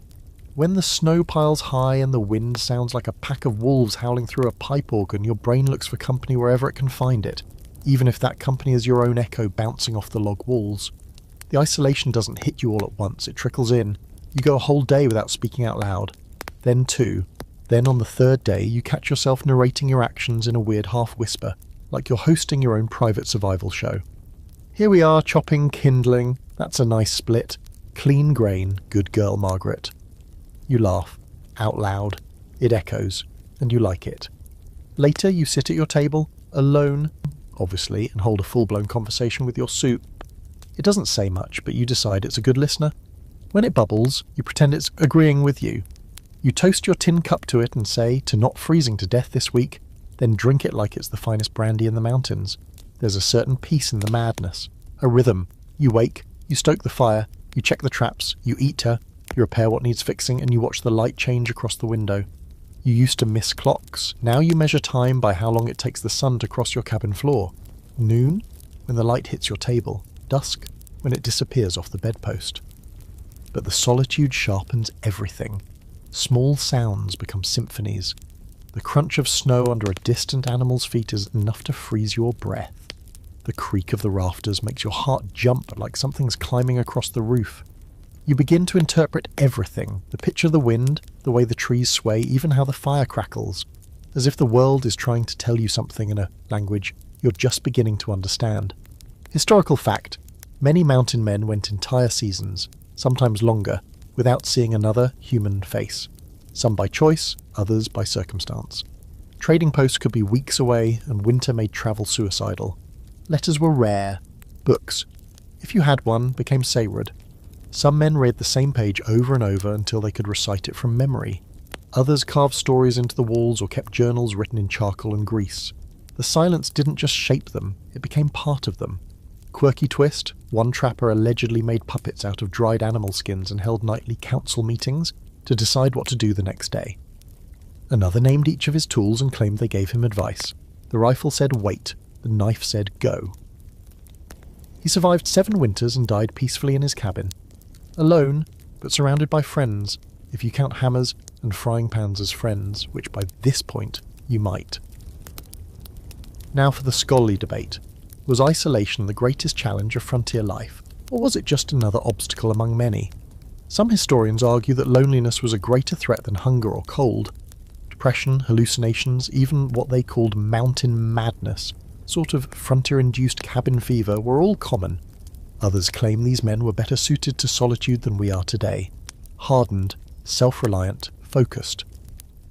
when the snow piles high and the wind sounds like a pack of wolves howling through a pipe organ, your brain looks for company wherever it can find it, even if that company is your own echo bouncing off the log walls. The isolation doesn't hit you all at once, it trickles in. You go a whole day without speaking out loud. then 2. Then on the 3rd day, you catch yourself narrating your actions in a weird half-whisper, like you're hosting your own private survival show. Here we are chopping kindling. That's a nice split. Clean grain, good girl, Margaret. You laugh, out loud. It echoes, and you like it. Later, you sit at your table, alone, obviously, and hold a full-blown conversation with your soup. It doesn't say much, but you decide it's a good listener. When it bubbles, you pretend it's agreeing with you. You toast your tin cup to it and say to not freezing to death this week, then drink it like it's the finest brandy in the mountains. There's a certain peace in the madness, a rhythm. You wake, you stoke the fire, you check the traps, you eat her, you repair what needs fixing, and you watch the light change across the window. You used to miss clocks. Now you measure time by how long it takes the sun to cross your cabin floor. Noon, when the light hits your table. Dusk, when it disappears off the bedpost. But the solitude sharpens everything. Small sounds become symphonies. The crunch of snow under a distant animal's feet is enough to freeze your breath. The creak of the rafters makes your heart jump like something's climbing across the roof. You begin to interpret everything, the pitch of the wind, the way the trees sway, even how the fire crackles, as if the world is trying to tell you something in a language you're just beginning to understand. Historical fact, many mountain men went entire seasons, sometimes longer, without seeing another human face. Some by choice, others by circumstance. Trading posts could be weeks away, and winter made travel suicidal. Letters were rare. Books, if you had one, became sacred. Some men read the same page over and over until they could recite it from memory. Others carved stories into the walls or kept journals written in charcoal and grease. The silence didn't just shape them, it became part of them. Quirky twist, one trapper allegedly made puppets out of dried animal skins and held nightly council meetings to decide what to do the next day. Another named each of his tools and claimed they gave him advice. The rifle said wait, the knife said go. He survived 7 winters and died peacefully in his cabin. Alone, but surrounded by friends, if you count hammers and frying pans as friends, which by this point you might. Now for the scholarly debate. Was isolation the greatest challenge of frontier life, or was it just another obstacle among many? Some historians argue that loneliness was a greater threat than hunger or cold. Depression, hallucinations, even what they called mountain madness, sort of frontier-induced cabin fever, were all common. Others claim these men were better suited to solitude than we are today. Hardened, self-reliant, focused.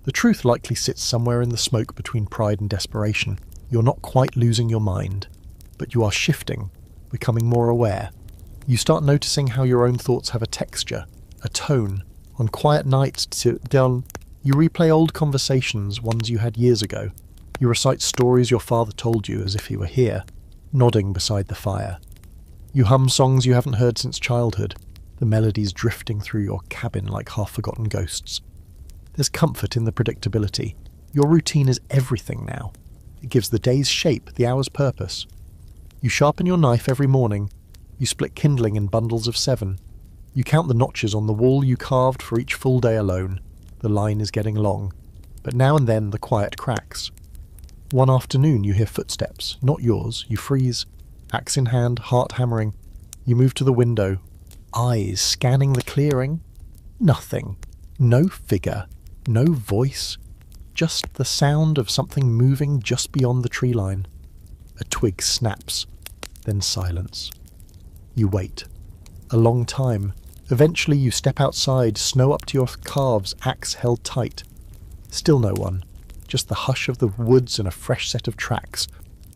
The truth likely sits somewhere in the smoke between pride and desperation. You're not quite losing your mind, but you are shifting, becoming more aware. You start noticing how your own thoughts have a texture, a tone. On quiet nights, you replay old conversations, ones you had years ago. You recite stories your father told you as if he were here, nodding beside the fire. You hum songs you haven't heard since childhood, the melodies drifting through your cabin like half-forgotten ghosts. There's comfort in the predictability. Your routine is everything now. It gives the days shape, the hours purpose. You sharpen your knife every morning. You split kindling in bundles of 7. You count the notches on the wall you carved for each full day alone. The line is getting long, but now and then the quiet cracks. One afternoon you hear footsteps, not yours. You freeze. Axe in hand, heart hammering. You move to the window. Eyes scanning the clearing. Nothing. No figure. No voice. Just the sound of something moving just beyond the tree line. A twig snaps. Then silence. You wait. A long time. Eventually you step outside, snow up to your calves, axe held tight. Still no one. Just the hush of the woods and a fresh set of tracks.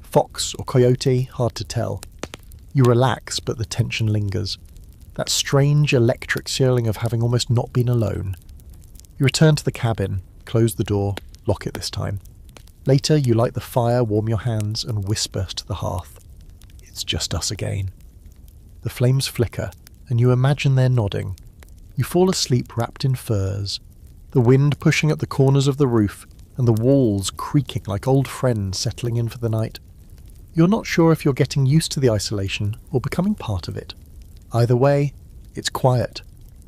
Fox or coyote, hard to tell. You relax, but the tension lingers. That strange electric feeling of having almost not been alone. You return to the cabin, close the door, lock it this time. Later you light the fire, warm your hands, and whisper to the hearth. It's just us again. The flames flicker, and you imagine they're nodding. You fall asleep wrapped in furs, the wind pushing at the corners of the roof, and the walls creaking like old friends settling in for the night. You're not sure if you're getting used to the isolation or becoming part of it. Either way, it's quiet,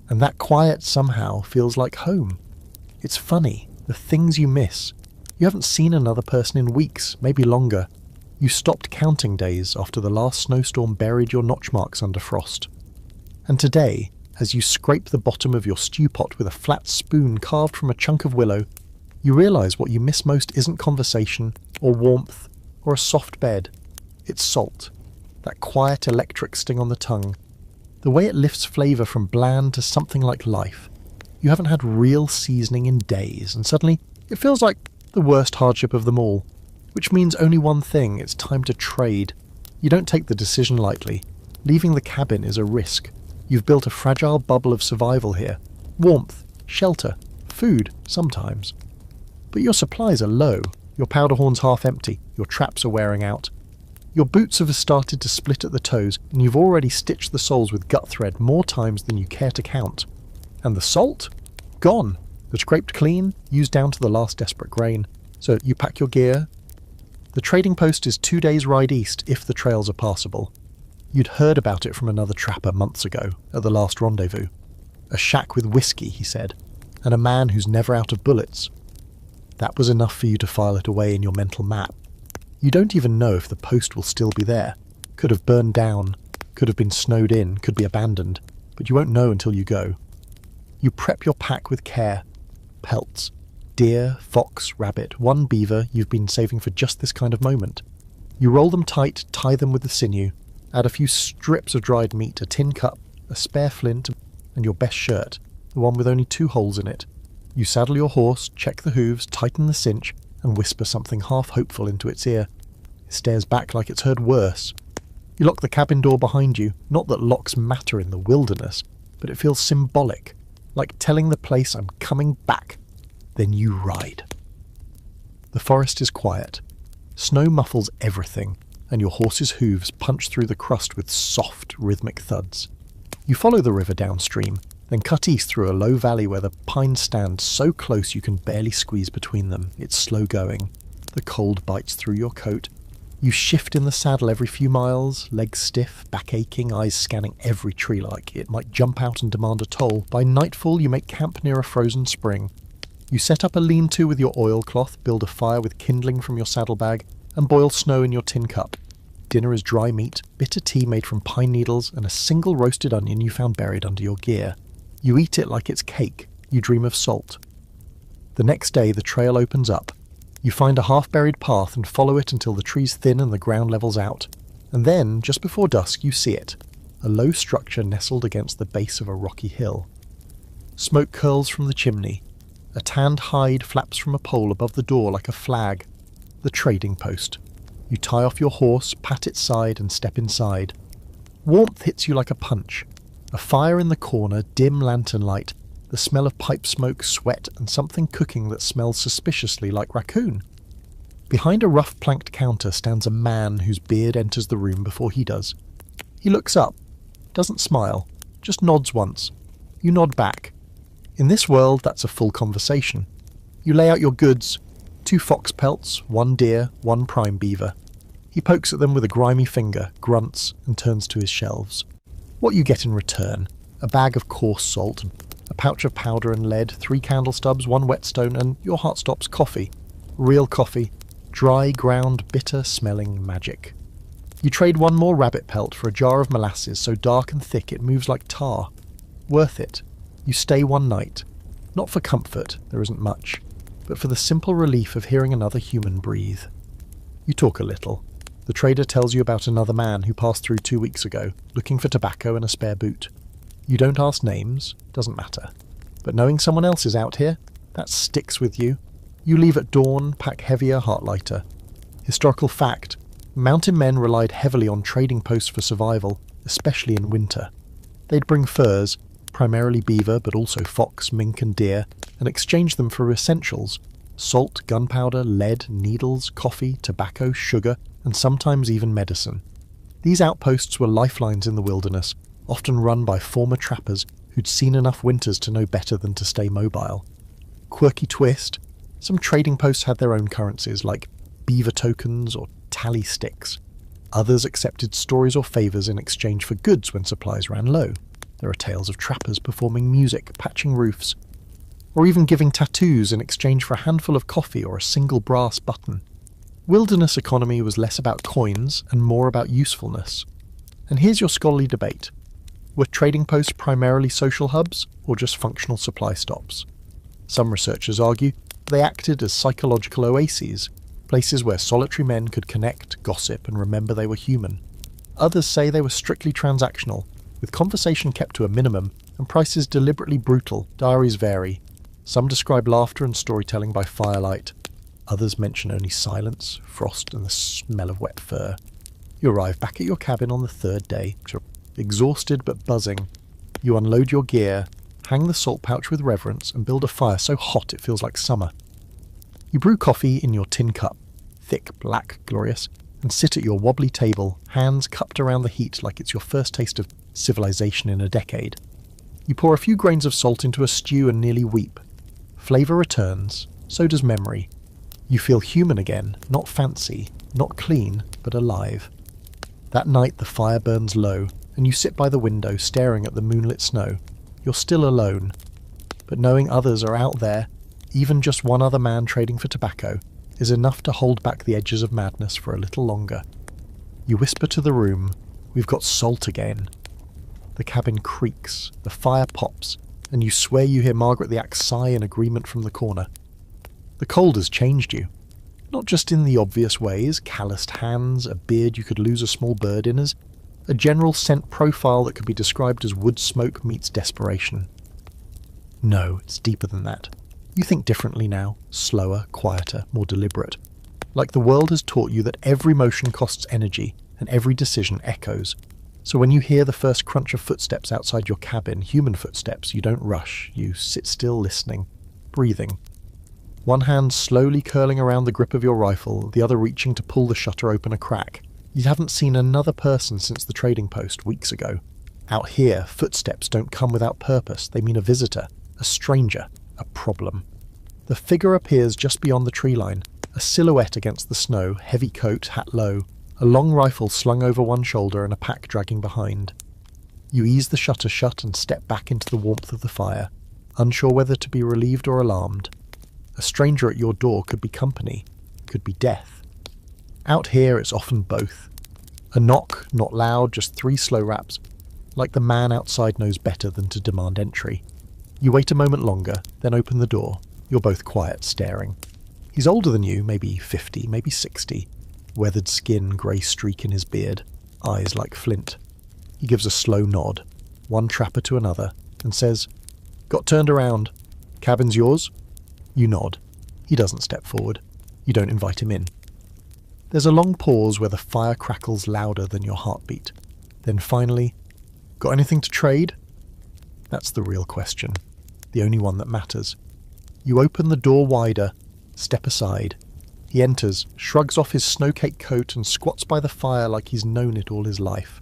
and that quiet somehow feels like home. It's funny, the things you miss. You haven't seen another person in weeks, maybe longer. You stopped counting days after the last snowstorm buried your notch marks under frost. And today, As you scrape the bottom of your stew pot with a flat spoon carved from a chunk of willow, you realise what you miss most isn't conversation, or warmth, or a soft bed. It's salt. That quiet electric sting on the tongue. The way it lifts flavour from bland to something like life. You haven't had real seasoning in days, and suddenly it feels like the worst hardship of them all. Which means only one thing: it's time to trade. You don't take the decision lightly. Leaving the cabin is a risk. You've built a fragile bubble of survival here. Warmth, shelter, food, sometimes. But your supplies are low. Your powder horn's half empty. Your traps are wearing out. Your boots have started to split at the toes, and you've already stitched the soles with gut thread more times than you care to count. And the salt? Gone. The scraped clean, used down to the last desperate grain. So you pack your gear. The trading post is 2 days' ride east, if the trails are passable. You'd heard about it from another trapper months ago, at the last rendezvous. A shack with whiskey, he said, and a man who's never out of bullets. That was enough for you to file it away in your mental map. You don't even know if the post will still be there. Could have burned down, could have been snowed in, could be abandoned, but you won't know until you go. You prep your pack with care. Pelts. Deer, fox, rabbit, one beaver you've been saving for just this kind of moment. You roll them tight, tie them with the sinew, add a few strips of dried meat, a tin cup, a spare flint, and your best shirt, the one with only 2 holes in it. You saddle your horse, check the hooves, tighten the cinch, and whisper something half hopeful into its ear. It stares back like it's heard worse. You lock the cabin door behind you, not that locks matter in the wilderness, but it feels symbolic, like telling the place I'm coming back. Then you ride. The forest is quiet. Snow muffles everything, and your horse's hooves punch through the crust with soft, rhythmic thuds. You follow the river downstream, then cut east through a low valley where the pines stand so close you can barely squeeze between them. It's slow going. The cold bites through your coat. You shift in the saddle every few miles, legs stiff, back aching, eyes scanning every tree like it might jump out and demand a toll. By nightfall you make camp near a frozen spring. You set up a lean-to with your oilcloth, build a fire with kindling from your saddlebag, and boil snow in your tin cup. Dinner is dry meat, bitter tea made from pine needles, and a single roasted onion you found buried under your gear. You eat it like it's cake. You dream of salt. The next day the trail opens up. You find a half-buried path and follow it until the trees thin and the ground levels out. And then, just before dusk, you see it. A low structure nestled against the base of a rocky hill. Smoke curls from the chimney. A tanned hide flaps from a pole above the door like a flag. The trading post. You tie off your horse, pat its side, and step inside. Warmth hits you like a punch. A fire in the corner, dim lantern light, the smell of pipe smoke, sweat, and something cooking that smells suspiciously like raccoon. Behind a rough planked counter stands a man whose beard enters the room before he does. He looks up, doesn't smile, just nods once. You nod back. In this world, that's a full conversation. You lay out your goods, 2 fox pelts, 1 deer, 1 prime beaver. He pokes at them with a grimy finger, grunts, and turns to his shelves. What you get in return: a bag of coarse salt, a pouch of powder and lead, 3 candle stubs, 1 whetstone, and your heart stops coffee. Real coffee. Dry, ground, bitter, smelling magic. You trade 1 more rabbit pelt for a jar of molasses so dark and thick it moves like tar. Worth it. You stay 1 night. Not for comfort, there isn't much, but for the simple relief of hearing another human breathe. You talk a little. The trader tells you about another man who passed through 2 weeks ago, looking for tobacco and a spare boot. You don't ask names, doesn't matter. But knowing someone else is out here, that sticks with you. You leave at dawn, pack heavier, heart lighter. Historical fact: mountain men relied heavily on trading posts for survival, especially in winter. They'd bring furs, primarily beaver but also fox, mink and deer, and exchange them for essentials: salt, gunpowder, lead, needles, coffee, tobacco, sugar, and sometimes even medicine. These outposts were lifelines in the wilderness, often run by former trappers who'd seen enough winters to know better than to stay mobile. Quirky twist: some trading posts had their own currencies, like beaver tokens or tally sticks. Others accepted stories or favours in exchange for goods when supplies ran low. There are tales of trappers performing music, patching roofs, or even giving tattoos in exchange for a handful of coffee or a single brass button. Wilderness economy was less about coins and more about usefulness. And here's your scholarly debate. Were trading posts primarily social hubs, or just functional supply stops? Some researchers argue they acted as psychological oases, places where solitary men could connect, gossip, and remember they were human. Others say they were strictly transactional, with conversation kept to a minimum and prices deliberately brutal. Diaries vary. Some describe laughter and storytelling by firelight. Others mention only silence, frost, and the smell of wet fur. You arrive back at your cabin on the third day, exhausted but buzzing. You unload your gear, hang the salt pouch with reverence, and build a fire so hot it feels like summer. You brew coffee in your tin cup, thick, black, glorious, and sit at your wobbly table, hands cupped around the heat like it's your first taste of civilization in a decade. You pour a few grains of salt into a stew and nearly weep. Flavour returns, so does memory. You feel human again, not fancy, not clean, but alive. That night the fire burns low, and you sit by the window staring at the moonlit snow. You're still alone, but knowing others are out there, even just one other man trading for tobacco, is enough to hold back the edges of madness for a little longer. You whisper to the room, "We've got salt again." The cabin creaks, the fire pops, and you swear you hear Margaret the Axe sigh in agreement from the corner. The cold has changed you. Not just in the obvious ways, calloused hands, a beard you could lose a small bird in, as a general scent profile that could be described as wood smoke meets desperation. No, it's deeper than that. You think differently now, slower, quieter, more deliberate. Like the world has taught you that every motion costs energy, and every decision echoes. So when you hear the first crunch of footsteps outside your cabin, human footsteps, you don't rush, you sit still listening, breathing. One hand slowly curling around the grip of your rifle, the other reaching to pull the shutter open a crack. You haven't seen another person since the trading post weeks ago. Out here, footsteps don't come without purpose, they mean a visitor, a stranger, a problem. The figure appears just beyond the tree line, a silhouette against the snow, heavy coat, hat low, a long rifle slung over one shoulder and a pack dragging behind. You ease the shutter shut and step back into the warmth of the fire, unsure whether to be relieved or alarmed. A stranger at your door could be company, could be death. Out here it's often both. A knock, not loud, just 3 slow raps, like the man outside knows better than to demand entry. You wait a moment longer, then open the door. You're both quiet, staring. He's older than you, maybe 50, maybe 60. Weathered skin, grey streak in his beard, eyes like flint. He gives a slow nod, one trapper to another, and says, "Got turned around. Cabin's yours?" You nod. He doesn't step forward. You don't invite him in. There's a long pause where the fire crackles louder than your heartbeat. Then finally, "Got anything to trade?" That's the real question, the only one that matters. You open the door wider, step aside. He enters, shrugs off his snow-caked coat and squats by the fire like he's known it all his life.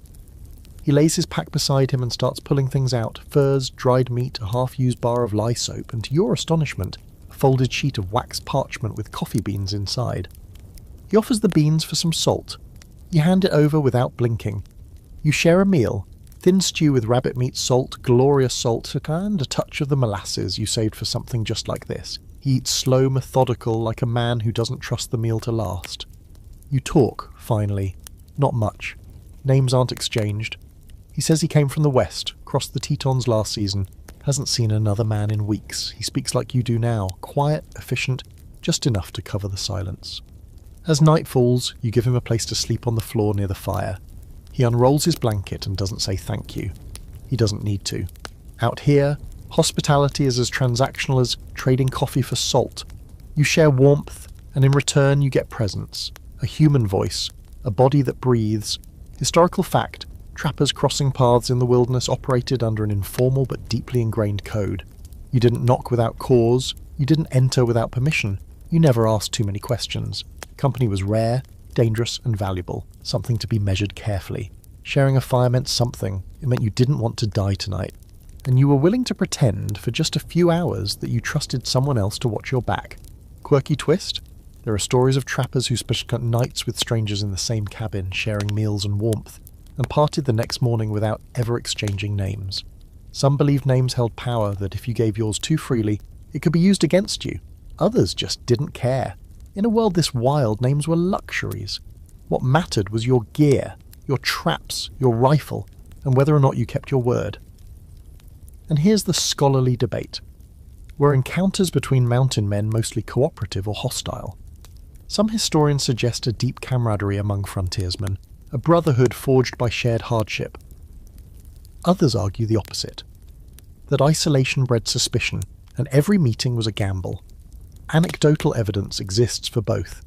He lays his pack beside him and starts pulling things out, furs, dried meat, a half-used bar of lye soap, and to your astonishment, a folded sheet of waxed parchment with coffee beans inside. He offers the beans for some salt. You hand it over without blinking. You share a meal, thin stew with rabbit meat, salt, glorious salt, and a touch of the molasses you saved for something just like this. He eats slow, methodical, like a man who doesn't trust the meal to last. You talk, finally. Not much. Names aren't exchanged. He says he came from the west, crossed the Tetons last season, hasn't seen another man in weeks. He speaks like you do now, quiet, efficient, just enough to cover the silence. As night falls, you give him a place to sleep on the floor near the fire. He unrolls his blanket and doesn't say thank you. He doesn't need to. Out here, hospitality is as transactional as trading coffee for salt. You share warmth, and in return you get presence. A human voice, a body that breathes. Historical fact, trappers crossing paths in the wilderness operated under an informal but deeply ingrained code. You didn't knock without cause, you didn't enter without permission, you never asked too many questions. Company was rare, dangerous and valuable, something to be measured carefully. Sharing a fire meant something, it meant you didn't want to die tonight. And you were willing to pretend, for just a few hours, that you trusted someone else to watch your back. Quirky twist? There are stories of trappers who spent nights with strangers in the same cabin, sharing meals and warmth, and parted the next morning without ever exchanging names. Some believed names held power, that if you gave yours too freely, it could be used against you. Others just didn't care. In a world this wild, names were luxuries. What mattered was your gear, your traps, your rifle. and whether or not you kept your word. And here's the scholarly debate. Were encounters between mountain men mostly cooperative or hostile? Some historians suggest a deep camaraderie among frontiersmen, a brotherhood forged by shared hardship. Others argue the opposite, that isolation bred suspicion, and every meeting was a gamble. Anecdotal evidence exists for both.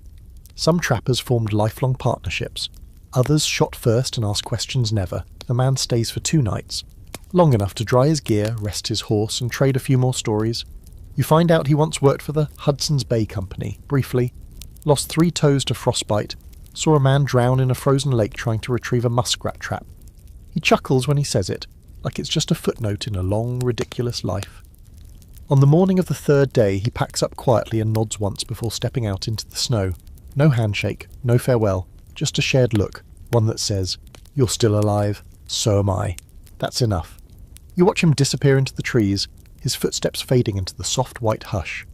Some trappers formed lifelong partnerships. Others shot first and asked questions never. A man stays for 2 nights, long enough to dry his gear, rest his horse, and trade a few more stories. You find out he once worked for the Hudson's Bay Company, briefly, lost 3 toes to frostbite, saw a man drown in a frozen lake trying to retrieve a muskrat trap. He chuckles when he says it, like it's just a footnote in a long, ridiculous life. On the morning of the 3rd day, he packs up quietly and nods once before stepping out into the snow. No handshake, no farewell, just a shared look, one that says, "You're still alive, so am I." That's enough. You watch him disappear into the trees, his footsteps fading into the soft white hush.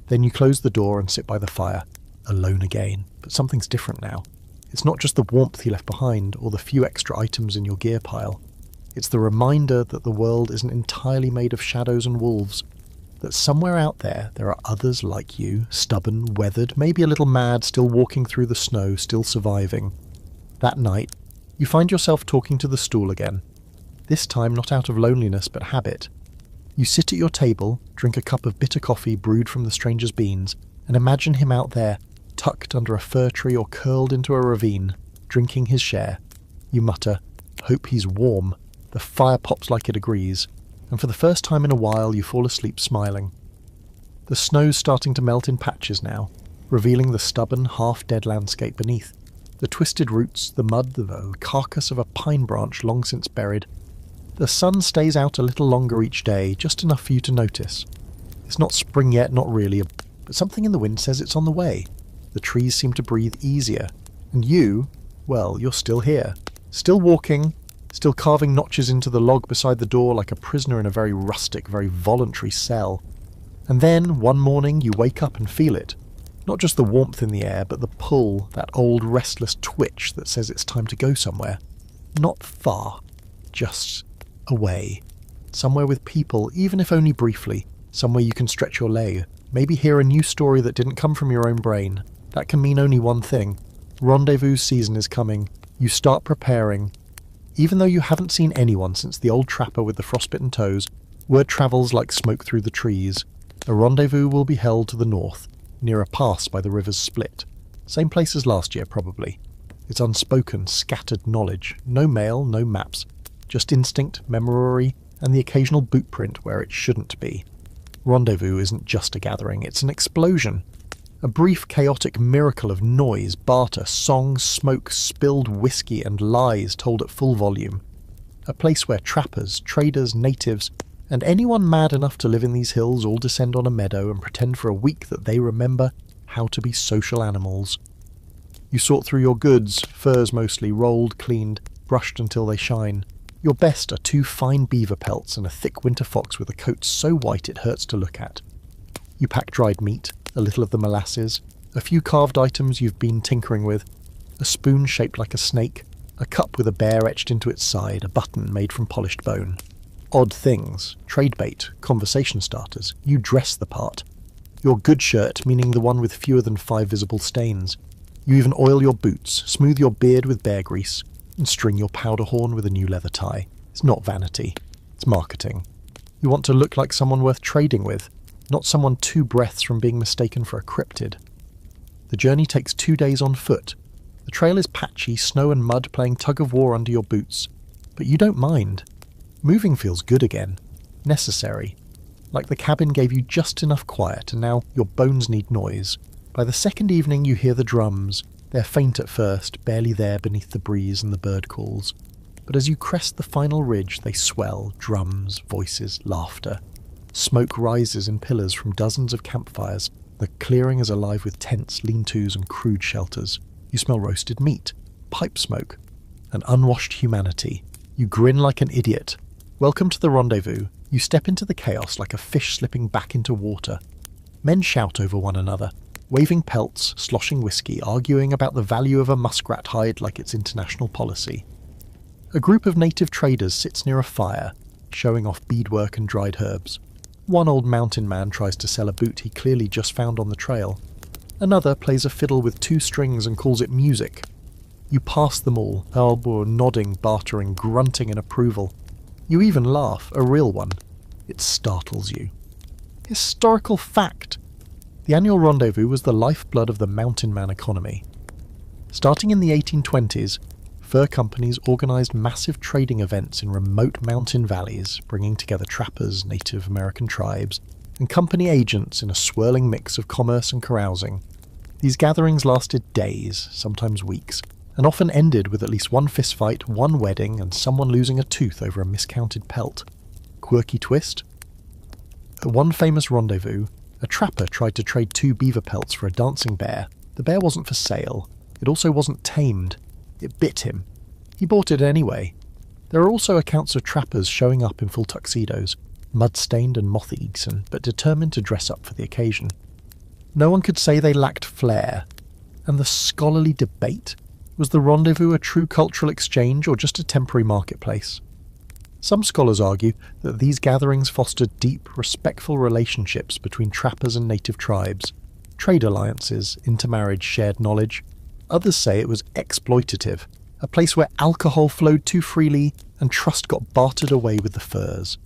Then you close the door and sit by the fire, alone again. But something's different now. It's not just the warmth he left behind or the few extra items in your gear pile. It's the reminder that the world isn't entirely made of shadows and wolves, that somewhere out there are others like you, stubborn, weathered, maybe a little mad, still walking through the snow, still surviving. That night, you find yourself talking to the stool again. This time not out of loneliness but habit. You sit at your table, drink a cup of bitter coffee brewed from the stranger's beans, and imagine him out there, tucked under a fir tree or curled into a ravine, drinking his share. You mutter, "Hope he's warm." The fire pops like it agrees, and for the first time in a while you fall asleep smiling. The snow's starting to melt in patches now, revealing the stubborn, half-dead landscape beneath. The twisted roots, the mud, the carcass of a pine branch long since buried. The sun stays out a little longer each day, just enough for you to notice. It's not spring yet, not really, but something in the wind says it's on the way. The trees seem to breathe easier, and you, well, you're still here. Still walking, still carving notches into the log beside the door like a prisoner in a very rustic, very voluntary cell. And then, one morning, you wake up and feel it. Not just the warmth in the air, but the pull, that old restless twitch that says it's time to go somewhere. Not far, just away. Somewhere with people, even if only briefly. Somewhere you can stretch your leg. Maybe hear a new story that didn't come from your own brain. That can mean only one thing. Rendezvous season is coming. You start preparing. Even though you haven't seen anyone since the old trapper with the frostbitten toes, word travels like smoke through the trees. A rendezvous will be held to the north, near a pass by the river's split. Same place as last year, probably. It's unspoken, scattered knowledge. No mail, no maps. Just instinct, memory, and the occasional boot print where it shouldn't be. Rendezvous isn't just a gathering, it's an explosion. A brief, chaotic miracle of noise, barter, song, smoke, spilled whiskey, and lies told at full volume. A place where trappers, traders, natives, and anyone mad enough to live in these hills all descend on a meadow and pretend for a week that they remember how to be social animals. You sort through your goods, furs mostly, rolled, cleaned, brushed until they shine. Your best are 2 fine beaver pelts and a thick winter fox with a coat so white it hurts to look at. You pack dried meat, a little of the molasses, a few carved items you've been tinkering with, a spoon shaped like a snake, a cup with a bear etched into its side, a button made from polished bone. Odd things, trade bait, conversation starters. You dress the part. Your good shirt, meaning the one with fewer than 5 visible stains. You even oil your boots, smooth your beard with bear grease, and string your powder horn with a new leather tie. It's not vanity. It's marketing. You want to look like someone worth trading with, not someone 2 breaths from being mistaken for a cryptid. The journey takes 2 days on foot. The trail is patchy, snow and mud playing tug-of-war under your boots. But you don't mind. Moving feels good again. Necessary. Like the cabin gave you just enough quiet, and now your bones need noise. By the second evening you hear the drums. They're faint at first, barely there beneath the breeze and the bird calls. But as you crest the final ridge, they swell, drums, voices, laughter. Smoke rises in pillars from dozens of campfires. The clearing is alive with tents, lean-tos and crude shelters. You smell roasted meat, pipe smoke, and unwashed humanity. You grin like an idiot. Welcome to the rendezvous. You step into the chaos like a fish slipping back into water. Men shout over one another, waving pelts, sloshing whiskey, arguing about the value of a muskrat hide like it's international policy. A group of native traders sits near a fire, showing off beadwork and dried herbs. One old mountain man tries to sell a boot he clearly just found on the trail. Another plays a fiddle with 2 strings and calls it music. You pass them all, elbow nodding, bartering, grunting in approval. You even laugh, a real one. It startles you. Historical fact! The annual rendezvous was the lifeblood of the mountain man economy. Starting in the 1820s, fur companies organised massive trading events in remote mountain valleys, bringing together trappers, Native American tribes, and company agents in a swirling mix of commerce and carousing. These gatherings lasted days, sometimes weeks, and often ended with at least one fistfight, one wedding, and someone losing a tooth over a miscounted pelt. Quirky twist? At one famous rendezvous, a trapper tried to trade 2 beaver pelts for a dancing bear. The bear wasn't for sale. It also wasn't tamed. It bit him. He bought it anyway. There are also accounts of trappers showing up in full tuxedos, mud-stained and moth-eaten, but determined to dress up for the occasion. No one could say they lacked flair. And the scholarly debate? Was the rendezvous a true cultural exchange or just a temporary marketplace? Some scholars argue that these gatherings fostered deep, respectful relationships between trappers and native tribes, trade alliances, intermarriage, shared knowledge. Others say it was exploitative, a place where alcohol flowed too freely and trust got bartered away with the furs.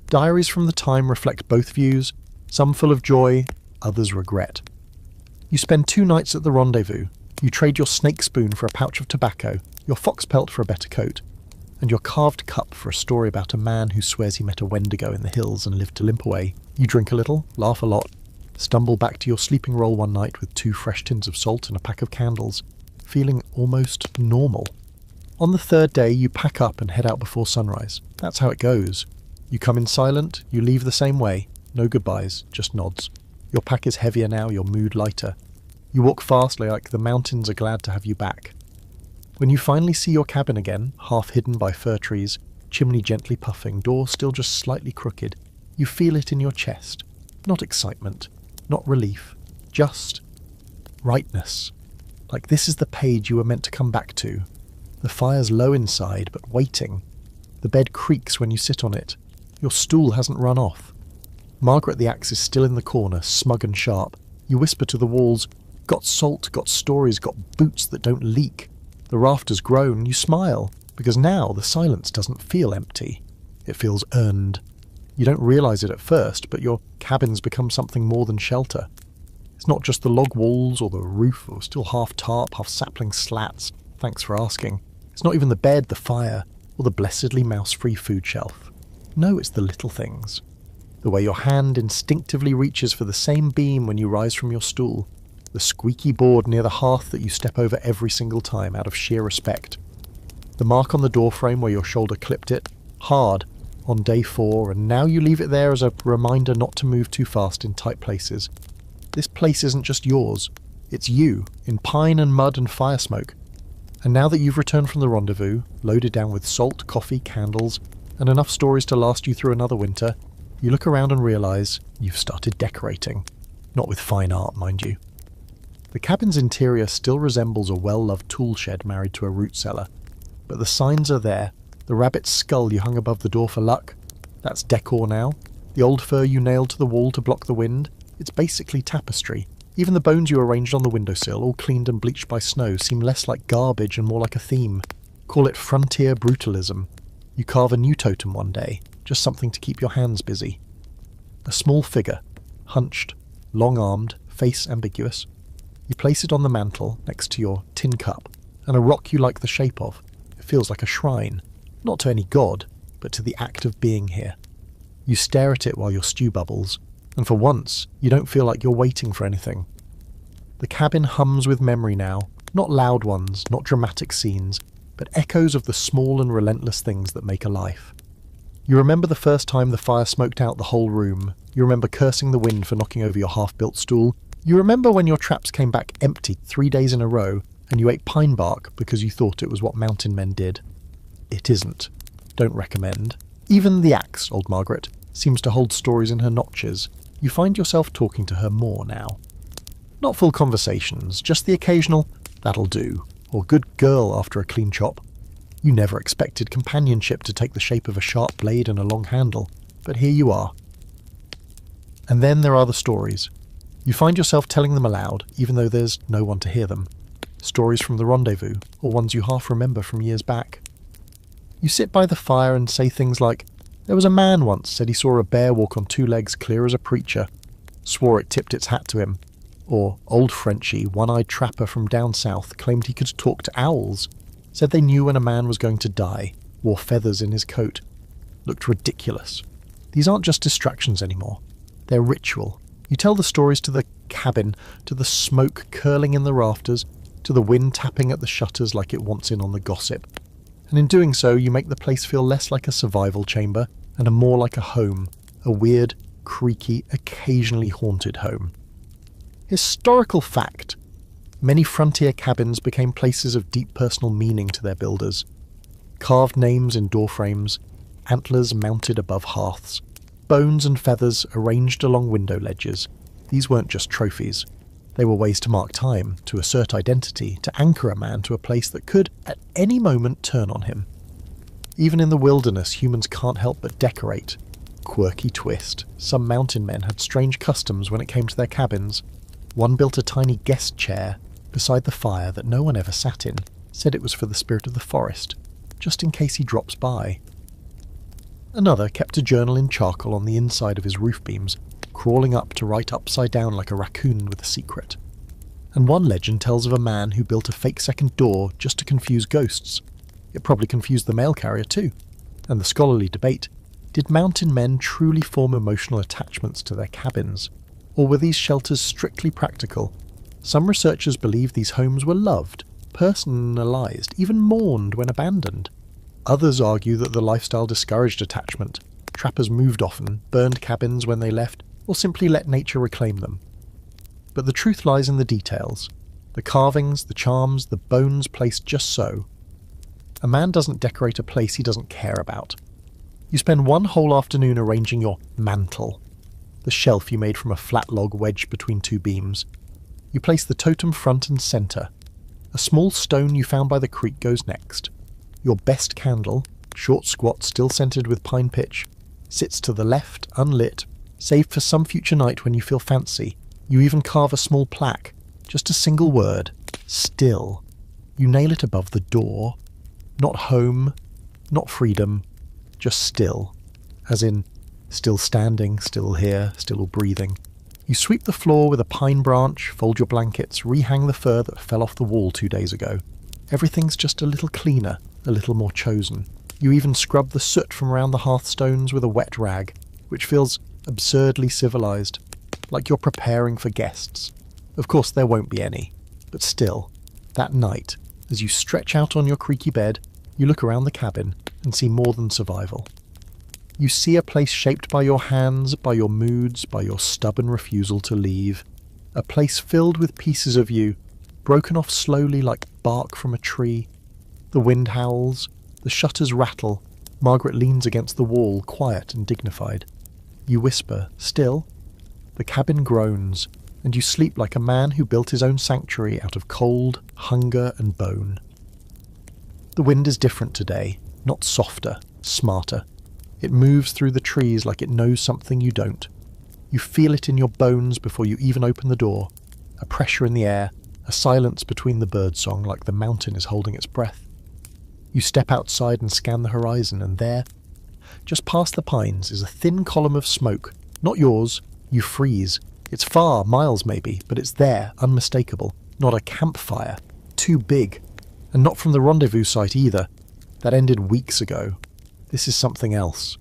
Diaries from the time reflect both views, some full of joy, others regret. You spend 2 nights at the rendezvous. You trade your snake spoon for a pouch of tobacco, your fox pelt for a better coat, and your carved cup for a story about a man who swears he met a Wendigo in the hills and lived to limp away. You drink a little, laugh a lot, stumble back to your sleeping roll one night with 2 fresh tins of salt and a pack of candles, feeling almost normal. On the 3rd day, you pack up and head out before sunrise. That's how it goes. You come in silent, you leave the same way. No goodbyes, just nods. Your pack is heavier now, your mood lighter. You walk fastly like the mountains are glad to have you back. When you finally see your cabin again, half hidden by fir trees, chimney gently puffing, door still just slightly crooked, you feel it in your chest. Not excitement, not relief, just rightness. Like this is the page you were meant to come back to. The fire's low inside, but waiting. The bed creaks when you sit on it. Your stool hasn't run off. Margaret the axe is still in the corner, smug and sharp. You whisper to the walls, got salt, got stories, got boots that don't leak. The rafters groan, you smile, because now the silence doesn't feel empty. It feels earned. You don't realise it at first, but your cabin's become something more than shelter. It's not just the log walls or the roof or still half tarp, half sapling slats. Thanks for asking. It's not even the bed, the fire, or the blessedly mouse-free food shelf. No, it's the little things. The way your hand instinctively reaches for the same beam when you rise from your stool. The squeaky board near the hearth that you step over every single time out of sheer respect. The mark on the doorframe where your shoulder clipped it, hard, on day 4, and now you leave it there as a reminder not to move too fast in tight places. This place isn't just yours, it's you, in pine and mud and fire smoke. And now that you've returned from the rendezvous, loaded down with salt, coffee, candles, and enough stories to last you through another winter, you look around and realise you've started decorating. Not with fine art, mind you. The cabin's interior still resembles a well-loved tool shed married to a root cellar, but the signs are there. The rabbit's skull you hung above the door for luck, that's decor now. The old fur you nailed to the wall to block the wind, it's basically tapestry. Even the bones you arranged on the windowsill, all cleaned and bleached by snow, seem less like garbage and more like a theme. Call it frontier brutalism. You carve a new totem one day, just something to keep your hands busy. A small figure, hunched, long-armed, face ambiguous. You place it on the mantel next to your tin cup, and a rock you like the shape of. It feels like a shrine, not to any god, but to the act of being here. You stare at it while your stew bubbles, and for once, you don't feel like you're waiting for anything. The cabin hums with memory now, not loud ones, not dramatic scenes, but echoes of the small and relentless things that make a life. You remember the first time the fire smoked out the whole room. You remember cursing the wind for knocking over your half-built stool. You remember when your traps came back empty 3 days in a row and you ate pine bark because you thought it was what mountain men did. It isn't. Don't recommend. Even the axe, old Margaret, seems to hold stories in her notches. You find yourself talking to her more now. Not full conversations, just the occasional, "that'll do," or "good girl" after a clean chop. You never expected companionship to take the shape of a sharp blade and a long handle, but here you are. And then there are the stories. You find yourself telling them aloud, even though there's no one to hear them. Stories from the rendezvous, or ones you half remember from years back. You sit by the fire and say things like, "There was a man once said he saw a bear walk on 2 legs clear as a preacher. Swore it tipped its hat to him." Or, "Old Frenchie, one-eyed trapper from down south, claimed he could talk to owls. Said they knew when a man was going to die, wore feathers in his coat. Looked ridiculous." These aren't just distractions anymore. They're ritual. You tell the stories to the cabin, to the smoke curling in the rafters, to the wind tapping at the shutters like it wants in on the gossip. And in doing so, you make the place feel less like a survival chamber and more like a home, a weird, creaky, occasionally haunted home. Historical fact. Many frontier cabins became places of deep personal meaning to their builders. Carved names in doorframes, antlers mounted above hearths, bones and feathers arranged along window ledges. These weren't just trophies. They were ways to mark time, to assert identity, to anchor a man to a place that could, at any moment, turn on him. Even in the wilderness, humans can't help but decorate. Quirky twist. Some mountain men had strange customs when it came to their cabins. One built a tiny guest chair beside the fire that no one ever sat in, said it was for the spirit of the forest, just in case he drops by. Another kept a journal in charcoal on the inside of his roof beams, crawling up to write upside down like a raccoon with a secret. And one legend tells of a man who built a fake second door just to confuse ghosts. It probably confused the mail carrier too. And the scholarly debate, did mountain men truly form emotional attachments to their cabins? Or were these shelters strictly practical? Some researchers believe these homes were loved, personalized, even mourned when abandoned. Others argue that the lifestyle discouraged attachment. Trappers moved often, burned cabins when they left, or simply let nature reclaim them. But the truth lies in the details. The carvings, the charms, the bones placed just so. A man doesn't decorate a place he doesn't care about. You spend one whole afternoon arranging your mantle, the shelf you made from a flat log wedged between 2 beams. You place the totem front and centre. A small stone you found by the creek goes next. Your best candle, short squat still scented with pine pitch, sits to the left, unlit, saved for some future night when you feel fancy. You even carve a small plaque, just a single word, still. You nail it above the door. Not home, not freedom, just still. As in, still standing, still here, still breathing. You sweep the floor with a pine branch, fold your blankets, rehang the fur that fell off the wall 2 days ago. Everything's just a little cleaner, a little more chosen. You even scrub the soot from around the hearthstones with a wet rag, which feels absurdly civilized, like you're preparing for guests. Of course there won't be any, but still, that night, as you stretch out on your creaky bed, you look around the cabin and see more than survival. You see a place shaped by your hands, by your moods, by your stubborn refusal to leave. A place filled with pieces of you, broken off slowly like bark from a tree. The wind howls, the shutters rattle. Margaret leans against the wall, quiet and dignified. You whisper, still. The cabin groans, and you sleep like a man who built his own sanctuary out of cold, hunger and bone. The wind is different today, not softer, smarter. It moves through the trees like it knows something you don't. You feel it in your bones before you even open the door. A pressure in the air, a silence between the birdsong like the mountain is holding its breath. You step outside and scan the horizon, and there, just past the pines, is a thin column of smoke. Not yours. You freeze. It's far, miles maybe, but it's there, unmistakable. Not a campfire. Too big. And not from the rendezvous site either. That ended weeks ago. This is something else.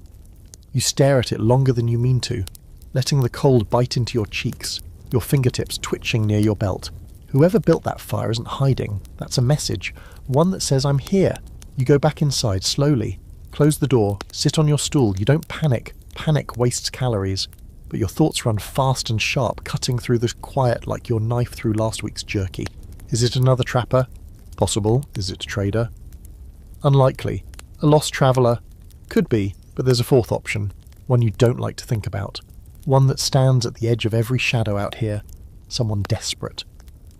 You stare at it longer than you mean to, letting the cold bite into your cheeks, your fingertips twitching near your belt. Whoever built that fire isn't hiding. That's a message. One that says, I'm here. You go back inside slowly. Close the door. Sit on your stool. You don't panic. Panic wastes calories. But your thoughts run fast and sharp, cutting through the quiet like your knife through last week's jerky. Is it another trapper? Possible. Is it a trader? Unlikely. A lost traveller? Could be, but there's a fourth option. One you don't like to think about. One that stands at the edge of every shadow out here. Someone desperate.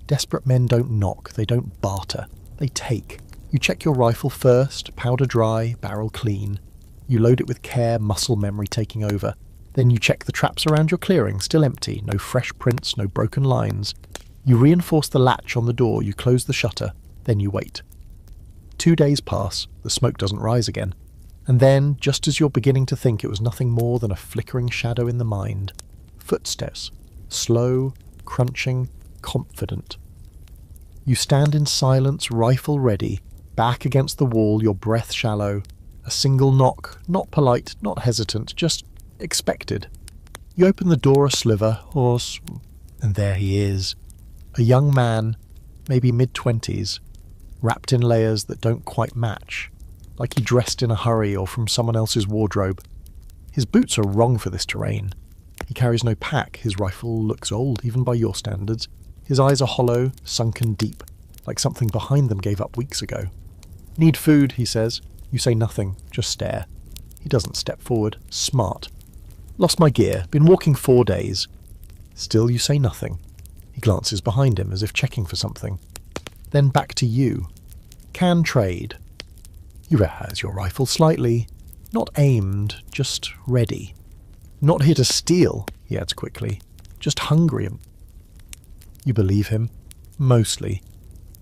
Desperate men don't knock. They don't barter. They take. You check your rifle first, powder dry, barrel clean. You load it with care, muscle memory taking over. Then you check the traps around your clearing, still empty, no fresh prints, no broken lines. You reinforce the latch on the door, you close the shutter, then you wait. 2 days pass, the smoke doesn't rise again. And then, just as you're beginning to think it was nothing more than a flickering shadow in the mind, footsteps, slow, crunching, confident. You stand in silence, rifle ready, back against the wall, your breath shallow. A single knock, not polite, not hesitant, just expected. You open the door a sliver, and there he is. A young man, maybe mid-20s, wrapped in layers that don't quite match, like he dressed in a hurry or from someone else's wardrobe. His boots are wrong for this terrain. He carries no pack, his rifle looks old, even by your standards. His eyes are hollow, sunken deep, like something behind them gave up weeks ago. "Need food," he says. You say nothing, just stare. He doesn't step forward. Smart. "Lost my gear, been walking 4 days." Still you say nothing. He glances behind him as if checking for something. Then back to you. "Can trade." You rehearse your rifle slightly. Not aimed, just ready. "Not here to steal," he adds quickly. "Just hungry." You believe him. Mostly.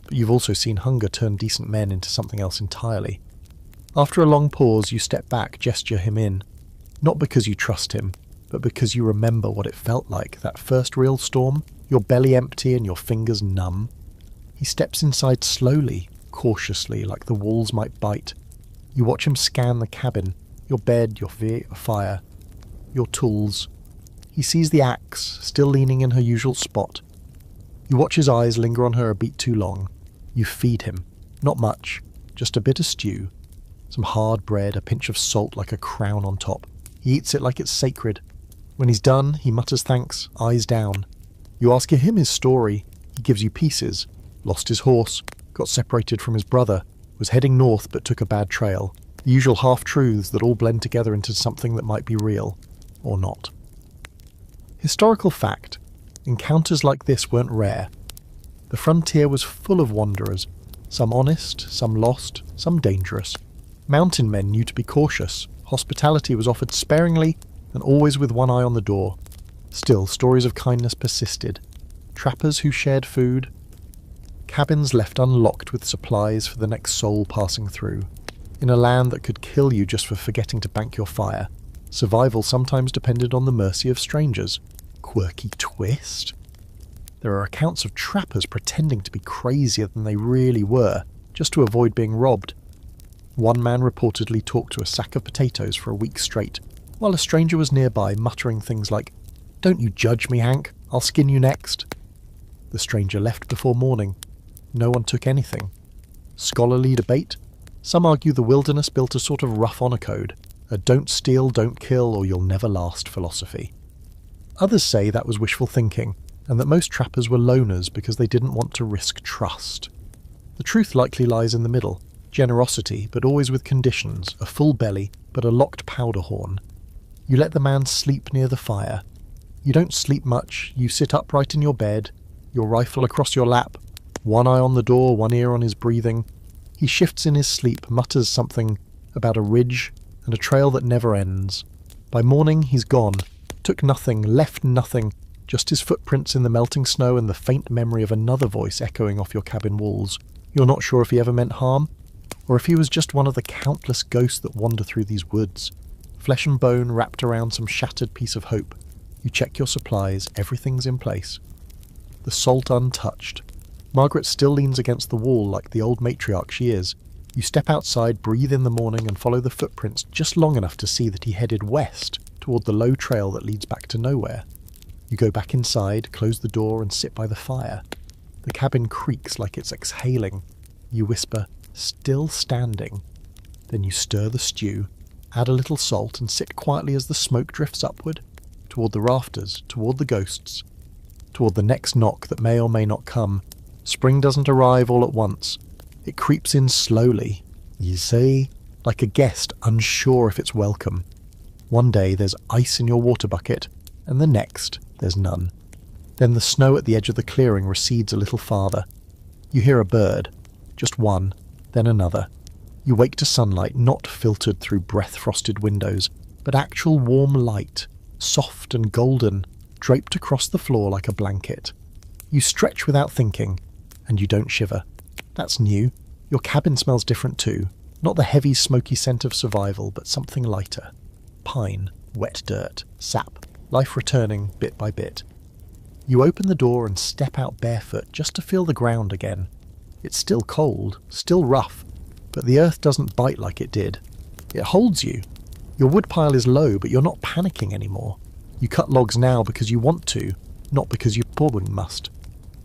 But you've also seen hunger turn decent men into something else entirely. After a long pause, you step back, gesture him in. Not because you trust him, but because you remember what it felt like, that first real storm, your belly empty and your fingers numb. He steps inside slowly, cautiously, like the walls might bite. You watch him scan the cabin, your bed, your fire, your tools. He sees the axe, still leaning in her usual spot. You watch his eyes linger on her a beat too long. You feed him. Not much, just a bit of stew. Some hard bread, a pinch of salt like a crown on top. He eats it like it's sacred. When he's done, he mutters thanks, eyes down. You ask him his story. He gives you pieces. Lost his horse, got separated from his brother, was heading north but took a bad trail. The usual half-truths that all blend together into something that might be real, or not. Historical fact. Encounters like this weren't rare. The frontier was full of wanderers, some honest, some lost, some dangerous. Mountain men knew to be cautious, hospitality was offered sparingly, and always with one eye on the door. Still, stories of kindness persisted. Trappers who shared food, cabins left unlocked with supplies for the next soul passing through. In a land that could kill you just for forgetting to bank your fire, survival sometimes depended on the mercy of strangers. Quirky twist? There are accounts of trappers pretending to be crazier than they really were, just to avoid being robbed. One man reportedly talked to a sack of potatoes for a week straight, while a stranger was nearby muttering things like, "Don't you judge me, Hank, I'll skin you next." The stranger left before morning. No one took anything. Scholarly debate? Some argue the wilderness built a sort of rough honor code, a don't steal, don't kill, or you'll never last philosophy. Others say that was wishful thinking, and that most trappers were loners because they didn't want to risk trust. The truth likely lies in the middle. Generosity, but always with conditions, a full belly, but a locked powder horn. You let the man sleep near the fire. You don't sleep much, you sit upright in your bed, your rifle across your lap, one eye on the door, one ear on his breathing. He shifts in his sleep, mutters something about a ridge and a trail that never ends. By morning, he's gone. Took nothing, left nothing, just his footprints in the melting snow and the faint memory of another voice echoing off your cabin walls. You're not sure if he ever meant harm, or if he was just one of the countless ghosts that wander through these woods. Flesh and bone wrapped around some shattered piece of hope. You check your supplies, everything's in place. The salt untouched. Margaret still leans against the wall like the old matriarch she is. You step outside, breathe in the morning, and follow the footprints just long enough to see that he headed west, toward the low trail that leads back to nowhere. You go back inside, close the door, and sit by the fire. The cabin creaks like it's exhaling. You whisper, "Still standing." Then you stir the stew, add a little salt, and sit quietly as the smoke drifts upward, toward the rafters, toward the ghosts, toward the next knock that may or may not come. Spring doesn't arrive all at once. It creeps in slowly, you see, like a guest unsure if it's welcome. One day there's ice in your water bucket, and the next there's none. Then the snow at the edge of the clearing recedes a little farther. You hear a bird, just one, then another. You wake to sunlight not filtered through breath-frosted windows, but actual warm light, soft and golden, draped across the floor like a blanket. You stretch without thinking, and you don't shiver. That's new. Your cabin smells different too. Not the heavy, smoky scent of survival, but something lighter. Pine, wet dirt, sap, life returning bit by bit. You open the door and step out barefoot just to feel the ground again. It's still cold, still rough, but the earth doesn't bite like it did. It holds you. Your woodpile is low, but you're not panicking anymore. You cut logs now because you want to, not because you probably must.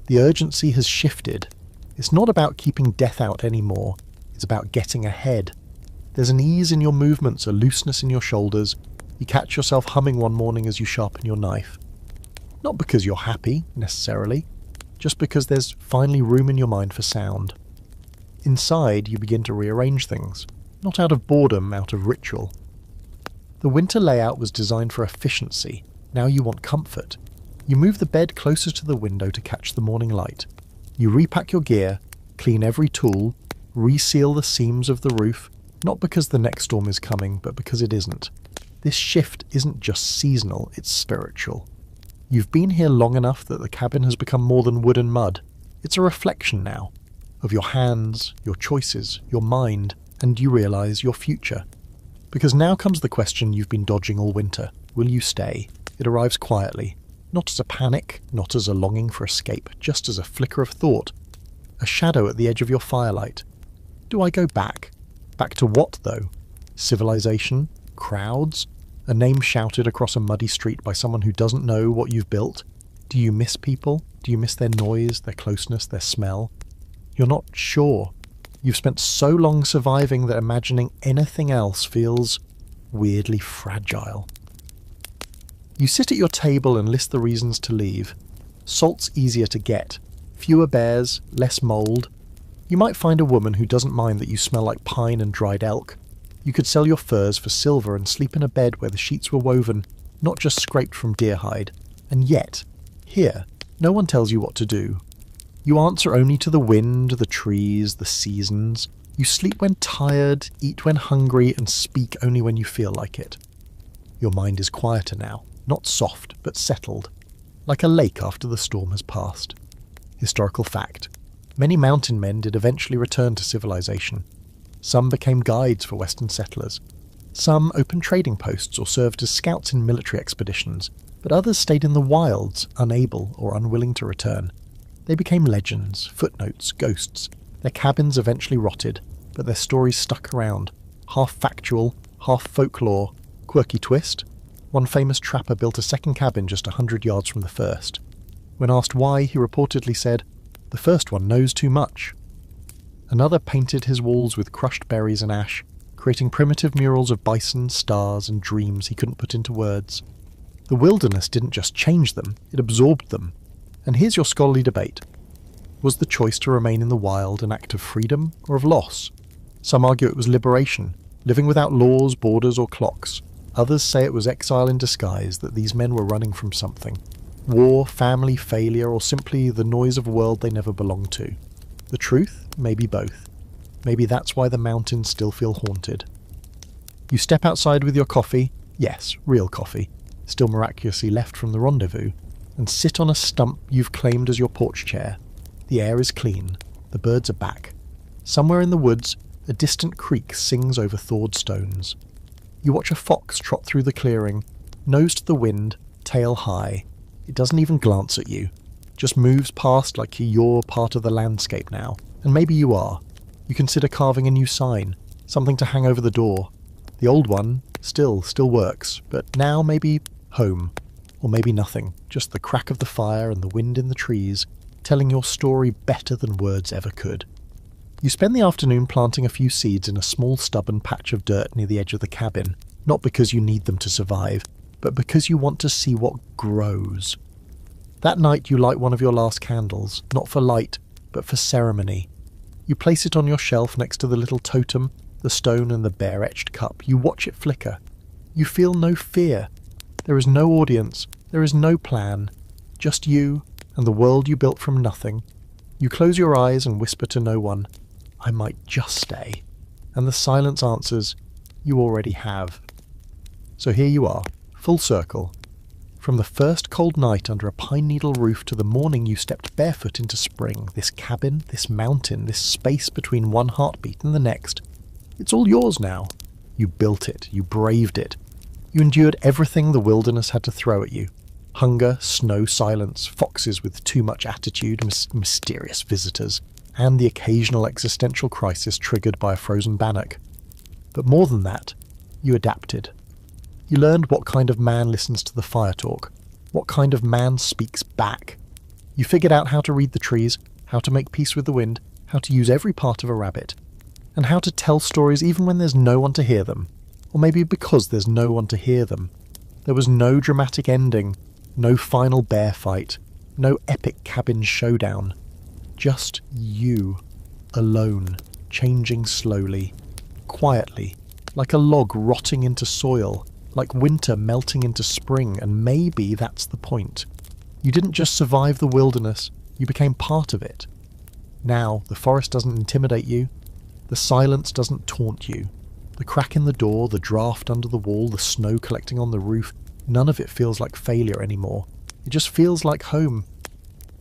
The urgency has shifted. It's not about keeping death out anymore. It's about getting ahead. There's an ease in your movements, a looseness in your shoulders. You catch yourself humming one morning as you sharpen your knife. Not because you're happy, necessarily, just because there's finally room in your mind for sound. Inside, you begin to rearrange things, not out of boredom, out of ritual. The winter layout was designed for efficiency. Now you want comfort. You move the bed closer to the window to catch the morning light. You repack your gear, clean every tool, reseal the seams of the roof, not because the next storm is coming, but because it isn't. This shift isn't just seasonal, it's spiritual. You've been here long enough that the cabin has become more than wood and mud. It's a reflection now, of your hands, your choices, your mind, and you realise your future. Because now comes the question you've been dodging all winter. Will you stay? It arrives quietly, not as a panic, not as a longing for escape, just as a flicker of thought, a shadow at the edge of your firelight. Do I go back? Back to what, though? Civilization? Crowds? A name shouted across a muddy street by someone who doesn't know what you've built? Do you miss people? Do you miss their noise, their closeness, their smell? You're not sure. You've spent so long surviving that imagining anything else feels weirdly fragile. You sit at your table and list the reasons to leave. Salt's easier to get. Fewer bears, less mould. You might find a woman who doesn't mind that you smell like pine and dried elk. You could sell your furs for silver and sleep in a bed where the sheets were woven, not just scraped from deer hide. And yet, here, no one tells you what to do. You answer only to the wind, the trees, the seasons. You sleep when tired, eat when hungry, and speak only when you feel like it. Your mind is quieter now, not soft, but settled, like a lake after the storm has passed. Historical fact. Many mountain men did eventually return to civilization. Some became guides for Western settlers. Some opened trading posts or served as scouts in military expeditions, but others stayed in the wilds, unable or unwilling to return. They became legends, footnotes, ghosts. Their cabins eventually rotted, but their stories stuck around, half factual, half folklore. Quirky twist: one famous trapper built a second cabin just 100 yards from the first. When asked why, he reportedly said, "The first one knows too much." Another painted his walls with crushed berries and ash, creating primitive murals of bison, stars, and dreams he couldn't put into words. The wilderness didn't just change them, it absorbed them. And here's your scholarly debate. Was the choice to remain in the wild an act of freedom or of loss? Some argue it was liberation, living without laws, borders, or clocks. Others say it was exile in disguise, that these men were running from something. War, family, failure, or simply the noise of a world they never belonged to. The truth? Maybe both. Maybe that's why the mountains still feel haunted. You step outside with your coffee, yes, real coffee, still miraculously left from the rendezvous, and sit on a stump you've claimed as your porch chair. The air is clean, the birds are back. Somewhere in the woods, a distant creek sings over thawed stones. You watch a fox trot through the clearing, nose to the wind, tail high. It doesn't even glance at you, just moves past like you're part of the landscape now. And maybe you are. You consider carving a new sign, something to hang over the door. The old one still works, but now maybe home. Or maybe nothing, just the crack of the fire and the wind in the trees, telling your story better than words ever could. You spend the afternoon planting a few seeds in a small stubborn patch of dirt near the edge of the cabin, not because you need them to survive, but because you want to see what grows. That night you light one of your last candles, not for light, but for ceremony. You place it on your shelf next to the little totem, the stone and the bare-etched cup. You watch it flicker. You feel no fear. There is no audience, there is no plan, just you and the world you built from nothing. You close your eyes and whisper to no one, I might just stay. And the silence answers, you already have. So here you are, full circle. From the first cold night under a pine needle roof to the morning you stepped barefoot into spring, this cabin, this mountain, this space between one heartbeat and the next, it's all yours now. You built it, you braved it. You endured everything the wilderness had to throw at you. Hunger, snow, silence, foxes with too much attitude, mysterious visitors, and the occasional existential crisis triggered by a frozen bannock. But more than that, you adapted. You learned what kind of man listens to the fire talk, what kind of man speaks back. You figured out how to read the trees, how to make peace with the wind, how to use every part of a rabbit, and how to tell stories even when there's no one to hear them, or maybe because there's no one to hear them. There was no dramatic ending, no final bear fight, no epic cabin showdown. Just you, alone, changing slowly, quietly, like a log rotting into soil, like winter melting into spring, and maybe that's the point. You didn't just survive the wilderness, you became part of it. Now, the forest doesn't intimidate you, the silence doesn't taunt you. The crack in the door, the draft under the wall, the snow collecting on the roof, none of it feels like failure anymore. It just feels like home.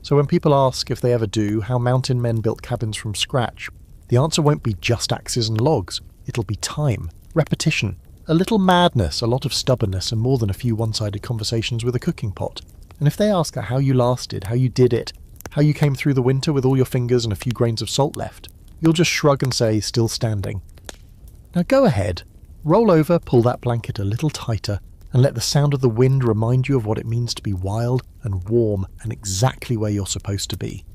So when people ask, if they ever do, how mountain men built cabins from scratch, the answer won't be just axes and logs. It'll be time, repetition, a little madness, a lot of stubbornness, and more than a few one-sided conversations with a cooking pot. And if they ask how you lasted, how you did it, how you came through the winter with all your fingers and a few grains of salt left, you'll just shrug and say, still standing. Now go ahead, roll over, pull that blanket a little tighter, and let the sound of the wind remind you of what it means to be wild and warm and exactly where you're supposed to be.